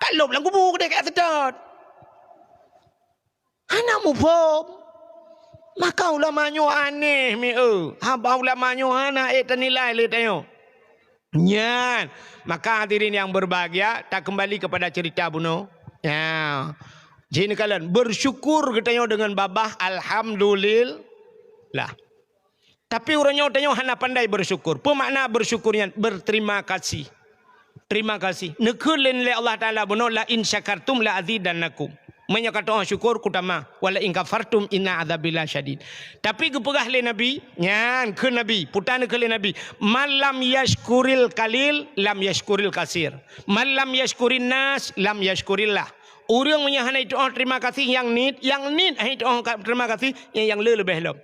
Kalau lang kubur dia kat sertat. Hana mu pom. Maka ulamanya aneh mi haba ulamanya ana ternilai le tayo. Nyan. Maka hadirin yang berbahagia tak kembali kepada cerita buno. Ya. Jadi kalian bersyukur katanya dengan babah alhamdulillah. Tapi orangnya tanya hana pandai bersyukur. Pemakna bersyukurnya berterima kasih. Terima kasih. Nekulin le Allah Taala buno la in syakartum la azidannakum. Menyatakan syukur kutama wala in kafartum inna adzabillah syadid. Tapi kepegah le Nabi, nyan ke Nabi, putana ke le Nabi, malam yashkuril kalil lam yashkuril kasir. Malam yashkurin nas lam yashkurillah. Orang punya hana itu terima kasih yang nit itu terima kasih yang lebih lom.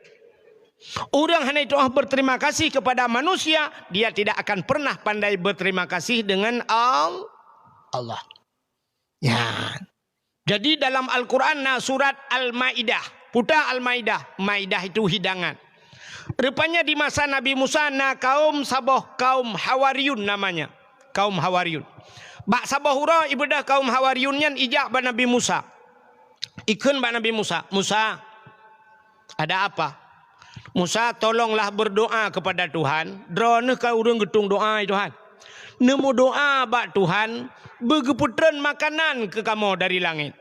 Orang hanya itu berterima kasih kepada manusia, dia tidak akan pernah pandai berterima kasih dengan Allah. Ya. Jadi dalam Al-Quran surat Al-Maidah, putar Al-Maidah, Maidah itu hidangan. Rupanya di masa Nabi Musa kaum Sabah, kaum Hawariyun namanya, kaum Hawariyun. Bak Sabah hura ibadah kaum Hawariyunnya ijak ba Nabi Musa. Ikun ba Nabi Musa, Musa ada apa? Musa tolonglah berdoa kepada Tuhan. Drone kau urang getung doa Tuhan. Nemu doa bak Tuhan begeputran makanan ke kamu dari langit.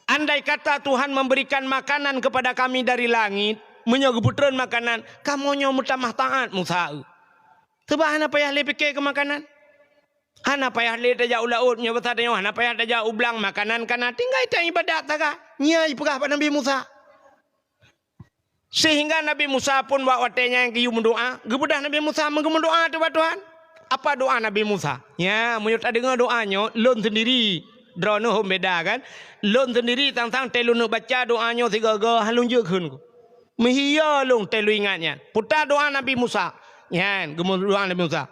Andai kata Tuhan memberikan makanan kepada kami dari langit, menyegeputran makanan, kamunya mutamah taat Musa. Sebab hana payah le fikir ke makanan. Hana payah le taja ulaut nya betadanya, hana payah taja ublang makanan kana tinggal ta ibadat taka. Nya ipegah pada Nabi Musa. Sehingga Nabi Musa pun bawa watenya yang kiyu mendoa. Gebudah Nabi Musa mendoa tu Tuhan. Apa doa Nabi Musa? Ya, menyut dengar doanya, lon sendiri. Drone hom beda kan? Lon sendiri tang-tang telu nak baca doanya tiga-tiga halun je kun. Mehia long telu ingatnya. Putar doa Nabi Musa. Ya, gemul doa Nabi Musa.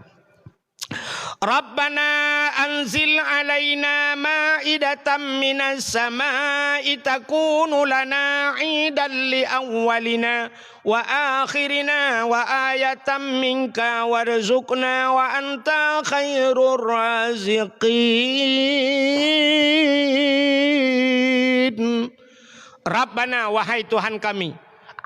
Rabbana anzil alaina ma'idatan minas sama'i takunu lana 'idan li awwalina wa akhirina wa ayatan minka warzuqna wa anta khairur raziqin. Rabbana, wahai Tuhan kami,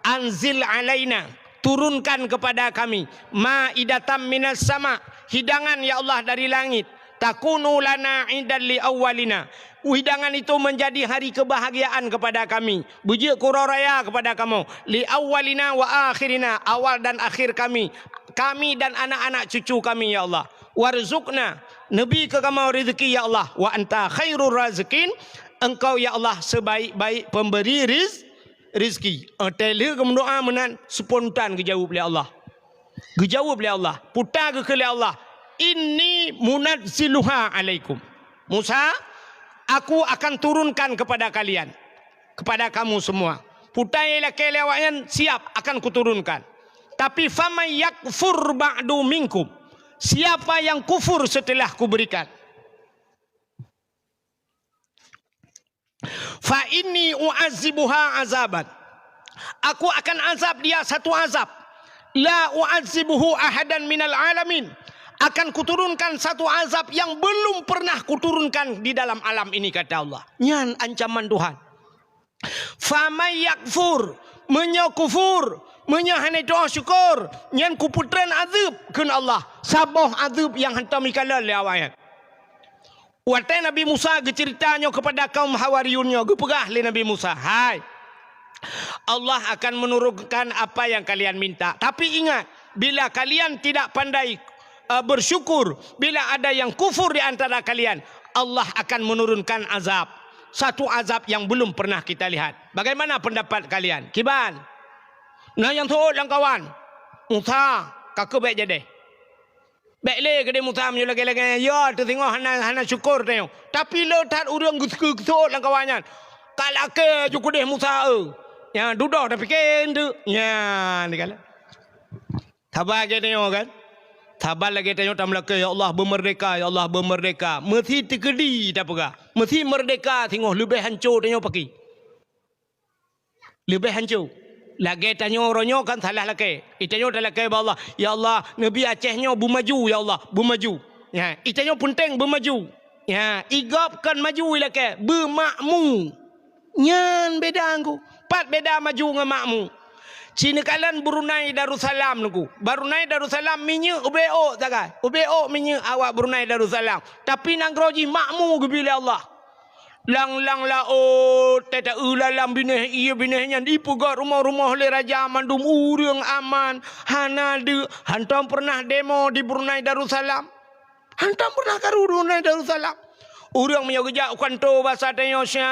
anzil alaina, turunkan kepada kami, ma'idatan minas sama', hidangan ya Allah dari langit, takunu lana 'idan li awwalina, hidangan itu menjadi hari kebahagiaan kepada kami, bujuk kura raya kepada kamu, li awwalina wa akhirina, awal dan akhir kami dan anak-anak cucu kami ya Allah, warzuqna, nabi ke kamu rezeki ya Allah, wa anta khairur raziqin, engkau ya Allah sebaik-baik pemberi rezeki. Tele ke doa menan spontan kejawab oleh Allah. Dijawab oleh Allah, putar ke Allah, inni munazziluha alaikum. Musa, aku akan turunkan kepada kalian, kepada kamu semua. Putar ialah kelewatan, siap akan kuturunkan. Tapi faman yakfur ba'du minkum, siapa yang kufur setelah kuberikan, fa inni u'azibuha azaban, aku akan azab dia satu azab, la u'azibuhu ahadan minal alamin, akan kuturunkan satu azab yang belum pernah kuturunkan di dalam alam ini, kata Allah. Nyan ancaman Tuhan. Faman yakfur, menyakufur, menyahane doa syukur, nyan kuputran azab kun Allah, sabah azab yang hantar mikala le awayat. Waktu Nabi Musa ceritanya kepada kaum Hawariyunnya, gepegah le Nabi Musa, hai, Allah akan menurunkan apa yang kalian minta. Tapi ingat, bila kalian tidak pandai bersyukur, bila ada yang kufur di antara kalian, Allah akan menurunkan azab. Satu azab yang belum pernah kita lihat. Bagaimana pendapat kalian? Kiban? Nah yang tu lang kawan. Musa, kakak baik jadi. Baik le ke dia Musa menyo lagi-lagi. Ya, tu tengok hana syukur tengok. Tapi le tat urang gitu lang kawannya. Kalau ke cukup deh Musa ya duduk tapi kendu ya ni kala tabar ke tengok kan, tabar lagi tengok tam laki, ya Allah bermerdeka, ya Allah bermerdeka, mesti terkedi tak apa, mesti merdeka, tengok lebih hancur tengok pagi, lebih hancur lagi tengok orangnya kan salah lagi, tengok tak lagi Allah, ya Allah Nabi Acehnya bermaju, ya Allah bermaju, ya tengok penting bermaju, ya igapkan maju lagi bermakmu. Nyan beda angku, pat beda maju dengan makmu. Cina kalan Brunei Darussalam nunggu. Brunei Darussalam minyak ubeo takai. Ubeo minyak awak Brunei Darussalam. Tapi nang groji makmu gebila Allah. Lang la teta ulalam bineh iya binehnya ipu got rumah-rumah le raja mandum urang aman. Hana de hantam pernah demo di Brunei Darussalam. Hantam pernah karu Brunei Darussalam. Urang punya kerja kantor bahasa Tayosnya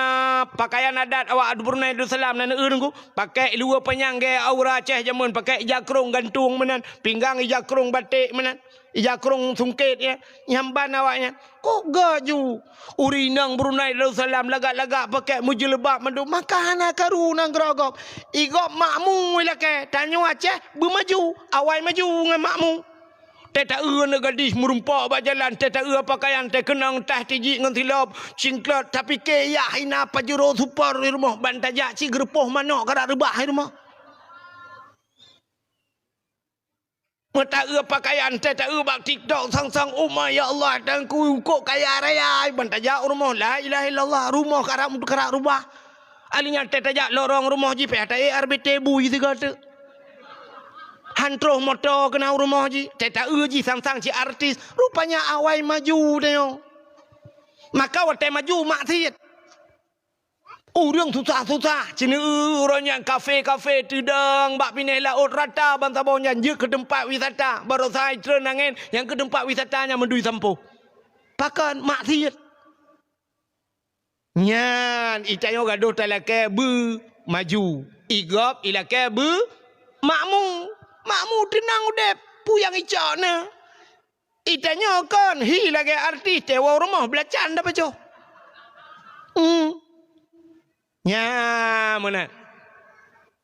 pakaian adat awak Brunei Darussalam nan eurangku pakai luar panjang gaya aura Aceh jamun pakai jakrung gantung menan pinggang jakrung batik menan jakrung sungkit ya nyamban awaknya kok gaju urinang Brunei Darussalam lagak-lagak pakai mujilbab mandu makana karuna grogok igop makmu ilake tanyo Aceh bermaju awai maju dengan makmu. Teta gadis merumpak bak jalan, teta pakaian teh kenang tah tiji ngan tilap cingklat tapi ke ya hina pajero super di rumah bantajak ci gerpoh manok kada rebah di rumah. Mata pakaian teta bak TikTok sang-sang umma ya Allah dan ku kok kaya raya bantajak rumah la ilaha illallah rumah karam rubah. Alinya teta jak lorong rumah ji peh tai RBT bu gitu kata. Hantroh motor kena rumah ji, teta ji sang-sang si artis, rupanya awai maju tengok. Maka waktu maju maksiat. Orang susah-susah, cina orangnya kafe-kafe tidang, bak pineh laut rata bantabaunya je ke tempat wisata, baru saya terenangin yang ke tempat wisatanya mendui sampo. Pakan maksiat. Nyan, itayo gaduh talake bu maju, igop ilake bu makmu. Makmu tenang udep puyang icakna. Itanya kan hi lagi artis tewa rumah belacan dah baca. Nya mana?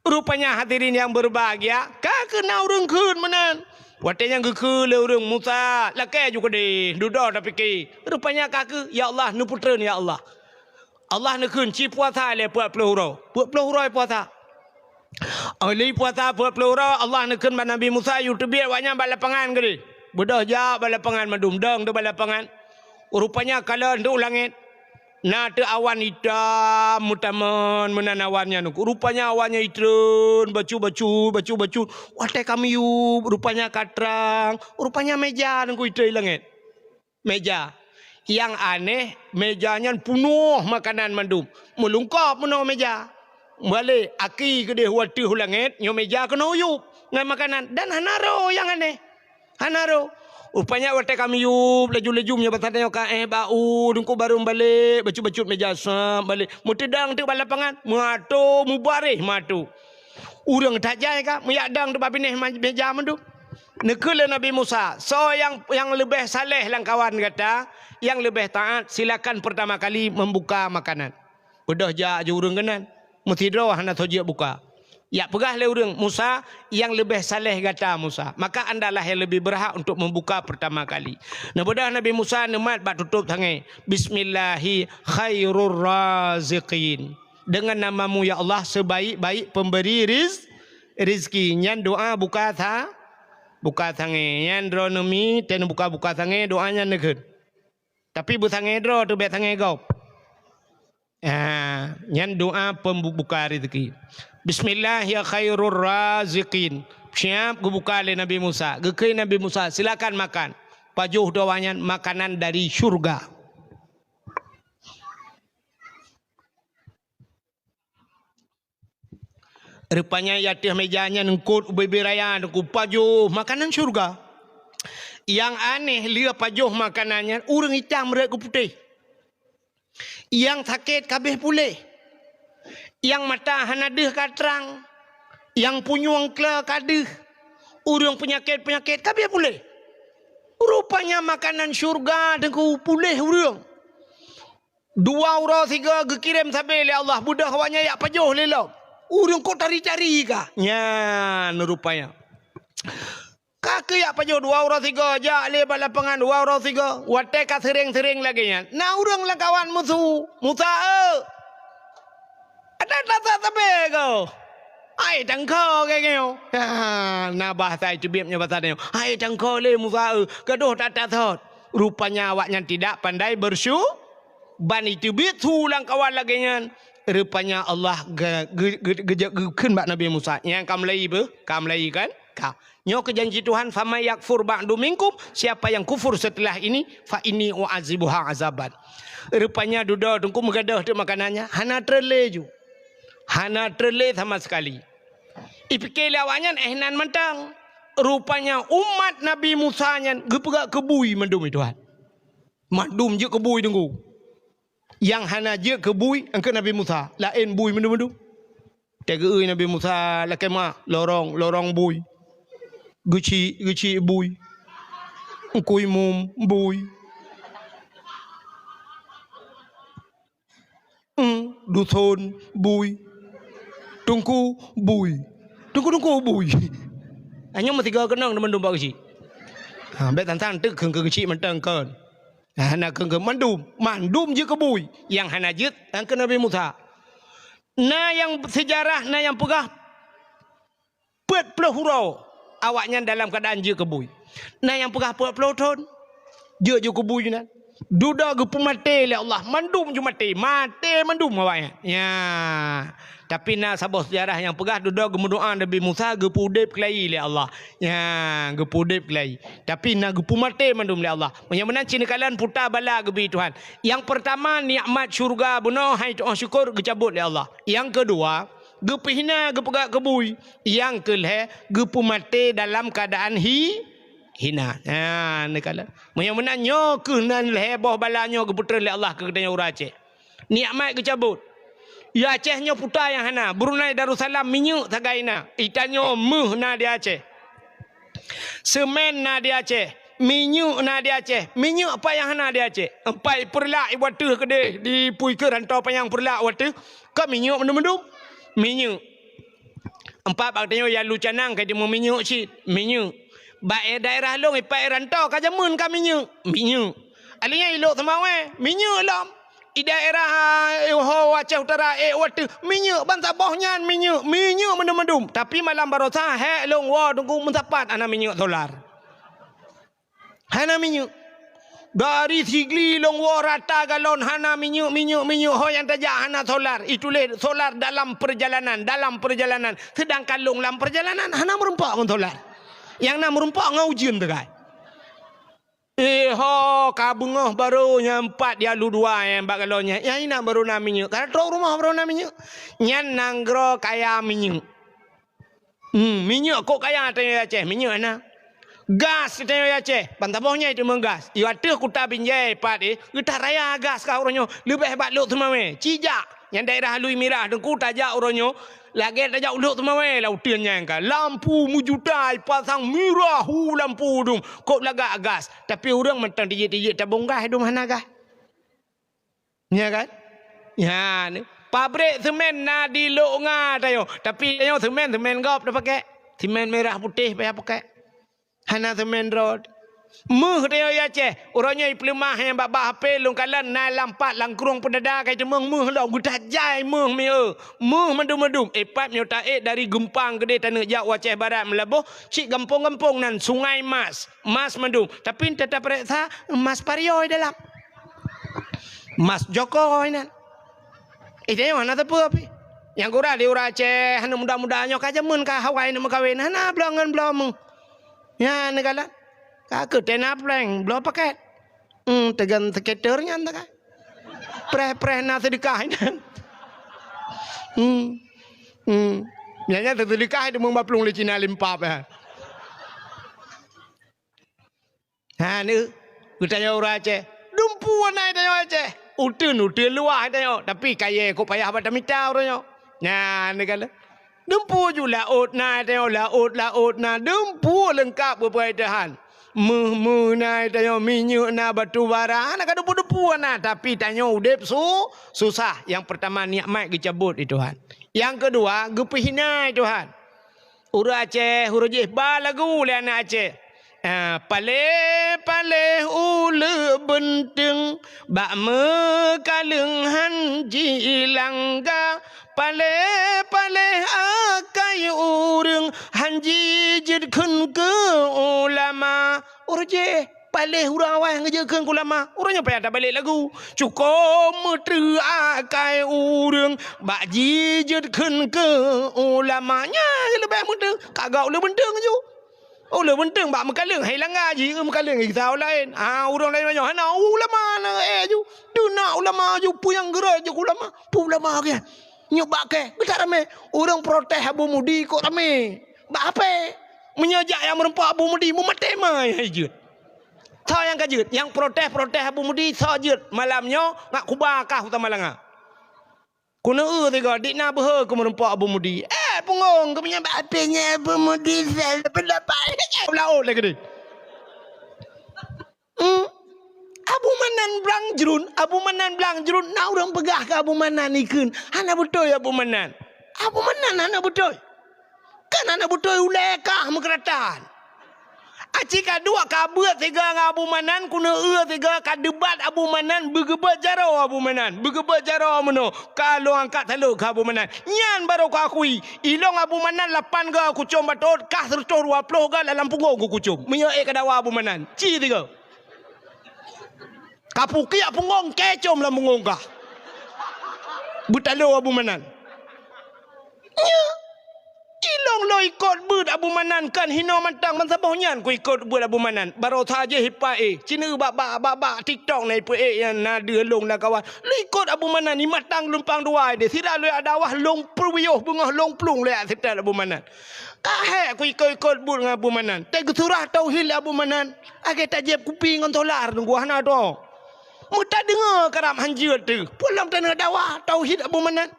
Rupanya hadirin yang berbahagia, kak kena urung kun menan. Watanya geku le urang Musa lakai juga deh duduk dah fikir. Rupanya kaki ya Allah nu putra ni ya Allah. Allah nak kunci puasa le buat peluru puasa. Oleh puasa buat peluru Allah nak kun Nabi Musa YouTube wanya balapangan gede. Bedah ja balapangan madum dang tu balapangan. Rupanya kalau nduk langit na te awan hitam mutaman menanawannya nu. Rupanya awannya hitam bacu. Watai kami yu rupanya katrang, rupanya meja nu itu langit. Meja. Yang aneh mejanya penuh makanan mandum. Melungkap penuh meja. Balik aki ke dia watu langit, nyo meja kena uyup dengan makanan dan hanaro yang aneh. Hanaro. Rupanya watai kami yup laju-laju punya batanya bau dengku baru balik bacut meja sam balik. Mutedang tu balapangan, matu mubarih matu. Urang tak jai ka meyadang tu babineh meja mandum. Nekala Nabi Musa. So yang lebih saleh lang kawan kata, yang lebih taat silakan pertama kali membuka makanan. Bedah ja je urang kenan. Mesti doh hana tojia buka. Ya pegah le urang Musa yang lebih saleh kata Musa. Maka andalah yang lebih berhak untuk membuka pertama kali. Nah bedah Nabi Musa nemat bak tutup tangai. Bismillahi khairur raziqin. Dengan namamu ya Allah sebaik-baik pemberi rizki. Nyan doa buka tangan yan dro nemi ten buka tangan doanya negun. Tapi bu tangan dro tu bet tangan kau. Yan doa pembuka rezeki. Bismillah ya khairur raziqin. Siap buka le Nabi Musa. Gekei Nabi Musa silakan makan. Pajuh doanya makanan dari syurga. Rupanya yatih mejanya nengkut bebiraya nengkut pajuh makanan syurga. Yang aneh lihat pajuh makanannya urang hitam mereka putih. Yang sakit kabeh pulih. Yang mata hanadeh katrang. Yang punyuang kela kadeh. Urang penyakit kabeh pulih. Rupanya makanan syurga nengkut pulih urang. 2 orang 3 gekirim sampai oleh Allah budak awaknya yak pajuh lelok. Urang kau cari-cari kah? Ya, rupanya. Kaki apa jo 2 orang 3 ja le balapangan 2 orang 3. Watai ka sering-sering lagi nya. Na urang lah kawan musuh. Musa ada tata tabe kau. Ai tangko ke kau. Na bahasa itu biapnya bahasa dia. Ai tangko le Musa gaduh tata thot. Rupanya awaknya tidak pandai ban itu bitu lang kawan lagi nya. Rupanya Allah gejekeun bak Nabi Musa. Yang kamlai kamlai kan? Nyo ke janji Tuhan fama yakfur ba'du minkum, siapa yang kufur setelah ini fa inni u'azibuha azaban. Rupanya duda tungku megadah tu makanannya hana terle sama sekali. Ipikir awaknya ehnan mentang. Rupanya umat Nabi Musa nya gepegak kebui mandum Tuhan. Mandum je kebui tunggu. Yang hana je kebui angka Nabi Musa lain bui mendu-mendu. Tegeu Nabi Musa lakai mak lorong bui. Geci bui. Engkui mum bui. Dusun bui. Tungku bui. Tungku bui. Hanya mesti kau kenang mendu bak geci. Bet tantang tek ke geci mentang kan. Hana ke mandum je kebui yang hana jut angka Nabi Musa. Na yang sejarah na yang pegah 40 hurau awaknya dalam keadaan je kebui. Na yang pegah 40 tahun je kebui na. Duda gepu mati le Allah mandum je mati mandum awaknya. Ya. Tapi na sabah sejarah yang pegah duda gemudoa Nabi Musa gepu udip kelai le Allah. Ya, gepu udip kelai. Tapi na gepu mati mandum le Allah. Menyamana cina kalian putar bala gebi Tuhan. Yang pertama nikmat syurga bunuh hai doa syukur gecabut le Allah. Yang kedua gepu hina gepegak kebui. Yang kelih gepu mati dalam keadaan hina. Ha nekala. Menyamana nyo keunan le heboh balanyo geputra le Allah ke kedanya ura Aceh. Nikmat gecabut. Ya Acehnya putar yang hana. Brunei Darussalam minyak tagaina. Itanyo meh na di Aceh. Semen na di Aceh. Minyak na di Aceh. Minyak apa yang hana di Aceh? Empai perlak iwatuh ke deh. Di pui ke rantau payang perlak watuh. Ke minyak mendum-mendum? Minyak. Empat baktanyo yang lu canang ke dia mau minyak cik. Minyak. Baik daerah long ipai rantau ka jamun ka minyak. Alinya ilok semawe minyak lam. I daerah Aceh Utara watu minyak bangsa bohnya minyak mendum-mendum. Tapi malam barosa long wa tunggu mendapat ana minyak solar. Hana minyak. Dari sigli long wa rata galon hana minyak ho yang tajak hana solar. Itulah solar dalam perjalanan. Sedangkan long dalam perjalanan hana merempak pun solar. Yang nak merempak ngau ujian tu kan. Kabungah baru nyampat dia lu dua yang bak galonnya. Yang ina baru na minyak. Kalau truk rumah baru na minyak. Nyan nanggro kaya minyak. Minyak kok kaya tanya Aceh minyak na. Gas tanya Aceh. Pantabohnya itu menggas. Iwatu kuta binjai pat kita raya gas kau orangnya. Lebih hebat lu semua Cijak. Yang daerah Lui Mirah dengku tajak orangnya. Lagi tajak uluk semua lautiannya kan. Lampu mujutai pasang mirah lampu dum. Kok lagak gas. Tapi orang mentang dijit tabung gas dum hana gas. Ya kan? Ya ni. Pabrik semen na di lok nga tayo. Tapi tayo semen gop dah pakai. Semen merah putih payah pakai. Hana semen road. Muh tayo ya Aceh. Orangnya iplemah yang babak HP long kalan nai lampat langkurung pendada kai temeng muh long gutajai muh mendum-mendum. Pat nyota dari Gempang gede tanah jak Aceh Barat melabuh cik gampung-gampung nan Sungai Mas mendum. Tapi tetap reksa Mas Parioi dalam. Mas Jokowi nan. Itu mana tu api? Yang kurang di ura Aceh hana muda-mudanya kajamun ka Hawaii nak kawin hana belongan. Ya negala. Kakak tena prank belum paket. Tegan skaternya entah kan. Preh na sedekah ini. Biasanya sedekah itu membaplung di Cina limpap ya. Ha ni kita orang Aceh. Dumpu naik tanya Aceh. Utun luar tanya. Tapi kaya kau payah pada mita orangnya. Nah ni kala. Dumpu ju laut na tanya laut na. Dumpu lengkap berperadahan. Naik tanya minyak na batu bara. Nak ada depu na. Tapi tanya udep susah. Yang pertama nikmat dicabut itu Tuhan. Yang kedua gepihina Tuhan. Ura Aceh, ura jihba lagu le anak Aceh. Pale ule benteng bak mekaleng hanji langga pale akai urang hanji jedkeun ke ulama urje pale urang awak ngejekeun ke ulama urangnya payah tak balik lagu cukup meteu akai urang bak jedkeun ke ulamanya lebih meteu kagak ule benteng je. Oh le benteng bak mekaleng hai langgar ji mekaleng kita lain. Orang lain banyak hana ulama na ju. Tu nak ulama ju puyang gerak je ulama. Pu ulama ke. Nyobak ke. Betar rame. Orang protes Abu Mudi kok rame. Bak apa? Menyajak yang merempak Abu Mudi memate mai hajut. Sa yang kajut, yang protes Abu Mudi sa jut. Malamnya ngak kubakah utama langa. Kuna tiga dik na behe ke merempak Abu Mudi. Pungong kau punya bapenya Abu Mudi sel pendapat. Laut lagi ni. Abu Manan belang jerun. Nak orang pegah ke Abu Manan ikun. Hana betul Abu Manan. Abu Manan hana betul. Kan hana betul ulekah mekeratan. Acika dua kabut tiga dengan Abu Manan kuna tiga kadebat Abu Manan bergebat jarau Abu Manan bergebat jarau meno kalau angkat teluk ke Abu Manan nyan baru aku akui ilong Abu Manan 8 ga aku cum batot kah 120 ga dalam punggung aku cum menyek ke dawa Abu Manan ci tiga kapuki punggung kecom dalam punggung kah butalu Abu Manan nya ilong lo ikut bud Abu Manan kan hino mantang mansabahnya ku ikut bud Abu Manan baru saja hipai cina bak TikTok nai pu yang na dia long dah kawan lo ikut Abu Manan ni matang lumpang dua dia sira lo ada wah long perwiyuh bungah long plung le setel Abu Manan kahe ku ikut bud dengan Abu Manan te surah tauhid Abu Manan age tajib kuping on tolar nunggu hana do muta dengar karam hanjut tu pulang tanah dakwah tauhid Abu Manan.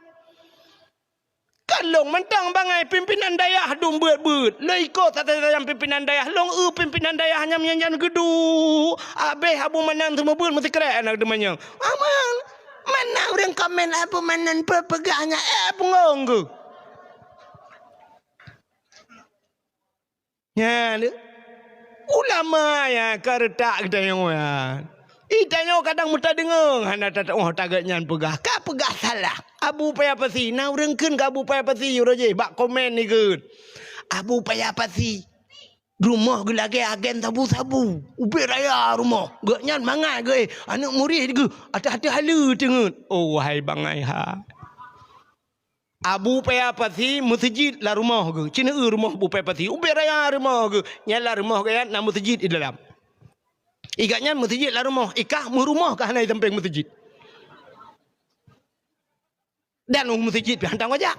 Kalau mentang bangai pimpinan dayah dum beut-beut. Lo ikut tata-tata pimpinan dayah. Long pimpinan dayah hanya menyanyian gedu. Abeh Abu Manan semua beut mesti keren anak demanya. Amal. Mana orang komen Abu Manan pegahnya. Pengong ke. Ya, ulama ya kereta kita yang ya. Itanya kadang muta dengar hana tata oh tagatnya pegah. Ka pegah salah. Abu payah pasi. Nah rengkeun ka abu payah pasi roje bak komen ni geut. Abu payah pasi. Rumah ge lagi agen sabu-sabu. Ubi raya rumah. Gak nyan mangai ge. Anak murid ge. Hati-hati hala tengut. Oh wahai bangai ha. Abu payah pasi masjid lah rumah ge. Cina rumah abu payah pasi. Ubi raya rumah ge. Nyala rumah ge nak masjid di dalam. Ikatnya masjid lah rumah. Ikah rumah kah hanai samping masjid. Dan masjid pi hantam kajak.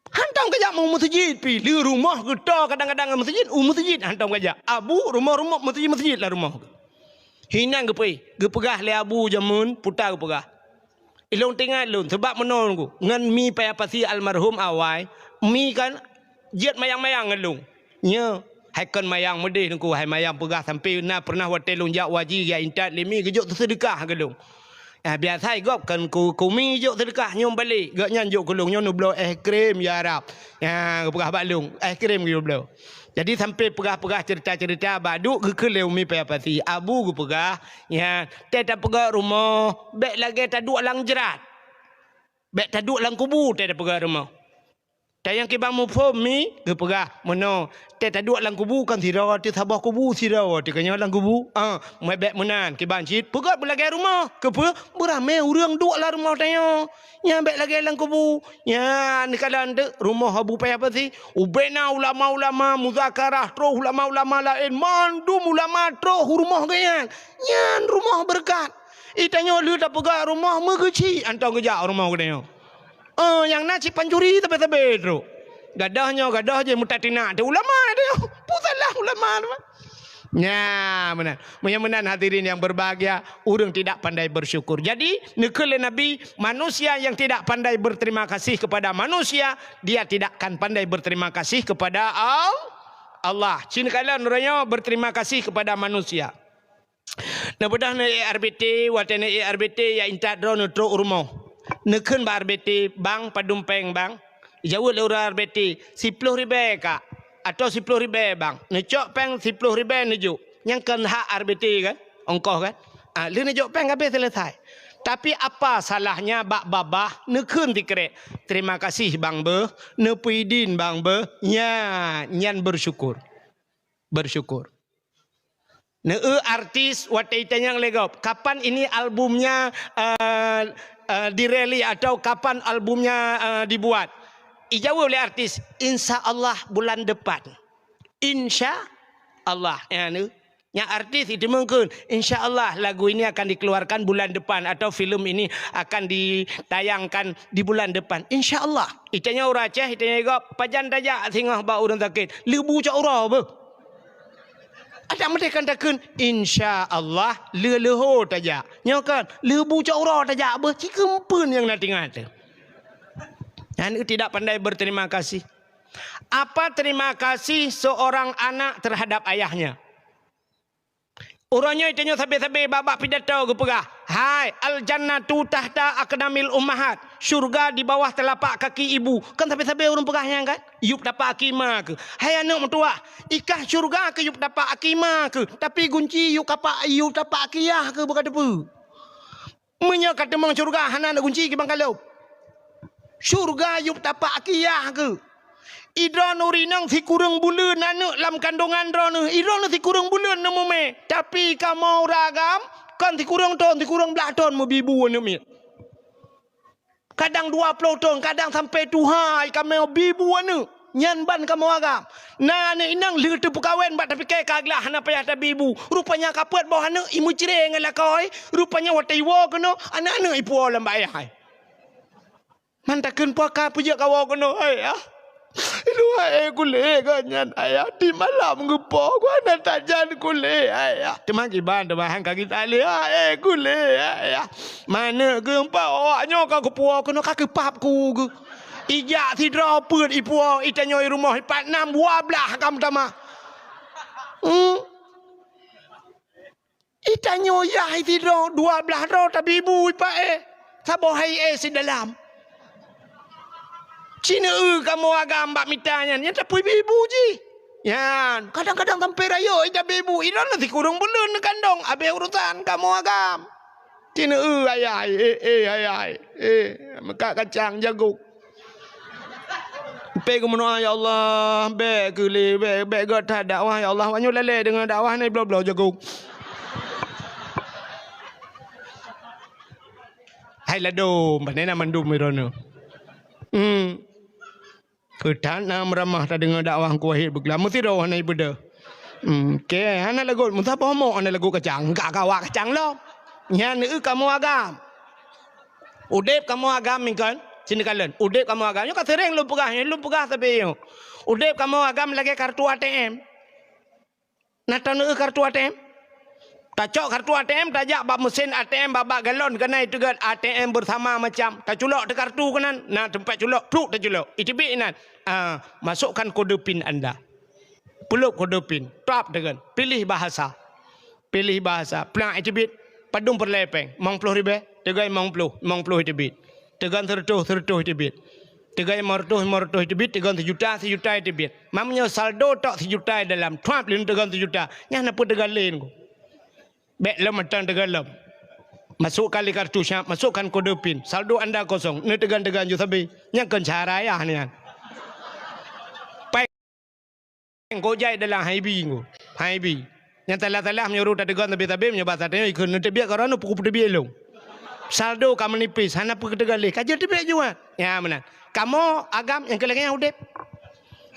Hantam kajak mau masjid pi. Li rumah kita kadang-kadang masjid. Masjid hantam kajak. Abu rumah-rumah masjid lah rumah. Hinang ke pi. Ke pegah le abu jamun putar ke pegah. Ilong tinggal lun sebab menon ku. Ngan mi payah pasi almarhum awai. Mi kan jet mayang-mayang ngelung. Nya hai kan mayang medih nungku hai mayang pegah sampai na pernah watelung jak waji ya intat limi gejuk tersedekah gelung. Biasa gop kan ku mi juk sedekah nyom balik. Gak nyan juk gelung nyom blo krim ya Arab. Ya pegah balung krim gitu blo. Jadi sampai pegah-pegah cerita-cerita baduk ke leu mi payah pasi. Abu ku pegah ya tak pegah rumah bek lagi taduk lang jerat. Bek taduk lang kubu tak pegah rumah. Tayang ke bang mufum mi ke pegah mono te taduk lang kubu kan sira te sabah kubu sira te kanya lang kubu mai bek menan ke bang cit pegat belagi rumah ke pe berame urang duk lah rumah tayo nya bek lagi lang kubu nya ni kalan de rumah abu payah apa sih ubena ulama-ulama muzakarah tro ulama-ulama lain mandum ulama tro rumah gayan nya rumah berkat itanya lu tak pegat rumah megeci antang gejak rumah gayo yang nak cik pancuri tapi tu. Gadah je mutatina tu ulama dia. Putalah ulama tu. Ya, benar. Mudah-mudahan hadirin yang berbahagia, orang tidak pandai bersyukur. Jadi, nekele Nabi, manusia yang tidak pandai berterima kasih kepada manusia, dia tidak akan pandai berterima kasih kepada Allah. Cina kalian orangnya berterima kasih kepada manusia. Nah, bedah na RBT, watena RBT ya intat drone tro rumah. Nekun ba RBT bang padumpeng bang jauh lewat RBT 10 ribu kak atau 10 ribu bang necok peng 10 ribu nejuk yang kan hak RBT kan ongkos kan lu nejuk peng habis selesai tapi apa salahnya bak babah nekun tikrek terima kasih bang be nepuidin bang be nyan bersyukur artis wataitanya legop kapan ini albumnya direli atau kapan albumnya dibuat ijawab oleh artis insya Allah bulan depan insya Allah yang artis itu mungkin insya Allah lagu ini akan dikeluarkan bulan depan atau film ini akan ditayangkan di bulan depan insya Allah itanya ura ceh itanya gop pajan tajak singah ba urang sakit lebu cak ura be ada mereka katakan insya Allah leho tajak nyokan lebu cak ura tajak be cikempun yang nanti ngata dan tidak pandai berterima kasih. Apa terima kasih seorang anak terhadap ayahnya? Orangnya itu sampai-sampai babak pidato ke pegah. Hai, al-jannatu tahta aqdamil ummahat. Syurga di bawah telapak kaki ibu. Kan sampai-sampai orang pegahnya kan? Yup dapat akima ke. Hai anak mertua, ikah syurga ke yup dapat akima ke. Tapi kunci yup dapat akiyah ke bukan apa? Menya kata mang syurga hana nak kunci ke bang kalau. Syurga yup dapat akiyah ke. Idra nurinang si kurang bulan anak lam kandungan drone. Idra si kurang bulan nemu me. Tapi kamu ragam kan si kurang ton, si kurang belah ton mu bibu nemu. Kadang 20 ton, kadang sampai tuhai kamu bibu anu. Nyan ban kamu agam. Nah ne inang le tu pekawen bat tapi kai kaglah hana payah ta bibu. Rupanya kapuat bawah hana imu cire ngala koi. Rupanya watai wo kono anak-anak ipu lam bayai. Mantakeun puaka puja kawo kono ai ah. Dua kule kanyan ayah di malam gupo gua nak tajan kule ayah. Teman kiban teman kaki tali kule ayah. Mana gempa awaknya kau kepuo kono kaki papku ke. Ijak sidra pun ipuo itanyo rumah 46 12 kamu tama. Itanyo ya sidra 12 ro tapi ibu ipa sabo hai si dalam. Cina kamu agam mbak mitanya nya tapi ibu ji. Ya, kadang-kadang sampai raya ida bebu ida nanti kurung belun kandong abe urusan kamu agam. Cina ayah ayah maka kacang jagung. Pe ke menua ya Allah, be ke le be god dakwah ya Allah, wanyo lele dengan dakwah ni bla-bla jagung. Hai la dom, panena mandum merono. Kedana meramah ta dengan dakwah ku wahid begla mesti dah nai beda. Ke ana lagu muntah pomo ana lagu kacang, gak kawa kacang lo. Nya ne kamu agam. Udep kamu agam mingkan. Sini kalian, udep kamu agam. Yo sering lu pegah tapi yo. Udep kamu agam lagi kartu ATM. Nata ne kartu ATM. Tacok kartu ATM tajak bab mesin ATM babak galon kena itu kan ATM bersama macam tak culok de kartu kanan. Nah tempat culok pluk tak culok. Itibik nan. Masukkan kode PIN anda. Peluk kode PIN. Tap dengan pilih bahasa. Pilih bahasa. Pelang itibik padung perlepeng. Mang puluh ribu. Tegai mang puluh itibik. Tegan tertuh itibik. Tegai martuh itibik. Tegan sejuta itibik. Mamnya saldo tak sejuta dalam. Tap lin tegan sejuta. Nyah napa tegan lain ko. Bek lem matang tegan lem. Masuk kali kartu syap. Masukkan kode PIN. Saldo anda kosong. Ni tegan ju sabi. Nyangkan cara ayah ni kan. Gojai dalam haibi ngo. Haibi. Yang telah menyuruh tak tegan tapi menyebat tadi ikut nanti biar korang pukul biar long. Saldo kamu nipis, hana pukul tegan leh. Kajian tiba juga. Ya mana? Kamu agam yang kelengnya udep.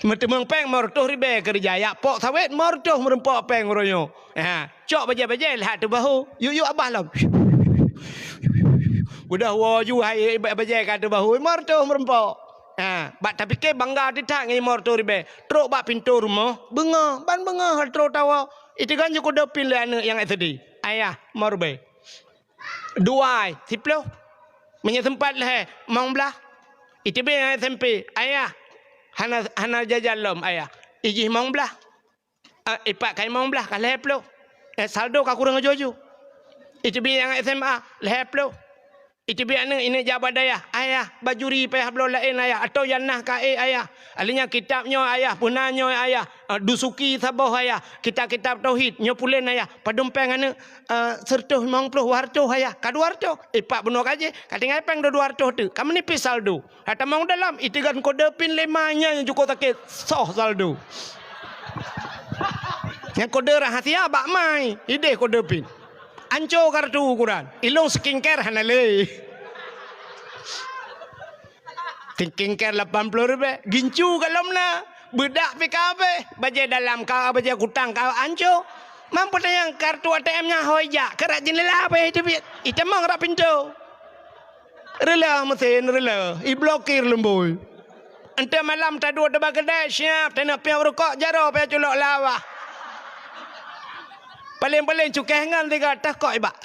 Mertemang peng mortoh ribe kerja ya. Pok sawit mortoh merempok peng ronyo. Ya. Cok baja lihat tu bahu. Yuk abah lah. Udah waju hai baja kata bahu mortoh merempok. Bak tapi ke bangga tidak ngi mortoh ribe. Truk bak pintu rumah. Benga hal truk tawa. Itu kan juga dah pilih anak yang tadi. Ayah morbe. Dua, siplo. Punya tempat lah, mang belah. Itu yang SMP. Ayah, hana jajan lom ayah. Iji mang belah. Ipak kai mang belah, kalau heplo. Saldo kau kurang jojo. Itu yang SMA, heplo. Itu anak ini jabat daya. Ayah, bajuri payah belum lain ayah. Atau yang nah kae ayah. Alinya kitabnya ayah, punanya ayah. Dusuki sabah ayah. Kitab-kitab tauhid, nyopulen ayah. Padumpeng anak sertuh 50 warto ayah. Kadu warto. Pak benar kaje. Kating peng 2 warto tu. Kamu nipis saldo. Kata mau dalam itu kan kode PIN 5-nya yang cukup sakit. Soh saldo. Yang kode rahasia bak mai. Ide kode PIN. Anco kartu ukuran. Ilung skincare hanale. Skincare 80 ribu. Gincu kalom na. Bedak PKB. Baja dalam kau, baja kutang kau anco. Mampu tayang kartu ATM-nya hoja. Kerak jendela apa itu? Itu mang rap pintu. Rela mesin rela. I blokir lemboy. Ente malam tak dua tebak kedai siap. Tak nak piang rokok jaro piang culok lawah. Paling-paling cukai ngan tiga tak kok ibak.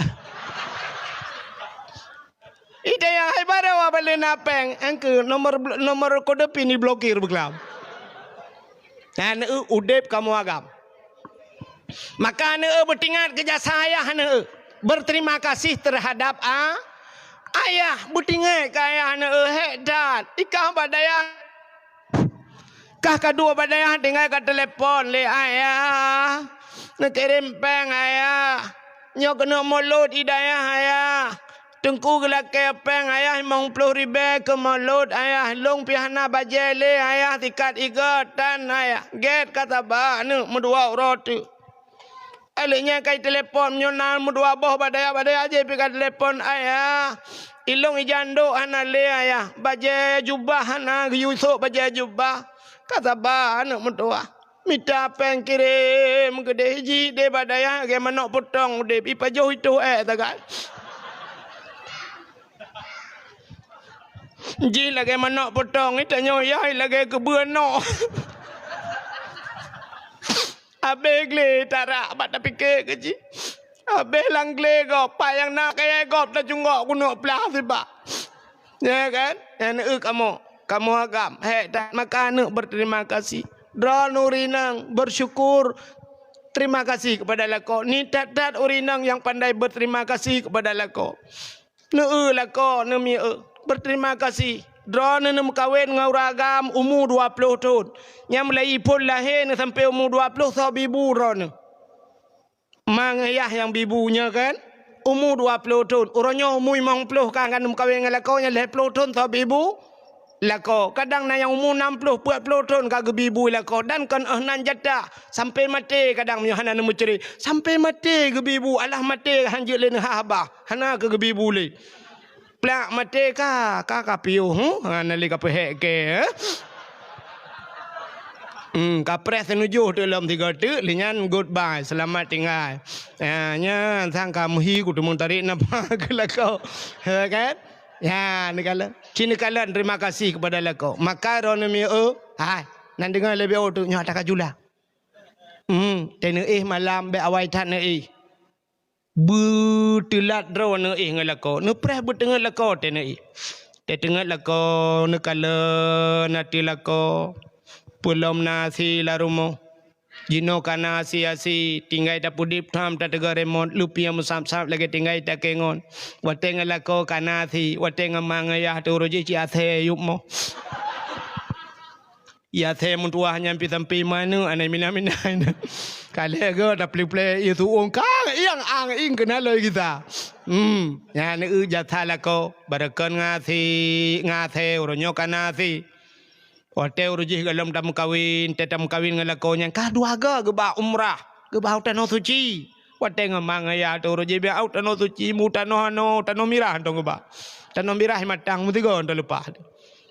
Ida yang hebat awak balik napeng. Angke nomor kode PIN diblokir berkelam. Dan udep kamu agam. Maka ane bertingat kerja saya ane berterima kasih terhadap ayah bertingat ke ayah ane hedat. Ikah badaya. Kah kedua badaya tinggal ke telepon le ayah. Nak kirim peng ayah. Nyok kena mulut idayah ayah. Tengku gelak ke peng ayah 50 ribu ke mulut ayah. Long pihana bajele ayah tikat igatan ayah. Get kata ba nu mudua roti. Aliknya kai telepon nyonal mudua boh badaya aja pikat telepon ayah. Ilong ijando hana le ayah. Baje jubah hana yusuk baje jubah. Kata ba nu mudua. Minta peng kirim gede hiji de badaya ge manok potong de pipa jauh itu tagal. Ji lagi manok potong itu nyoyai lagi kebun no. Abegle tarak bat tapi ke ji. Abeh langle go payang nak kaya gop ta jungok kuno plah siba. Ya kan? Yang kamu agam. Maka berterima kasih. Dra nurinang bersyukur terima kasih kepada lako. Ni tat urinang yang pandai berterima kasih kepada lako. Lako berterima kasih Drone nak kahwin dengan uragam umur 20 tahun. Yang mulai pun lahir sampai umur 20 so bibu drone. Mang ayah yang bibunya kan umur 20 tahun. Orangnya umur 50 kan kahwin dengan lako yang 10 tahun so bibu lako. Kadang na yang umur 60 40 tahun kagak bibu lako dan kan nan jata sampai mati kadang punya hana nemu ceri sampai mati ke bibu alah mati hanjil len habah hana ke bibu le. Plak mati ka piu nali ka pehek ke kapres menuju dalam 3 detik linyan goodbye selamat tinggal nya sangka muhi ku tumun tarik napa ke lakau kan ya negala cina kalan terima kasih kepada lakau maka ron mi hai nan dengar lebih tu nya tak kajula tene malam be awai tan betelat drone ngalako ne preh betengah lako tene te tengah lako ne kala nati lako pelom nasi larumo jino kana asi tinggai ta pudip tham ta tegar remon lupia musam-sam lagi tinggai ta kengon wateng lako kana si wateng mangaya tu roji ci athe yupmo ya the mun tua nyampi sampai mana anai mina-mina kale go da play itu ongka yang ang ing kena loy kita ya ne jatha lako barakan ngasi uronyo kana si hotel ruji galam tam kawin tetam kawin ngalako nya ka dua ga ba umrah ge ba tano suci wateng mangaya tu ruji be out tano suci mu tano mirah tong ba tano mirah matang mu tiga lupa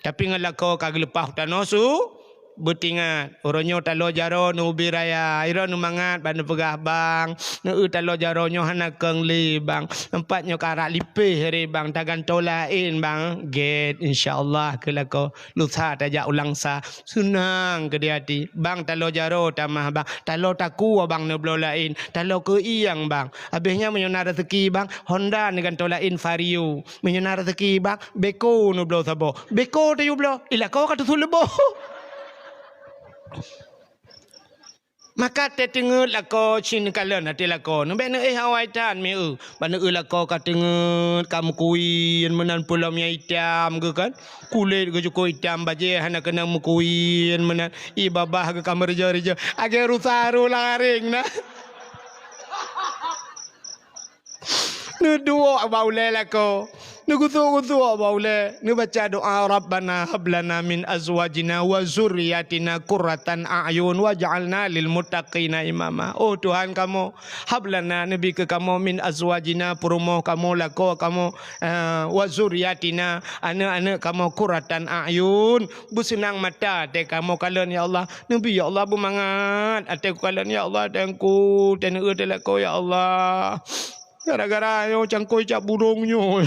tapi ngalako kag lepas tano su betingat oronyo talo jaro nu biraya iro nu mangat ban pegah bang nu talo jaro nyo hana keng li bang tempatnyo karak lipih re bang tagan tolain bang get insyaallah kelako lusa tajak ulang sa sunang ke di hati bang talo jaro tamah bang talo taku bang nu blolain talo ke iyang bang habisnya menyona rezeki bang Honda dengan tolain Vario menyona rezeki bang beko nu blo sabo beko tu blo ilako ka tu sulebo maka te tengut lako chin kalan ati lako no ben hawai tan me ban lako ka tengut kam kuin menan pulam ya itam ke kan kulit ke joko itam baje hana kena mukuin menan i babah ke kamar reja age rusaru laring na nu duo baule lako nu kutu baule nu baca doa rabbana hablana min azwajina wa zurriyatina qurratan a'yun waj'alna lil muttaqina imama. Oh Tuhan kamu hablana nabi ke kamu min azwajina perumoh kamu lako kamu wa zurriyatina anak-anak kamu qurratan a'yun bersenang mata te kamu kalian ya Allah nabi ya Allah bermangat ate kalian ya Allah tengku teneu te lako ya Allah gara-gara yo cangkoi cap burungnya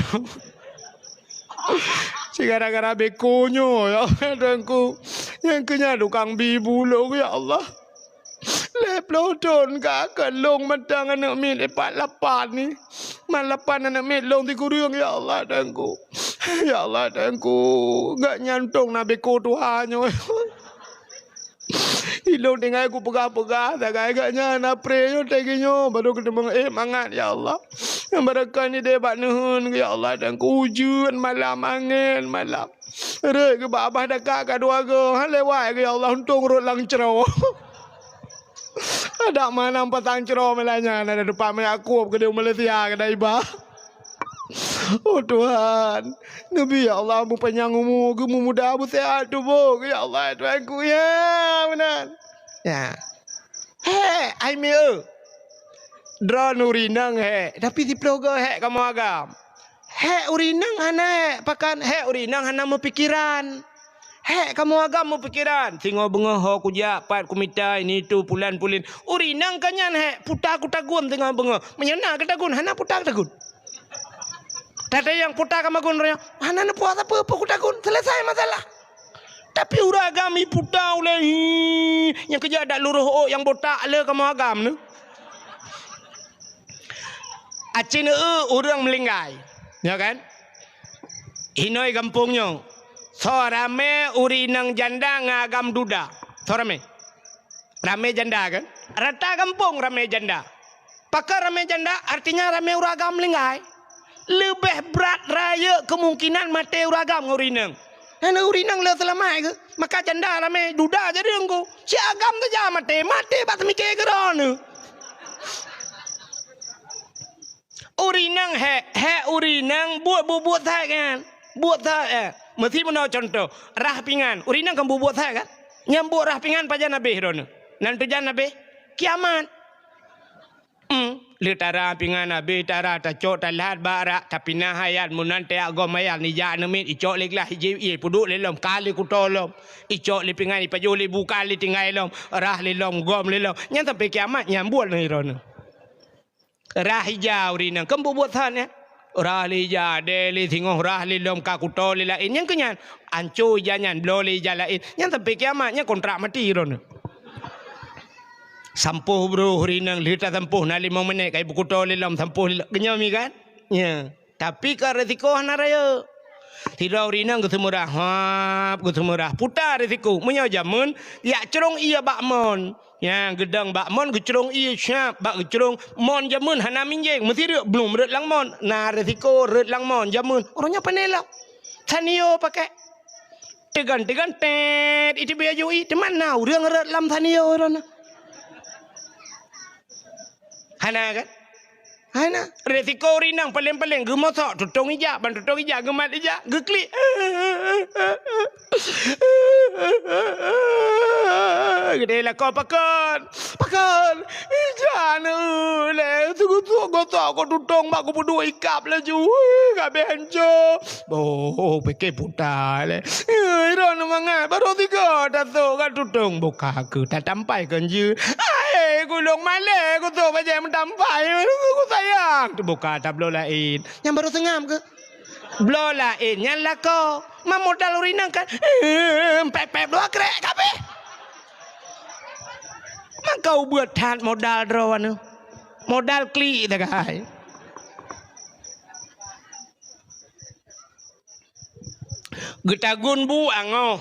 si gara-gara bekonyo ya dengku yang kenya tukang bibu lo ya Allah leploton kakak long matang anak min 48 ni malapan anak min long 3 riung ya Allah dengku ya Allah dengku gak nyantong na beko Tuhanyo ilong tinggal aku pegah-pegah tak agaknya na pray yo teginyo baru ketemu mangat ya Allah yang berkah ni dia bak nuhun ya Allah dan kujuan malam angin malam re ke babah dekat ka dua go lewat ya Allah untung rut lang cero ada mana patang cero melanya ada depan aku ke dia Malaysia ke daibah. Oh Tuhan, Nabi ya Allah mu panjang umur, mu muda mu sehat tubuh ya Allah Tuhanku ya benar. Ya. Ai meu. Drone urinang tapi di plogo kamu agam. Urinang hana pakan urinang hana mau pikiran. Kamu agam mau pikiran. Tengok bengoh ku japat ku minta ini tu pulan-pulin. Urinang kanyan putar ku tagun tengok bengoh. Menyana ke tagun hana putar tagun. Tada yang putar kamu gun raya. Hana nak puas apa ku tagun selesai masalah. Tapi uragami putar oleh yang kerja ada luruh yang botak le kamu agam ni. Acin orang melinggai, ya kan? Hinoi kampungnya, sorame urinang janda ngagam duda, sorame, rame janda kan? Rata kampung rame janda, pakar rame janda artinya rame uragam melinggai. Lebih berat raya kemungkinan mati uragam urinang. Hana urinang le selamai ke. Maka janda lah me duda je dia engko. Si agam tu jah mate bat mikir keron. Urinang he urinang buat thai kan. Buat thai mesti mana contoh rah pingan. Urinang kan buat thai kan. Nyambut rah pingan pajan nabe ron. Nan tu jan nabe kiamat. Le tara pingan nabe tara ta cok ta lat bara tapi nah hayat munan te agom hayat ni ja nemit icok leklah hiji i puduk le lom kali ku tolom icok le pingan ipajo le buka le tingai lom rah le lom gom le lom nyang sampai kiamat nyambut ni ron rah hijau rinang kembu buat than ya rah le ja de le thingoh rah le lom ka ku to le lain nyang kenyan ancu janyan lo le ja lain nyang sampai kiamat nya kontrak mati ron sampuh bro rinang lita sampuh na 5 minit kai buku to lelam sampuh kenyam mi kan ya tapi ka resiko hana raya tidak rinang ke semurah ke semurah putar resiko menyo jamun ya cerong iya bakmon ya gedang bakmon ke cerong iya syap bak ke cerong mon jamun hana minjeng mesti dia belum ret lang mon na resiko ret lang mon jamun orangnya panela tanio pakai tegan tet itu biaya jui teman now reung ret lam tanio orangnya Hana kan? Hana resiko rinang paling gemosok tutong ija ban tutong ija gemat ija geklik gede lah kau pakon ija nu le sugu gosok kau tutong mak kau budu ikap lah ju gabe hanco oh peke putar le ron mangat baru tiga datuk kan tutong buka ke tak sampai kan je gulung male ku tu macam tampai ku sayang tu buka tak blow lain yang baru sengam ke blow lain yang lako modal urinang kan pep dua krek kape mak kau buat than modal drawan modal kli tak kai getagun bu angoh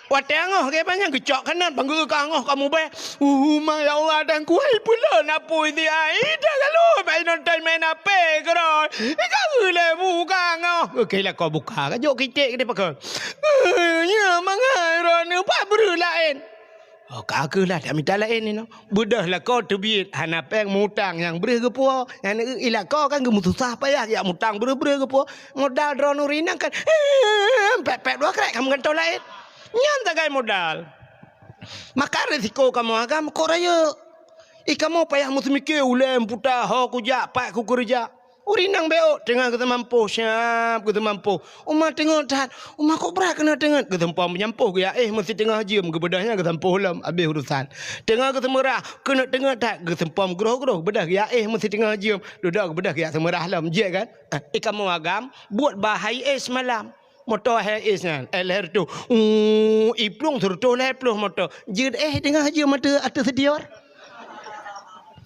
Wate angoh ke banyak gecok kanan banggu ke angoh kamu be. Ya Allah dan kuai pula napui dia. Ida kalau main nonton main apa keron. Kau le buka angoh. Okey lah kau buka. Kau jok kitik ke dia pakai. Ya mangai ron apa beri lain. Oh kau lah tak minta lain ni no. Budah lah kau terbit hana peng mutang yang beri ke puo. Yang ilah kau kan gemu susah payah ya mutang beri ke puo. Modal dron urinang kan. Pep dua krek kamu kan tahu lain. Nyan tagai modal. Maka resiko kamu agam kau raya. Kamu payah mesti mikir ulem putar ho kujak pak ku kerja. Urinang beo tengah kita mampu siap kita mampu. Umah tengah tat. Umah kok berat kena tengah kita mampu menyampuh ya mesti tengah jam ke bedahnya kita mampu lam habis urusan. Tengah kita merah kena tengah tat kita mampu groh bedah ya mesti tengah jam duduk bedah ya semerah lam je kan. Kamu agam buat bahaya semalam. Motor is kan LR tu iplung turut leh pluh motor jid tengah je mata atas sedior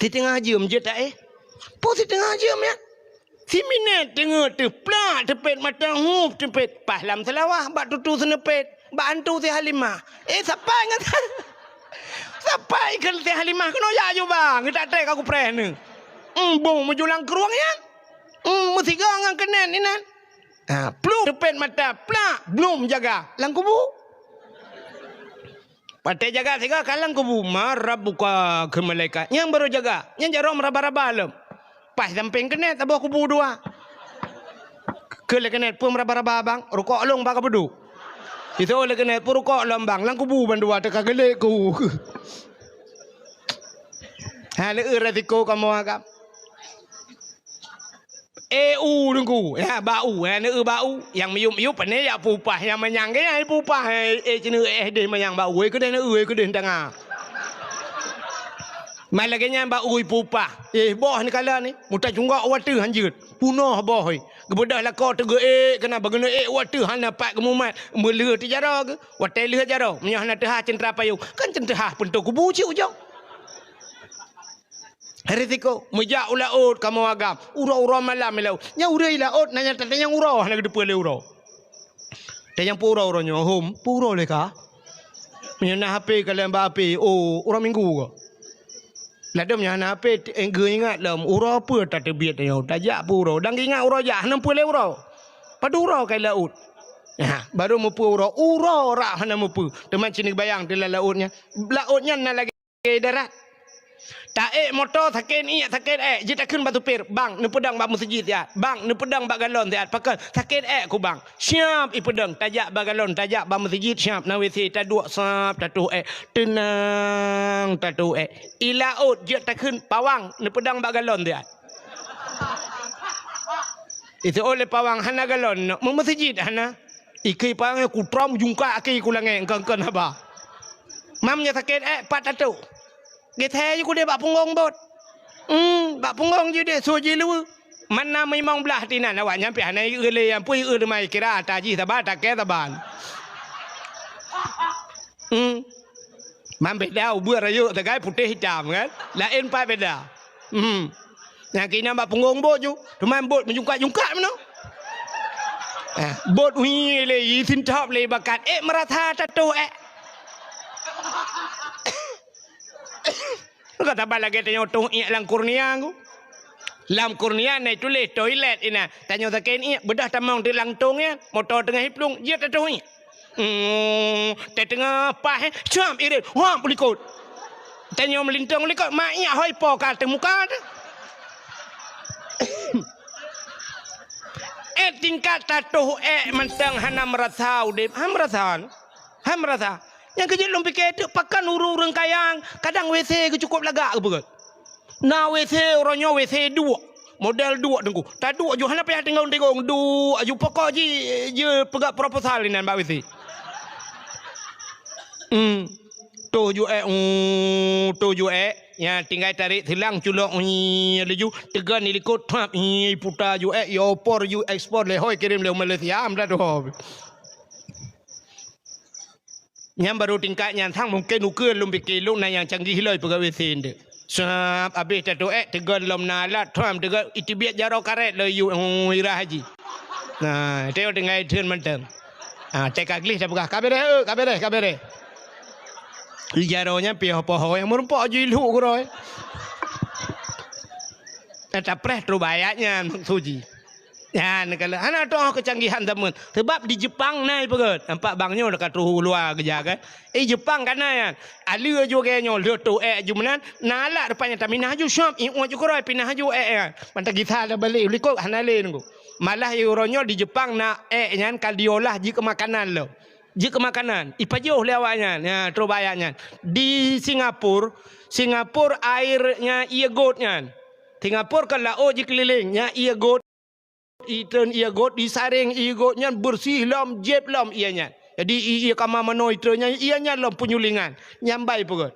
di tengah je je tak pos di tengah je ya si minit tengah tu plak tepet mata hup tepet pahlam selawah bak tutu senepet bak antu si Halimah sampai ngata sampai ke si Halimah kena ya je bang tak trek aku preh ni bong menjulang keruang ya mesti gang kenen ni nan plum tepet mata plak belum jaga lang kubu patai jaga tiga kalang kubu marah buka ke malaikat yang baru jaga yang jarum raba-raba lem pas samping kenet tabah kubu dua ke le kenet pun raba-raba bang rukok long baka bedu itu le kenet pun rukok lambang lang kubu bandua teka gelek ku le resiko kamu agak nunggu ya bau bau yang miup ni ya pupah yang menyang ke pupah cina de menyang bau ke den tengah mai lagi nya bau pupah boh ni kala ni muta junga watu hanjut punah boh kebedah lah kau tege kena baguna watu han dapat kemumat mele ti jara ke watai le jara menyah na teh centra payu kan centra pun tu kubu ciu jauh Resiko mejak ulaut kamu agam ura malam melau nya urai laut nanya tanya yang ura nak depa le ura tanya pura uranya hom pura le ka menyana HP kalian ba HP orang minggu ke ladam nya HP ingat lam ura apa tak terbiat yo tajak pura dang ingat ura jah 60 le ura padu ura kai laut Baru mupu ura rak hana mupu. Teman sini bayang di lautnya. Lautnya na lagi darat. Tak motor sakin jita kun batu pir bang ne pedang bak masjid ya. Bang ne pedang bak galon ya. Pakai sakin ku bang. Siap pedang tajak bak galon tajak bak masjid siap na WC taduk sap tatu tenang tatu ilaut jita kun pawang ne pedang bak galon ya. Itu oleh pawang hana galon no masjid hana. Ikai pawang ku trom jungka kai ku lange kan apa. Mamnya sakin pat tatu. Gete je ku dia bak punggung bot. Bak punggung je dia soji lu. Mana memang belah tinan awak nyampe hana ile yang pui mai kira taji sabar tak ke taban. Mam beda ubur ayo tegai putih hitam kan. Lain pa beda. Yang kini bak punggung bot ju. Teman bot menjungkat-jungkat mano. Bot wi le yisin top le bakat meratha tatu kata bala kita nyotung lang kurnia aku. Lam kurnia na tulis toilet ina. Tanya sakin bedah tamang di lang tongnya. Motor tengah hiplung dia tatu tengah pah jam irit. Wah pelikut. Tanya melintang likut mak hoi po kata muka tu. Tingkat tatu mentang hana merasa udip. Ha merasa. Yang kejut lom pikir tu pakan urung kayang. Kadang WC ke cukup lagak ke berat. Na WC orangnya WC dua. Model dua tengku. Tak dua je hana payah tengok dua je pokok je pegak proposal ni mbak WC. Tu ya tinggal tarik hilang culok laju tegan ilikut tap putar ju yo por ju ekspor le hoi kirim le Malaysia am dah tu. Yang baru tingkat yang thang mungkin ukur lum pikir lu na yang canggih hilai pegawai sen de. Sap habis tatu tegan lom nalat tham tegan itibiat jaro karet le yu ira haji. Nah, teo tinggal turn mentang. Tek agli dah pegah kabere. Jaronya piah poho yang merempak je lu koroi. Tak preh tu bayatnya suji. Ya, kalau anak tu kecanggihan teman. Sebab di Jepang naik pegat. Nampak bangnya dekat ruh luar kerja kan. Jepang kan ya. Alia juga nyo le tu jumanan nalak depannya tapi nah ju shop iu ju koroi pinah ju Pantak kita dah balik likok hanale nunggu. Malah euronyo di Jepang nak nyan kaldiolah jika makanan lo. Jika makanan ipajoh lewatnya ya terbayarnya di Singapura airnya ia gotnya Singapura kan laut je kelilingnya ia got ikan ia got disaring ia gotnya bersih lam jeb lam ianya jadi ia kama mano iternya ianya lam penyulingan nyambai pegot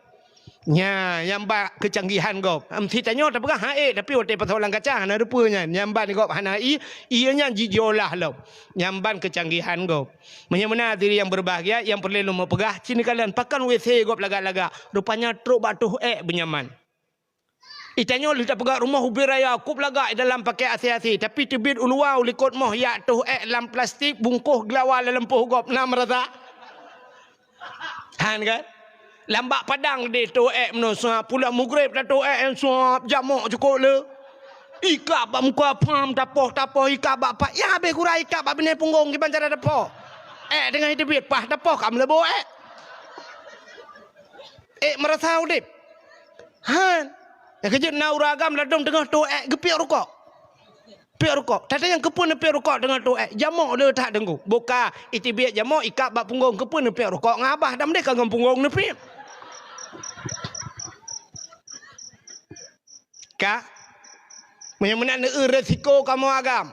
nya nyamba kecanggihan gop tanya tak pegah tapi hotel pasolang kacang ada rupanya nyamban gop hana ianya jijiolah lam nyamban kecanggihan gop menyamana diri yang berbahagia yang perlu mau pegah sini kalian pakan WC gop laga-laga rupanya truk batuh benyaman itanya lu tak pegah rumah ubi raya kup laga dalam pakai asi-asi tapi tebit uluau likut moh ya tuh dalam plastik bungkuh gelawal lempuh gop nam rata han kan lambak padang de tu meno suap pula mugrib dah tu suap jamuk cukup le ikap bak muka pam tapoh ikap bak pak ya be kurai ikap bak bini punggung ki bancara tapoh dengan hidup pah tapoh kam lebo merasa udip han ya kejut na uragam ladong tengah tu gepiak rokok tadi yang kepun nepiak rokok dengan tu jamuk le tak dengku buka itibiat jamuk ikap bak punggung kepun nepiak rokok ngabah dah mereka ngam punggung nepiak ka menyamana ne resiko kamu agam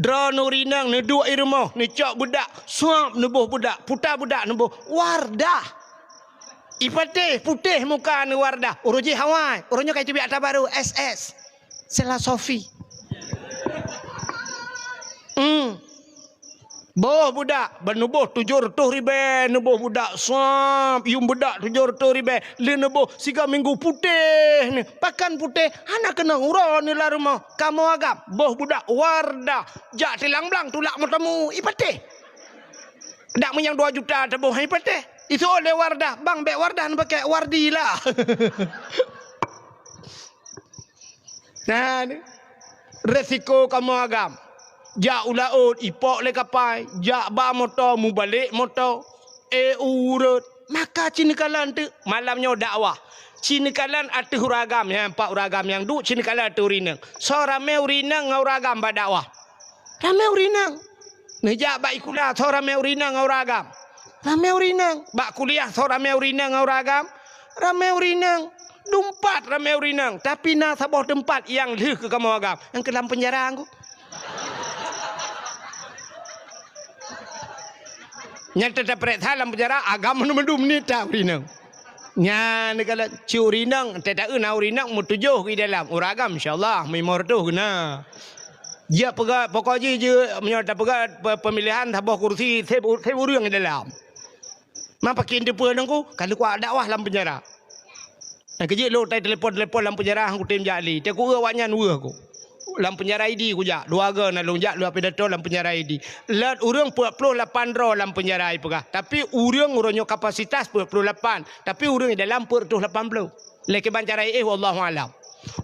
dra nurinang ne dua irmo ne cok budak suap nebuh budak putar budak nebuh wardah ipate putih muka ne wardah uruji hawai urunya kai tibi atas baru SS Sela Sofi boh budak benubuh 700 ribu nubuh budak suap yung budak 700 ribu le nubuh 3 minggu putih ni pakan putih anak kena urang ni lah rumah kamu agam boh budak wardah jak tilang belang tulak matamu ipatih dak menyang 2 juta tabuh ipatih itu oleh wardah bang bek wardah nak pakai wardi lah nah ni resiko kamu agam Jak ulaut ipok le kapai, jak ba motor mu balik motor. Urut. Maka cinikalan tu malamnya dakwah. Cinikalan atu uragam yang 4 uragam yang duk cinikalan atu urinang. So ramai urinang ngau uragam ba dakwah. Ramai urinang. Nejak ba ikulah so ramai urinang ngau uragam. Ramai urinang. Ba kuliah so ramai urinang ngau uragam. Ramai urinang. Dumpat ramai urinang. Tapi na sabah tempat yang leh ke kamu agam. Yang ke dalam penjara aku. Yang tetap periksa dalam penjara agama mendum ni tak urinang. Nya negala curinang tidak una urinang mu 7 di dalam uragam insyaallah memor tu kena. Dia pegat pokoknya je menyata pegat pemilihan tabah kursi saya urang di dalam. Ma pakai depan aku kalau kuat dakwah dalam penjara. Yang kejik lu telefon dalam penjara aku tim jali. Dia ku awaknya dua aku. Dalam penjara ID ku jak. Dua ga na long jak lu apa dato dalam penjara ID. Lat urang 48 ro dalam penjara ai pegah. Tapi urangnya kapasitas 48. Tapi urang dalam 80. Leke bancara wallahu alam.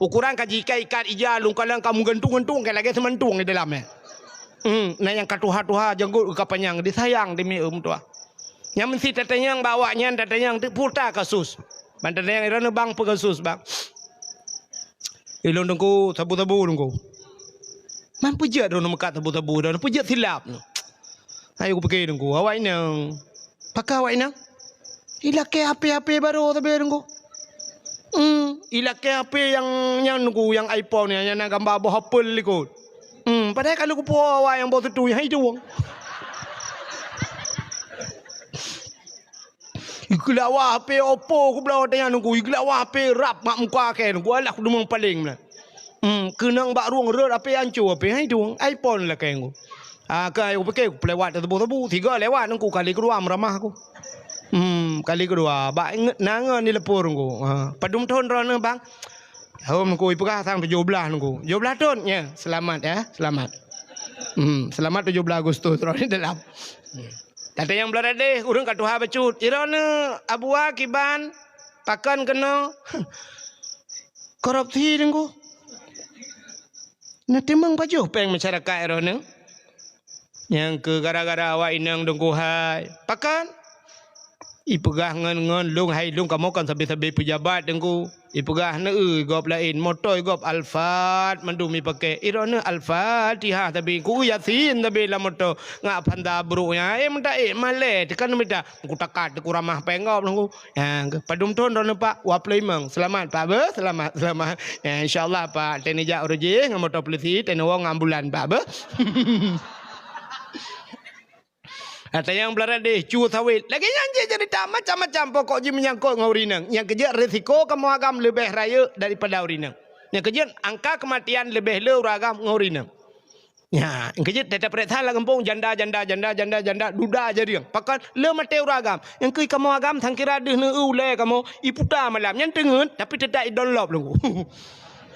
Ukuran kaji ikat ija lung kalang kamu gantung-gantung kayak lagi sementung di dalamnya. Nah yang katuha-tuha jenggut kapanyang disayang demi tua. Yang mesti tatanyang bawanya tatanyang tu puta kasus. Bantatanyang irana bang pegasus bang. Ilong dengku tabu-tabu dengku. Man pujat dong mekat tabu-tabu dan pujat silap no. Ayo aku pakai dengku. Awak inang. Pakai awak inang. Ilake HP baru tapi dengku. Ilake HP yang dengku yang iPhone yang nak gambar bawah Apple ikut. Padahal kalau aku puas awak yang bawa tu yang itu wong. Iglawa HP Oppo ku belah tanya nunggu iglawa HP rap mak muka ke nunggu alah ku demang paling lah. Kenang bak ruang rot HP hancur HP hai tu iPhone lah ke nunggu. Kai aku pakai ku lewat tebu-tebu 3 lewat nunggu kali kedua meramah aku. Kali kedua bak inget nangan di lepur nunggu. Padum tahun rona bang. Hom nunggu ipegah sang 17 nunggu. 17 tahun ya. Selamat ya, selamat. Selamat 17 Agustus rona dalam. Tata yang beladeh urang katuha becut. Irana abua kiban pakan kena korupsi dengku. Na timang baju peng masyarakat irana. Yang ke gara-gara awak inang dengku hai. Pakan ipegah ngan lung hai lung kamu kan sabi-sabi pejabat dengku. Ipegah na gop lain motor gop Alphard mandumi pakai irona Al-Fatihah tapi ku Yasin tapi la motor ngak panda buruknya minta male tekan minta ku takat ku ramah pengop nunggu ya padum ton ron pak wa pleimang selamat pak be selamat ya insyaallah pak tenija uruji ngam motor polisi teno wong ambulan pak be. Ada yang beladeh cu sawit. Lagi yang cerita macam-macam pokok je menyangkut dengan urinang. Yang kerja risiko kamu agam lebih raya daripada urinang. Yang kerja angka kematian lebih le uragam dengan urinang. Ya, yang kerja tetap periksa lah kampung janda duda aja dia. Pakat le mati uragam. Yang kui kamu agam sangkira deh ne ule kamu iputa malam yang tengen tapi tidak idolop lu.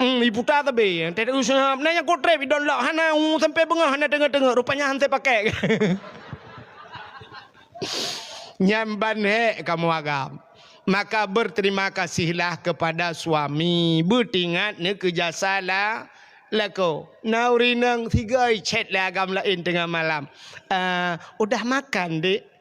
Iputa tapi tidak usah nanya kotrep idolop hana sampai bengah hana tengah-tengah rupanya hantai pakai. Nyamban kamu agam. Maka berterima kasihlah kepada suami. Bertingat ne kejasalah lako. Naurinang 3 chat lah agam lain tengah malam. Udah makan dek?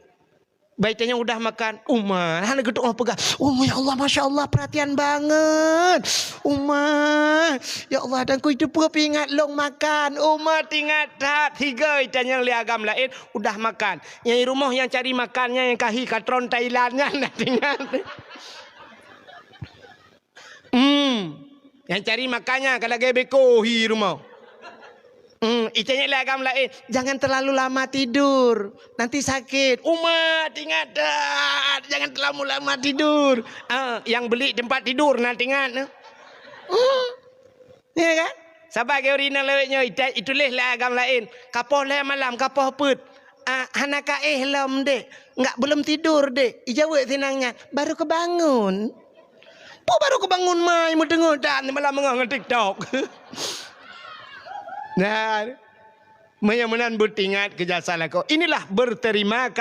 Baiknya udah makan. Umar, hana geduk orang pegang. Ya Allah, Masya Allah, perhatian banget. Umar, ya Allah, dan ku itu pun ingat long makan. Umar ingat tak 3 dan yang liagam lain udah makan. Yang rumah yang cari makannya yang kahi katron Thailandnya nak ingat. Yang cari makannya kalau gaya beko hi rumah. Itanya lagam lain. Jangan terlalu lama tidur. Nanti sakit. Umat ingat dah. Jangan terlalu lama tidur. Yang beli tempat tidur nanti ingat. Ya kan? Sabar ke urina lewetnya. Itulah lagam lain. Kapoh lah malam. Kapoh put. Hanaka lam dek. Enggak belum tidur dek. Ijawat senangnya. Baru kebangun. Baru kebangun mai. Mau tengok tak. Malam mengang TikTok. Nah, menyamanan bertingat kejasalah kau. Inilah berterima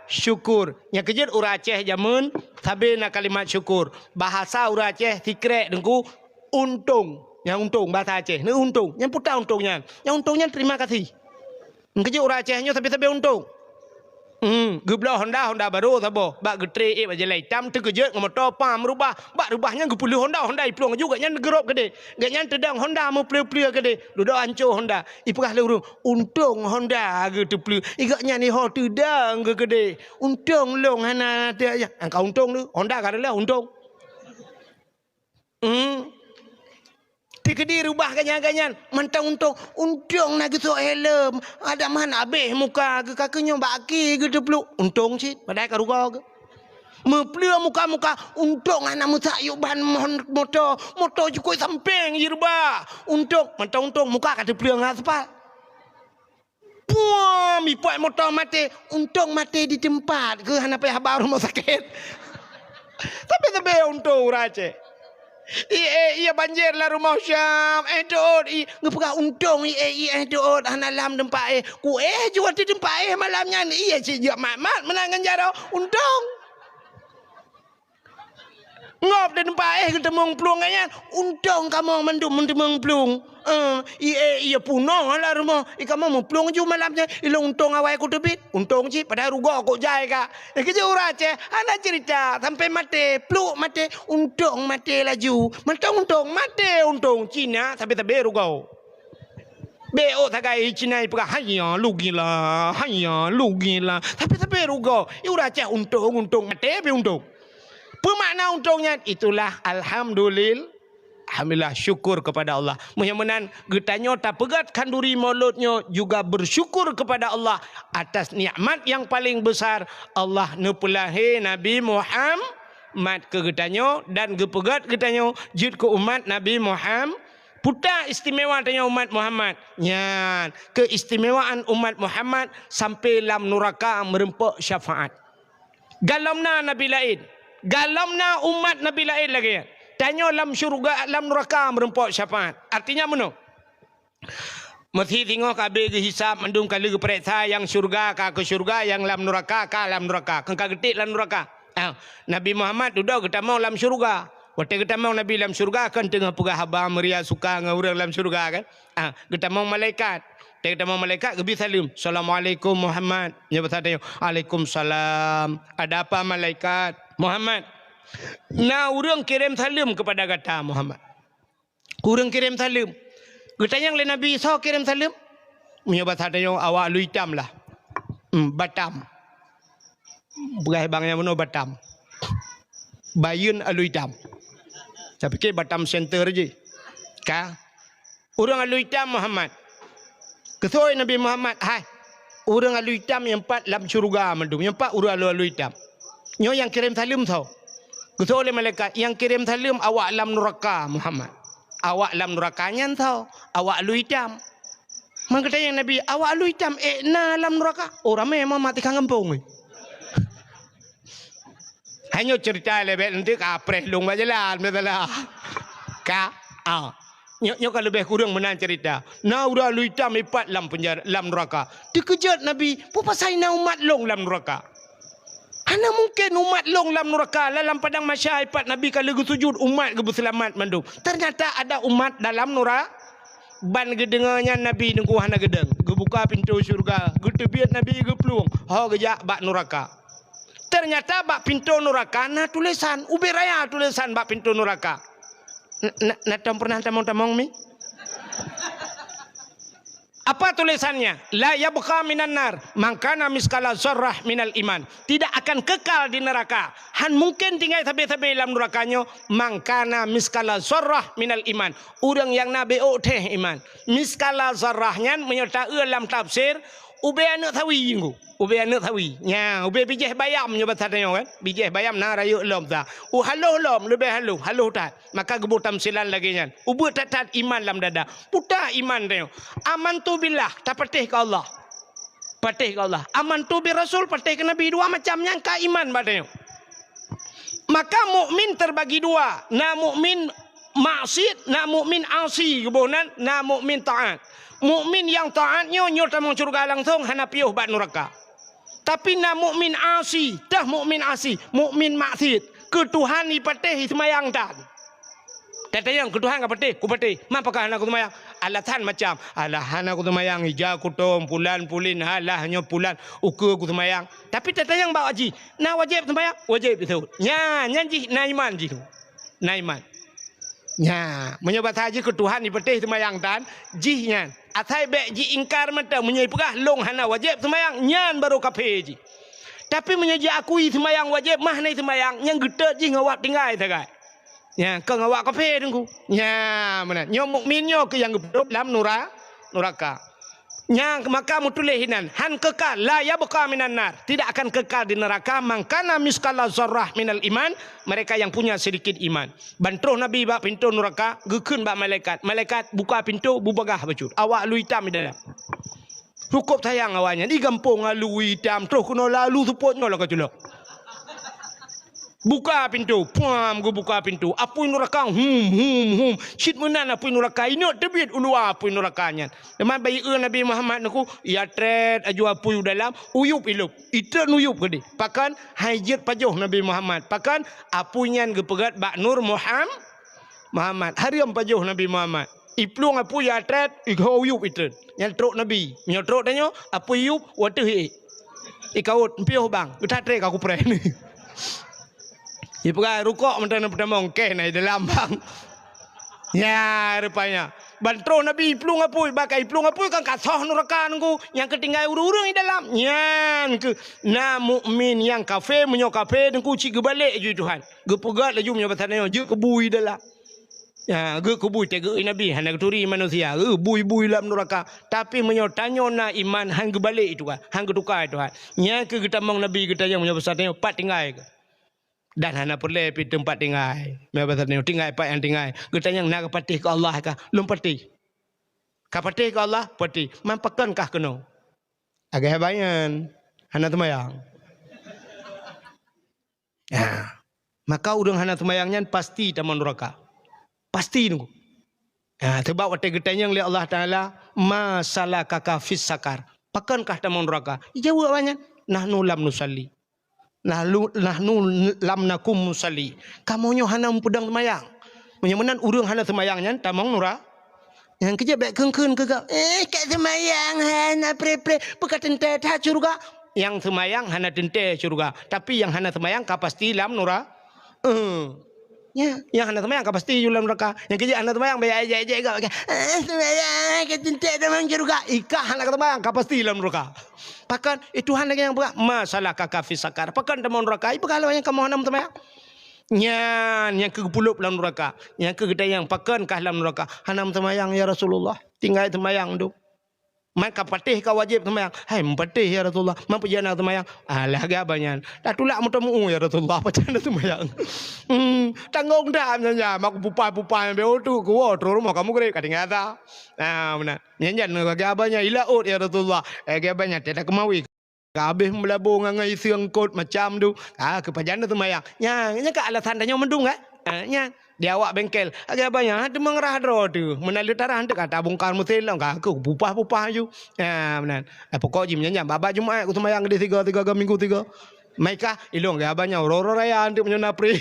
syukur. Yang kejut urang Aceh jamun sabi nak kalimat syukur. Bahasa urang Aceh tikrek dengku untung. Yang untung bahasa Aceh. Ni untung. Yang putar untungnya. Yang untungnya terima kasih. Kerja orang Acehnya tapi untung. Geblah Honda baru sabo. Bak getre baje lai tam terkejut ngomotor pam rubah. Bak rubahnya gepuluh Honda ipluang juga nyan gerop gede. Ganyan tedang Honda mau pleu-pleu gede. Duduk hancur Honda. Ipukah lurung. Untung Honda ge teplu. Igaknya ni ho tedang ge gede. Untung long hana dia ya. Angka untung tu. Honda kadalah untung. Kedi rubah ganyan-ganyan mentang untung nak gesok helm ada mana habis muka ke kakenya baki ke deplu untung sih padahal karuga ke mepleu muka untung anak musayuk ban motor cukup samping je rubah untung mentang muka kata pleu aspal puam ipak motor mati untung mati di tempat ke hana payah baru rumah sakit tapi untung race Iya banjir lah rumah Syam. Dood ngepegah untung dood hanalam tempat ku jual di tempat malamnya iya sejak mat menangan jaro untung. Ngop di tempat ketemu pelung kan untung kamu mendung pelung. Iya punong lah rumah. Kamu mau pelung ju malamnya ilo untung awal aku tebit. Untung sih padahal rugo kok jai kak. Kerja urang je anak cerita sampai mati peluk mati untung mati laju. Untung mati untung Cina sampai tabe rugo. Beo tagai Cina ipaka hanya lu gila. Tapi rugo. Urang je untung mati be untung. Pemakna untungnya itulah alhamdulillah syukur kepada Allah. Mudah-mudahan getanya tak pegat kanduri mulutnya juga bersyukur kepada Allah atas nikmat yang paling besar Allah nepelahi Nabi Muhammad ke getanya dan gepegat getanya jid ke umat Nabi Muhammad. Putar istimewa tanya umat Muhammad. Nyan, keistimewaan umat Muhammad sampai lam neraka merempuk syafaat. Galamna Nabi lain. Galamna umat Nabi lain lagi. Tanya lam syurga, lam neraka merempuk syafaat. Artinya mana? Mesti tengok kabeh ke hisab mendung kali ke periksa yang syurga ke syurga, yang lam neraka ke lam neraka. Kengka getik lam neraka. Nabi Muhammad duduk kita mau lam syurga. Waktu kita mau Nabi lam syurga kan tengah pegah haba meria suka dengan orang lam syurga kan. Kita mau malaikat. Kita mau malaikat kebi salim. Assalamualaikum Muhammad. Dia bertanya, Waalaikumsalam. Ada apa malaikat? Muhammad. Nah, orang kirim salim kepada kata Muhammad. Orang kirim salim. Katanya yang Nabi Isa kirim salim. Punya bertanya, awak lu hitam lah. Batam. Bukan bangnya mana Batam. Bayun alu hitam. Saya fikir Batam Center je. Kah? Orang alu hitam Muhammad. Ketua Nabi Muhammad. Hai. Orang alu hitam yang empat lam syurga mendung. Yang empat orang alu hitam. Nyo yang kirim salim tau. Ketua oleh malaikat. Yang kirim salim awak lam neraka Muhammad. Awak lam nerakanya tau. Awak alu hitam. Maka kata yang Nabi. Awak alu hitam. Na lam neraka. Orang memang mati kangempung. Hanya cerita lebih nanti kapreh long bajalan betul ka Nyok lebih kurang menang cerita. Na udah lu hitam ipat lam penjara lam neraka. Dikejut Nabi, apa pasal na umat long lam neraka? Hana mungkin umat long lam neraka dalam padang mahsyar ipat Nabi kalau sujud umat ke berselamat mandung. Ternyata ada umat dalam neraka. Ban gedengannya Nabi nunggu hana gedeng. Gebuka pintu syurga, getebiat Nabi geplung. Ho gejak bak neraka. Ternyata bak pintu neraka na tulisan uberaya tulisan bak pintu neraka. Natam pernah tamong mi? Apa tulisannya? La yabqa minan nar man kana miskala zarrah minal iman. Tidak akan kekal di neraka. Han mungkin tinggal sampai dalam nerakanya man kana miskala zarrah minal iman. Orang yang nabi teh iman. Miskala zarrahnya menyertai dalam tafsir ube anak tawi jinggu. Ube anak tawi. Ya, ube bijih bayam nyoba tanya kan. Bijih bayam na rayu lom ta. Haluh lom lebih haluh tat. Maka gebu tamsilan lagi nya. Ube tat iman lam dada. Puta iman tanya. Aman tu billah tak patih ke Allah. Patih ke Allah. Aman tu bi Rasul patih ke Nabi dua macamnya ka iman batanya. Maka mukmin terbagi dua. Na mukmin maksiat, na mukmin asi kebonan, na mukmin taat. Mukmin yang taatnya nyota mau surga langsung hana piuh bak neraka. Tapi na mukmin asi, dah mukmin asi, mukmin maksiat. Ke Tuhan ipatih semayang dan. Kata yang ke Tuhan apa patih? Ku patih. Mapakah anak ku semayang? alatan macam alah hana aku semayang hija kutum pulan pulin halah nyo pulan ukur aku semayang. Tapi tetayang bawa ji. Na wajib semayang, wajib itu. Nya nyanji na iman ji tu. Na iman. Nya menyobat haji ke Tuhan di petih semayang tan ji nyan. Atai bek ji ingkar mata menyai pegah long hana wajib semayang nyan baru kafe ji. Tapi menyaji akui semayang wajib mah nai semayang yang gedet ji ngawak tinggal tagai. Ya, kau ngawak kafe dengku. Ya, mana? Nyo mukmin nyo ke yang hidup dalam neraka. Yang maka mutulehinan han kekal la yabqa minan nar. Tidak akan kekal di neraka mangkana miskala zarrah minal iman, mereka yang punya sedikit iman. Bantroh Nabi bak pintu neraka, gekeun bak malaikat. Malaikat buka pintu bubagah bacur. Awak lu hitam di dalam. Cukup sayang awaknya di gampung lu hitam terus kena lalu supotnya lah kacula. Buka pintu, puam gue buka pintu. Apuin neraka, Syit menan apuin neraka. Ini tebit ulua apuin nerakanya. Teman bayi Nabi Muhammad naku, ya tret aju apuin dalam, uyup ilup. Itu nuyup gede. Pakan hajat pajoh Nabi Muhammad. Pakan apuinyan gepegat bak Nur Muhammad. Hariam pajoh Nabi Muhammad. Iplung apu ya tret, ikau uyup itu. Yang truk Nabi. Yang truk tanya, apu uyup, watu hi. Ikaut, piuh bang. Kita trek aku pernah ni. Ya pegang rukuk pertama ongkeh naik dalam bang. Ya rupanya. Bantro Nabi plung apui bakai plung apui kan katoh neraka nunggu yang ketinggal urung di dalam. Yan ke na mukmin yang kafe menyo kafe nunggu cik gebalik je Tuhan. Gepegat laju menyo batane je kebui dalam. Ya ge kebui tege Nabi hendak turi manusia. Bui-bui dalam neraka. Tapi menyo tanyo na iman hang gebalik itu kan. Hang ketukar Tuhan. Nya ke getamong Nabi kita yang menyo besarnya pat tinggal ke. Dan hana perle pi tempat tinggal. Mebatan ni tinggal pak yang tinggal. Kita yang nak patih ke Allah kah? Lum patih. Ka patih ke Allah? Patih. Mampakan kah kena? Agak bayan. Hana temayang. Ya. Maka urang hana temayangnya pasti taman neraka. Pasti nunggu. Ya, sebab waktu kita yang li Allah Taala masalah kakak fis sakar. Pakankah taman neraka? Jawab banyak. Nahnu lam nusalli. Nahnu lam nakum musalli. Kamu nyo hana pedang semayang. Menyemenan urang hana semayangnya tamang nura. Yang kerja baik keun kegak. Kat semayang hana pre-pre pekat tente ta surga. Yang semayang hana tente surga. Tapi yang hana semayang ka pasti lam nura. Ya, yang hana semayang ka pasti dalam neraka. Yang kerja hana semayang baik aja gak. Semayang kat tente tamang surga. Ika hana semayang ka pasti dalam neraka. Pakan itu hanya yang berat masalah kakak fisakar. Pakan dalam neraka. Ibu kalau yang kamu hanam temayang. Nyan yang kepulup dalam neraka. Yang kegedayang pakan kah dalam neraka. Hanam temayang ya Rasulullah. Tinggal temayang tu. Maka patih kau wajib temayang. Hai patih ya Rasulullah. Mampu jana temayang. Alah gabanyan. Dah tulak mutamu ya Rasulullah. Pacana temayang. Tanggung dah nanya. Mak pupai yang beotu. Kuwa terus rumah kamu kere kadang-kadang. Nah benar. Nyanyan gabannya ilaut ya Rasulullah. Gabannya tidak kemawi. Kabeh melabung ngai siang kot macam tu. Kepajana temayang. Nya ka alasan tanya mendung kan? Nya dia awak bengkel. Agak banyak ada mengerah dro tu. Menalu tarah hantu kata bongkar mutil lah. Aku pupah ju. Ya benar. Pokok jim nyanyi. Baba Jumaat aku semayang di tiga minggu. Mereka ilong gak banyak roro raya hantu menyona pri.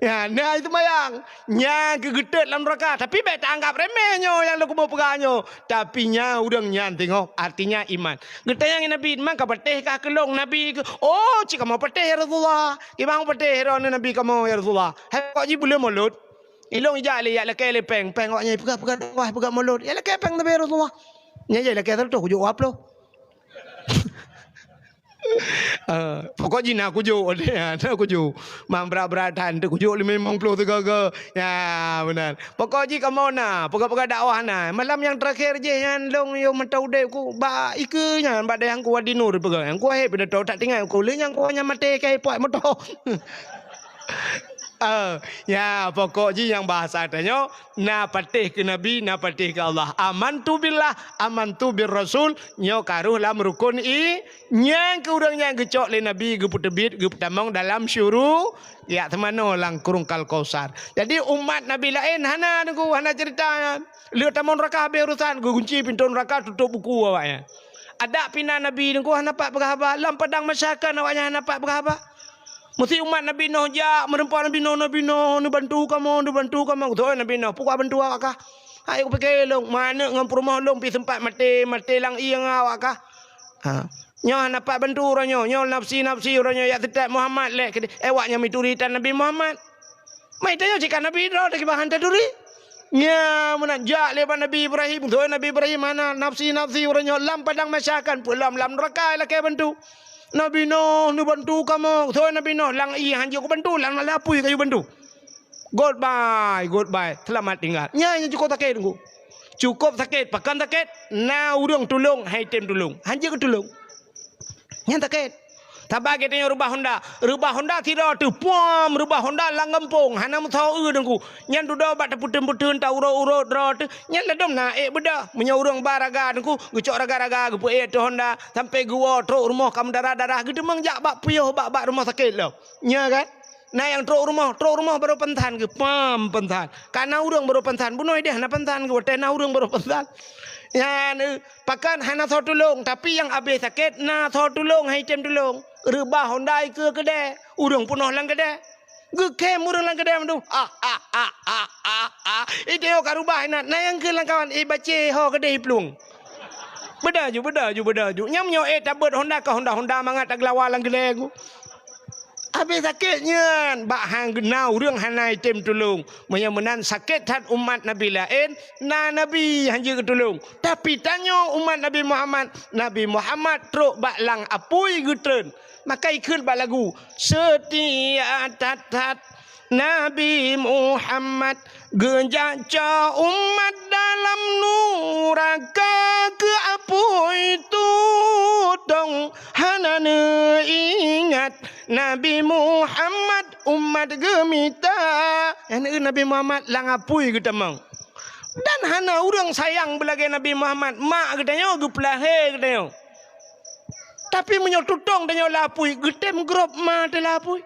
Ya nah itu mayang. Nya kegedet dalam neraka. Tapi bet anggap remehnya yang lu mau pegahnya. Tapi nya udang nyan tengok artinya iman. Getayang Nabi mang ka pateh ka kelong Nabi. Oh cik kamu pateh ya Rasulullah. Kimang pateh ron Nabi kamu ya Rasulullah. Hai kok ji boleh mulut. Ilong ija le ya lekeh le peng waknya pegang mulut. Ya lekeh peng Nabi Rasulullah. Nya je lekeh tu kujuk apa lo. Pokoknya aku jo dia, aku jo. Mang berat-beratan tu jo 50 ya benar. Pokoknya kamu na, pokok dakwah na. Malam yang terakhir je yang long yo mentau dek ku ba ikenya ba yang ku di nur pegang. Yang ku he pada tak tinggal ku le yang ku nya mate kai poi moto. Ya pokoknya yang bahasa tanya na patih ke Nabi na patih ke Allah. Amantu billah amantu bir Rasul nyo karuh lam rukun nyang ke urang yang gecok le Nabi ge putebit ge tamong dalam syuru ya temano lang kurung kal kausar. Jadi umat Nabi lain hana nunggu hana cerita lihat tamon neraka be urusan ge kunci pintu neraka tutup buku awaknya. Ada pina Nabi nunggu hana pak berhaba lam padang masyarakat awaknya hana pak berhaba. Mesti umat Nabi Nuh jak merempat Nabi Nuh ni bantu kamu tu Nabi Nuh pukul bantu awak kah Ayo pakai long mana ngam rumah long pi sempat mati lang iya ngawak kah. Nyo dapat bantu ronyo, nyo nafsi ronyo ya tetap Muhammad lek ewaknya mituritan Nabi Muhammad. Mai tayo jika Nabi ro dak bahan taduri. Nya menanjak lepas Nabi Ibrahim, tu Nabi Ibrahim mana nafsi ronyo lam padang masyarakat pulam lam neraka lah ke bantu. Nabi Nuh nu bantu kamu, tu Nabi Nuh lang i hanjo ko bantu lang lapui kayu bantu. Goodbye. Selamat tinggal. Nya cukup sakit tunggu. Cukup sakit, pakan sakit. Na urang tolong, hai tem tolong. Hanja ke tolong. Nya sakit. Tabak kita rubah Honda tidak tu puam rubah Honda lang kampung. Hana mutau tunggu. Nya duda bat putun ta uro dro tu. Nya ledom na beda. Munya urang baraga tunggu. Gucok raga gu tu Honda sampai gua truk rumah kam darah gitu mangjak bak puyuh bak rumah sakit lo. Nya kan? Nah yang truk rumah baru pentan ke pam pentan. Karena urang baru pentan bunuh dia na pentan ke tena urang baru pentan. Ya pakan hana thor tulung tapi yang habis sakit na thor tulung hai tem tulung. Rebah Honda ke kedai urang punoh lang kedai. Ge kem urang lang kedai mandu. Itu ka rubah na yang ke lang kawan bace ho kedai plung. Beda ju. Nyam nyo tabut Honda ka Honda mangat aglawa lang kedai aku. Habis sakitnya bak hang genauរឿងhanai tem tolong menyamanan sakit hat umat Nabi lain na Nabi hanya ketolong tapi tanya umat Nabi Muhammad truk bak lang apui gutren maka ikut bak lagu setia tatat Nabi Muhammad genjaca umat dalam nuraka ke apui tutong hanane ingat Nabi Muhammad umat gemita yang Nabi Muhammad lang apui getamang dan hana urang sayang belagai Nabi Muhammad mak getanyo guplah getanyo tapi menyotutong danyo lapui getem grop ma te lapui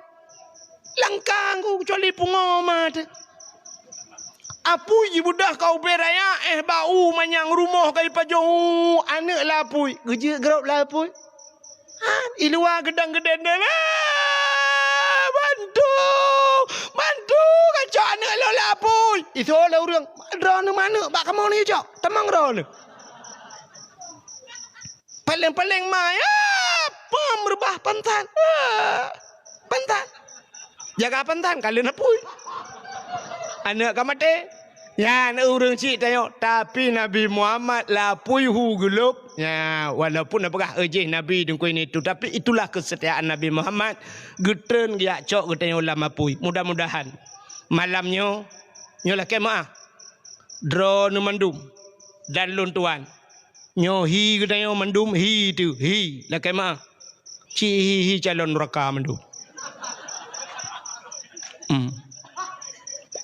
langkang ku kecuali pungoma te apui budah kau beraya bau manyang rumah kai pajong anak lapui geje grop lapui ilua gedang-gedang bantu kacau anak lo lapui itu lah urang drone mana bak kamu ni cok temang drone paling mai pemerbah pantan jaga pantan kalian apui anak kamate ya urang cik tayo tapi Nabi Muhammad lapui hu gelup ya walaupun apakah Nabi dengkoi itu tapi itulah kesetiaan Nabi Muhammad getren dia cok getanya ulama apui mudah-mudahan malamnya nyolah kemaah drone mandum dan luntuan nyohi getanya mandum hi tu hi lah kemaah hi calon neraka mandum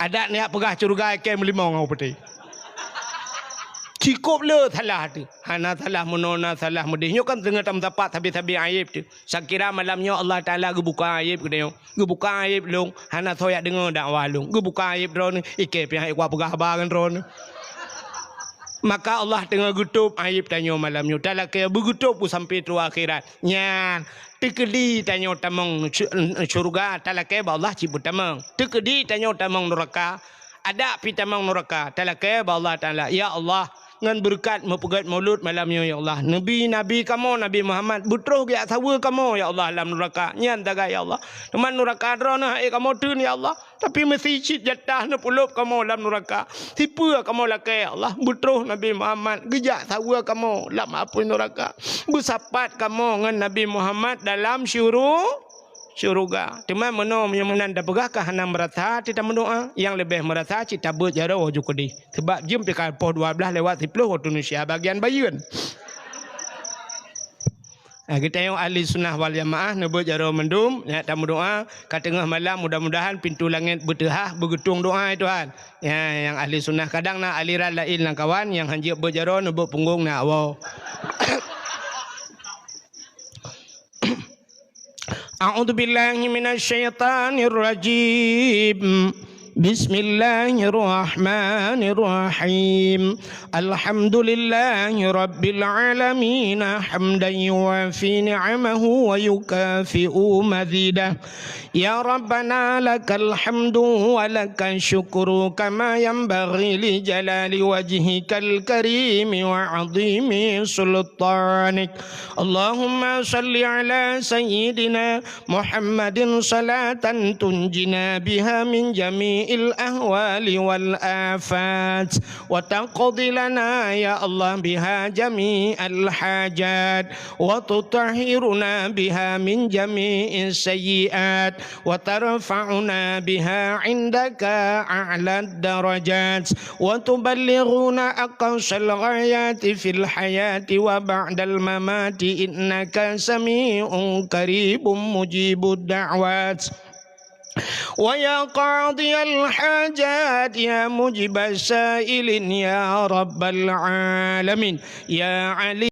ada ni pegah curga ke melimau ngau peti cukup le salah tu hana salah menona salah medih nyo kan tengah tam tapak tabi aib tu sakira malamnya Allah Taala gebuka aib ke dia gebuka aib long hana thoyak dengar dakwah long gebuka aib drone ike pihak ikwa pegah bagan drone maka Allah tengah gutup aib tanyo malamnya dalam ke begutup sampai tu akhirat nyan tekedi tanyo tamang syurga talake ba Allah cibut tamang tekedi tanyo tamang neraka ada pi tamang neraka talake ba Allah Taala ya Allah ngan berkat mepegat maulud malamnya ya Allah nabi kamu Nabi Muhammad butroh ge sawa kamu ya Allah dalam neraka nyan taga ya Allah teman neraka drona kamu tun ya Allah tapi mesti cit jatah na pulup kamu dalam neraka tipu kamu lake ya Allah butroh Nabi Muhammad gejak sawa kamu dalam apa neraka bersapat kamu ngan Nabi Muhammad dalam syurga teman meno menanda pegahkah hana merasa kita mendoa yang lebih merasa kita berjara wajib kedi sebab jam pekal poh 12 lewat 10 waktu Indonesia bagian bayun kita yang ahli sunnah wal jamaah nebut jaro mendum ya tamu doa kat tengah malam mudah-mudahan pintu langit bertehah bergetung doa Tuhan ya yang ahli sunnah kadang nak aliran lain lang kawan yang hanjib berjaro nebut punggung nak wow A'udzu billahi minasyaitonir rajim Bismillahirrahmanirrahim. Alhamdulillahi rabbil alamin hamdan yuwafi ni'amahu wa yukafi'u mazidah. Ya Rabbana lakal hamdu wa lakal syukru kama yanbaghi li jalali wajhikal karim wa 'azimi sultanik. Allahumma salli ala sayyidina Muhammadin salatan tunjina biha min jami'il ahwali wal afat wa taqdi lana ya Allah biha jami'al hajat wa tutahhiruna biha min jami'is sayyi'at wa tarfa'una biha 'indaka a'lad darajat wa tuballighuna aqsal ghayati fil hayati wa ba'dal mamati innaka sami'un qaribun mujibud da'wat. Wa ya qadiyal hajat ya mujibas sa'ilin ya rabbal alamin ya ali